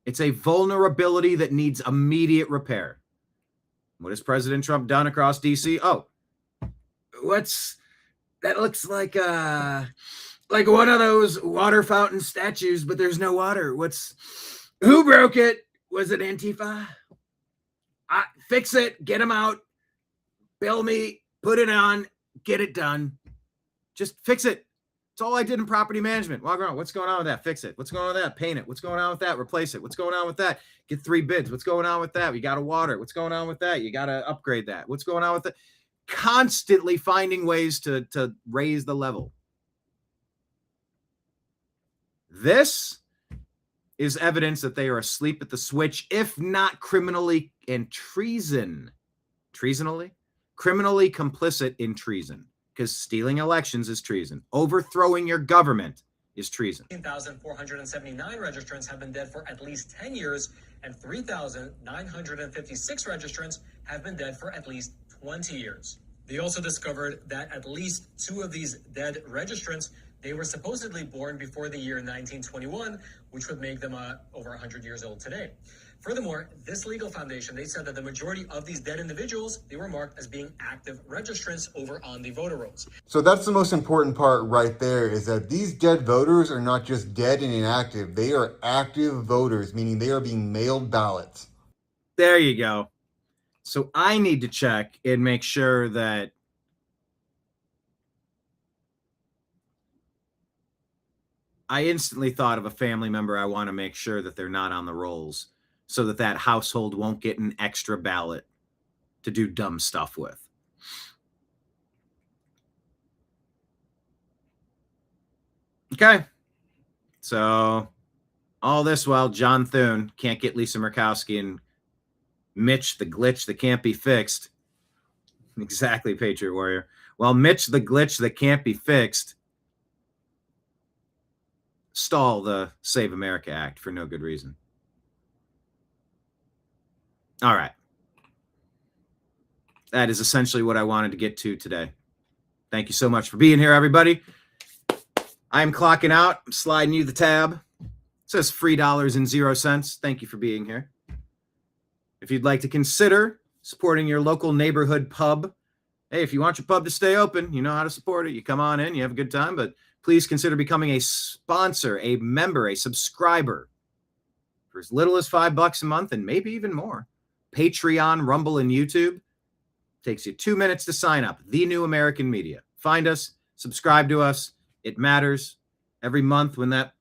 It's a vulnerability that needs immediate repair. What has President Trump done across D.C.? Oh, that looks like one of those water fountain statues, but there's no water. Who broke it? Was it Antifa? Fix it. Get them out. Bill me. Put it on. Get it done. Just fix it. It's all I did in property management. Walk around. What's going on with that? Fix it. What's going on with that? Paint it. What's going on with that? Replace it. What's going on with that? Get 3 bids. What's going on with that? You got to water. What's going on with that? You got to upgrade that. What's going on with that? Constantly finding ways to raise the level. This is evidence that they are asleep at the switch, if not criminally and treasonally complicit in treason, because stealing elections is treason. Overthrowing your government is treason. 15,479 registrants have been dead for at least 10 years, and 3,956 registrants have been dead for at least 20 years. They also discovered that at least 2 of these dead registrants, they were supposedly born before the year 1921, which would make them over 100 years old today. Furthermore, this legal foundation, they said that the majority of these dead individuals, they were marked as being active registrants over on the voter rolls. So that's the most important part right there, is that these dead voters are not just dead and inactive. They are active voters, meaning they are being mailed ballots. There you go. So I need to check and make sure that I instantly thought of a family member I want to make sure that they're not on the rolls so that that household won't get an extra ballot to do dumb stuff with. Okay. So all this while John Thune can't get Lisa Murkowski and Mitch the glitch that can't be fixed. Exactly, Patriot Warrior. Well, Mitch the glitch that can't be fixed stall the Save America Act for no good reason. All right. That is essentially what I wanted to get to today. Thank you so much for being here, everybody. I'm clocking out. I'm sliding you the tab. It says $3.00. Thank you for being here. If you'd like to consider supporting your local neighborhood pub, hey, if you want your pub to stay open, you know how to support it. You come on in, you have a good time, but please consider becoming a sponsor, a member, a subscriber for as little as $5 a month and maybe even more. Patreon, Rumble, and YouTube. Takes you 2 minutes to sign up. The New American Media. Find us, subscribe to us. It matters. Every month when that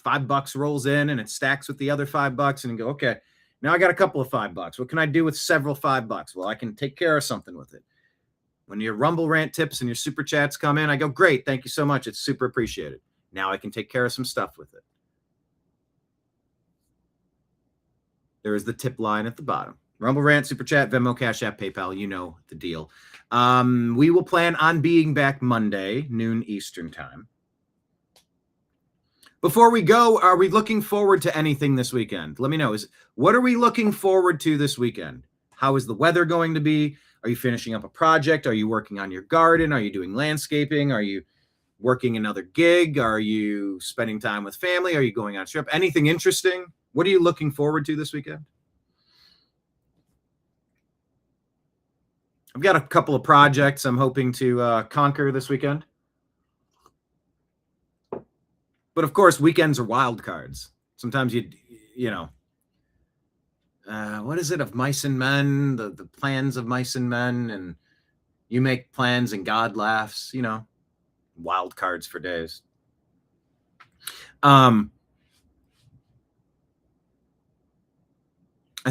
$5 rolls in and it stacks with the other $5 and you go, okay, now I got a couple of $5. What can I do with several $5? Well, I can take care of something with it. When your Rumble rant tips and your super chats come in, I go, great, thank you so much. It's super appreciated. Now I can take care of some stuff with it. There is the tip line at the bottom. Rumble rant, super chat, Venmo, Cash App, PayPal. You know the deal. We will plan on being back Monday, noon Eastern time. Before we go, are we looking forward to anything this weekend? Let me know. What are we looking forward to this weekend? How is the weather going to be? Are you finishing up a project? Are you working on your garden? Are you doing landscaping? Are you working another gig? Are you spending time with family? Are you going on a trip? Anything interesting? What are you looking forward to this weekend? I've got a couple of projects I'm hoping to conquer this weekend. But of course, weekends are wild cards. Sometimes you know, what is it of mice and men, the plans of mice and men, and you make plans and God laughs, you know, wild cards for days. I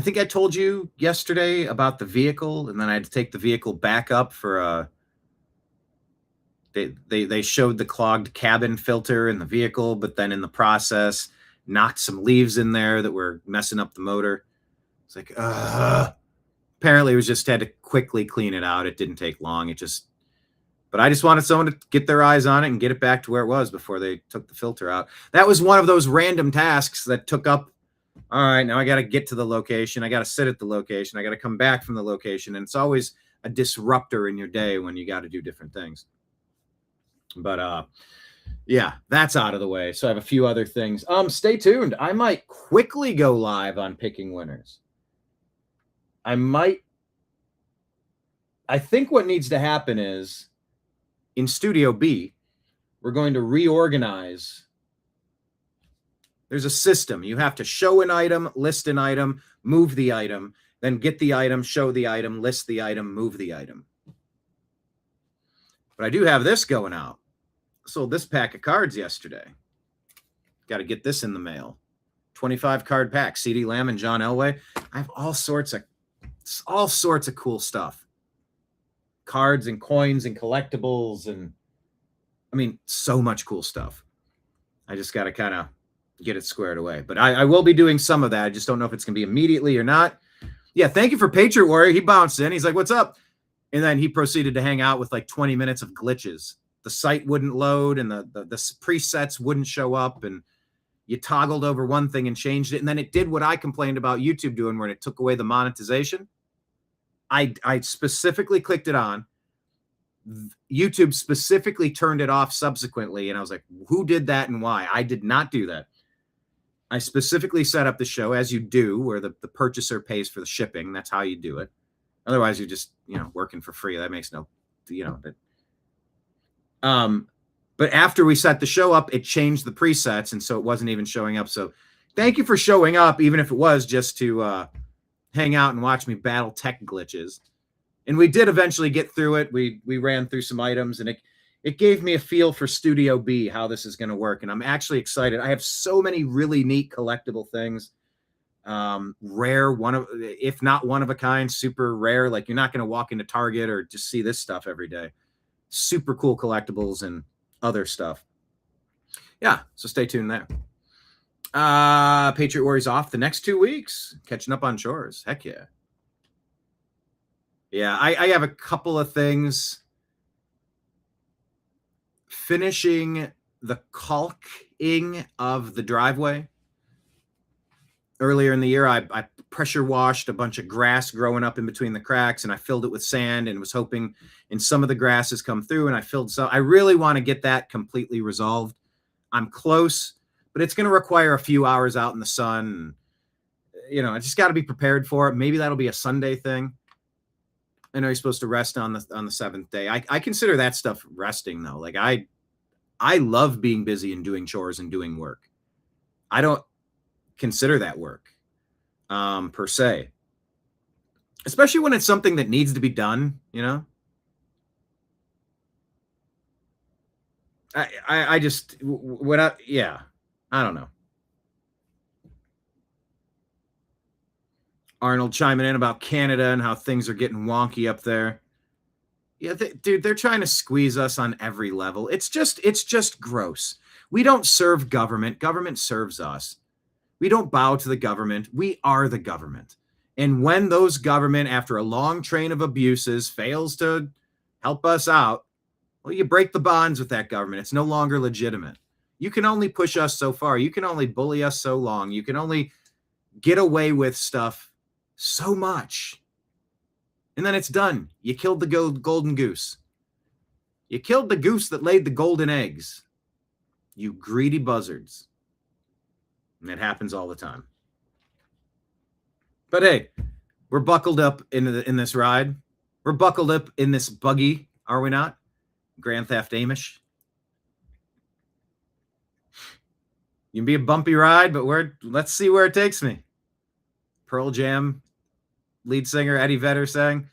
think I told you yesterday about the vehicle, and then I had to take the vehicle back up for they showed the clogged cabin filter in the vehicle, but then in the process knocked some leaves in there that were messing up the motor. It's like, apparently it was just had to quickly clean it out. It didn't take long. But I just wanted someone to get their eyes on it and get it back to where it was before they took the filter out. That was one of those random tasks that took up, all right, now I got to get to the location. I got to sit at the location. I got to come back from the location. And it's always a disruptor in your day when you got to do different things. But yeah, that's out of the way. So I have a few other things. Stay tuned. I might quickly go live on picking winners. I think what needs to happen is in Studio B, we're going to reorganize. There's a system. You have to show an item, list an item, move the item, then get the item, show the item, list the item, move the item. But I do have this going out. Sold this pack of cards yesterday. Got to get this in the mail. 25 card pack. CeeDee Lamb and John Elway. I have all sorts of cool stuff. Cards and coins and collectibles, and I mean, so much cool stuff. I just got to kind of get it squared away. But I will be doing some of that. I just don't know if it's going to be immediately or not. Yeah, thank you for Patriot Warrior. He bounced in. He's like, what's up? And then he proceeded to hang out with like 20 minutes of glitches. The site wouldn't load and the presets wouldn't show up, and you toggled over one thing and changed it. And then it did what I complained about YouTube doing, where it took away the monetization. I specifically clicked it on. YouTube specifically turned it off subsequently. And I was like, who did that and why? I did not do that. I specifically set up the show as you do, where the purchaser pays for the shipping. That's how you do it. Otherwise, you're just, working for free. That makes no, but after we set the show up, it changed the presets. And so it wasn't even showing up. So thank you for showing up, even if it was just to hang out and watch me battle tech glitches. And we did eventually get through it. We ran through some items, and it gave me a feel for Studio B, how this is going to work. And I'm actually excited. I have so many really neat collectible things. Rare, if not one of a kind, super rare. Like, you're not going to walk into Target or just see this stuff every day. Super cool collectibles and other stuff. Yeah, so stay tuned there. Patriot Warriors off the next 2 weeks, catching up on chores. Heck yeah. Yeah, I have a couple of things. Finishing the caulking of the driveway. Earlier in the year, I pressure washed a bunch of grass growing up in between the cracks, and I filled it with sand and was hoping in some of the grasses come through, and I filled some. I really want to get that completely resolved. I'm close, but it's going to require a few hours out in the sun. And, I just got to be prepared for it. Maybe that'll be a Sunday thing. I know you're supposed to rest on the seventh day. I consider that stuff resting, though. Like, I love being busy and doing chores and doing work. I don't consider that work per se, especially when it's something that needs to be done. I just I don't know. Arnold chiming in about Canada and how things are getting wonky up there. Yeah, dude, they're trying to squeeze us on every level. It's just gross. We don't serve government. Government serves us. We don't bow to the government. We are the government. And when those government, after a long train of abuses, fails to help us out, well, you break the bonds with that government. It's no longer legitimate. You can only push us so far. You can only bully us so long. You can only get away with stuff so much. And then it's done. You killed the golden goose. You killed the goose that laid the golden eggs. You greedy buzzards. And it happens all the time. But hey, we're buckled up in this ride. We're buckled up in this buggy, are we not? Grand Theft Amish. You can be a bumpy ride, but let's see where it takes me. Pearl Jam lead singer Eddie Vedder sang,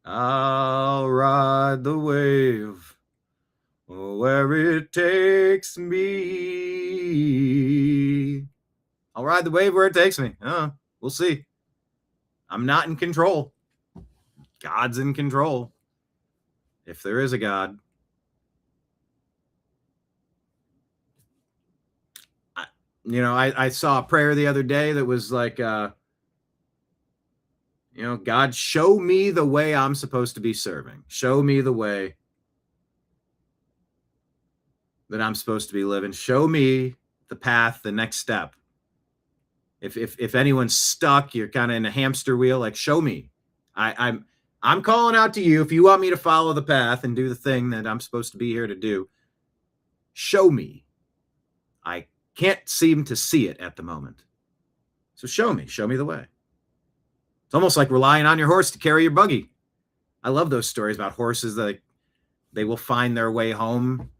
"I'll ride the wave where it takes me." I'll ride the wave where it takes me. We'll see. I'm not in control. God's in control. If there is a God. I saw a prayer the other day that was like, God, show me the way I'm supposed to be serving. Show me the way that I'm supposed to be living. Show me the path, the next step. If anyone's stuck, you're kind of in a hamster wheel, like, show me. I'm calling out to you. If you want me to follow the path and do the thing that I'm supposed to be here to do, show me. I can't seem to see it at the moment. So show me the way. It's almost like relying on your horse to carry your buggy. I love those stories about horses that they will find their way home.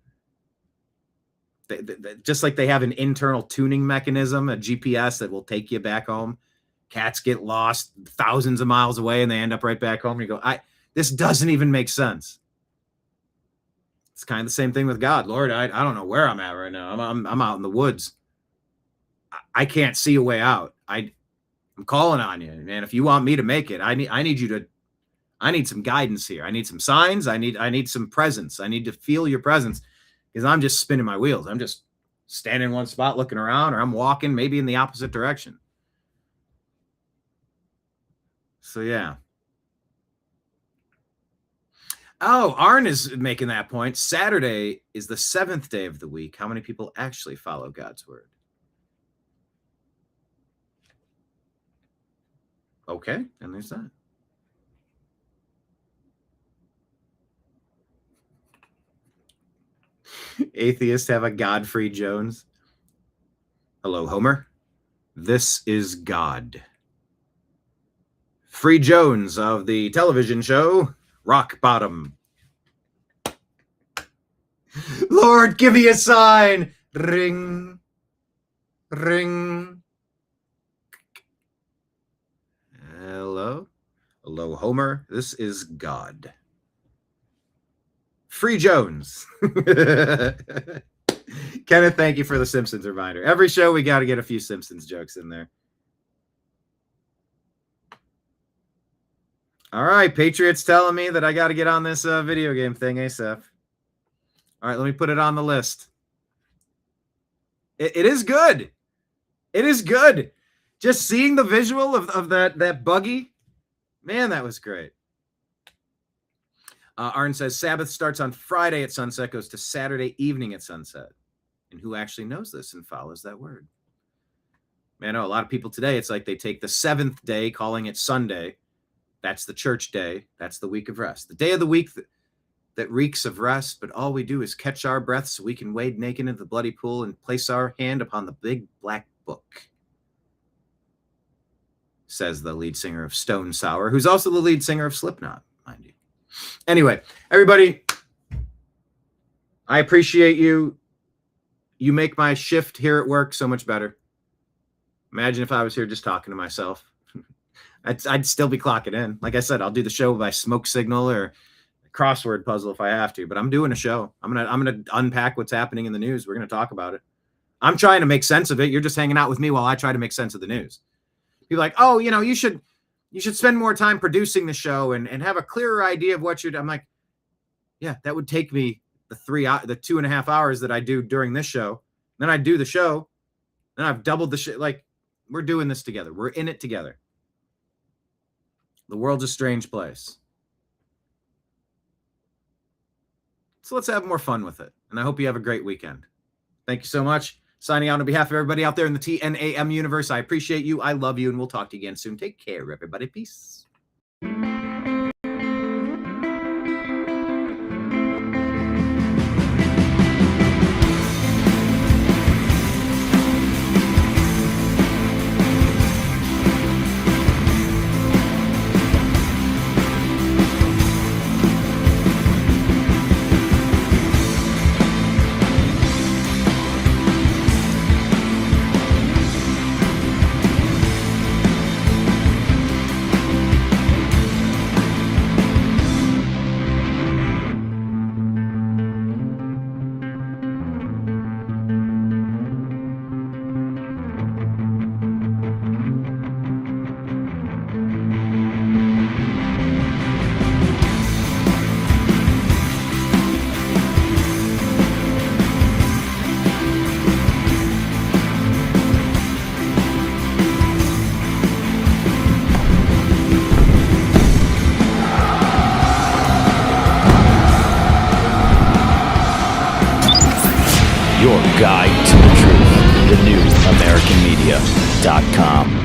Just like they have an internal tuning mechanism, a GPS that will take you back home. Cats get lost thousands of miles away and they end up right back home. And you go, this doesn't even make sense. It's kind of the same thing with God. Lord, I don't know where I'm at right now. I'm out in the woods. I can't see a way out. I'm calling on you, man. If you want me to make it, I need some guidance here. I need some signs. I need some presence. I need to feel your presence, because I'm just spinning my wheels. I'm just standing in one spot looking around, or I'm walking maybe in the opposite direction. So yeah. Oh, Arn is making that point. Saturday is the 7th day of the week. How many people actually follow God's word? Okay, and there's that. Atheists have a Godfrey Jones. Hello, Homer. This is God. Free Jones of the television show Rock Bottom. Lord, give me a sign. Ring. Ring. Hello, Homer. This is God. Free Jones. Kenneth, thank you for the Simpsons reminder. Every show, we got to get a few Simpsons jokes in there. All right, Patriots telling me that I got to get on this video game thing ASAP. All right, let me put it on the list. It is good. It is good. Just seeing the visual of that buggy, man, that was great. Arn says Sabbath starts on Friday at sunset, goes to Saturday evening at sunset. And who actually knows this and follows that word? Man, I know a lot of people today, it's like they take the seventh day, calling it Sunday. That's the church day. That's the week of rest. The day of the week that reeks of rest, but all we do is catch our breath so we can wade naked into the bloody pool and place our hand upon the big black book, says the lead singer of Stone Sour, who's also the lead singer of Slipknot, mind you. Anyway, everybody, I appreciate you. You make my shift here at work so much better. Imagine if I was here just talking to myself. I'd still be clocking in. Like I said, I'll do the show by smoke signal or crossword puzzle if I have to, but I'm doing a show. I'm gonna unpack what's happening in the news. We're gonna talk about it. I'm trying to make sense of it. You're just hanging out with me while I try to make sense of the news. People are like, oh, you should spend more time producing the show and have a clearer idea of what you're doing. I'm like, yeah, that would take me the 2.5 hours that I do during this show. Then I do the show. Then I've doubled the shit. Like, we're doing this together. We're in it together. The world's a strange place. So let's have more fun with it. And I hope you have a great weekend. Thank you so much. Signing out on behalf of everybody out there in the TNAM universe. I appreciate you. I love you. And we'll talk to you again soon. Take care, everybody. Peace. Your guide to the truth. TheNewAmericanMedia.com.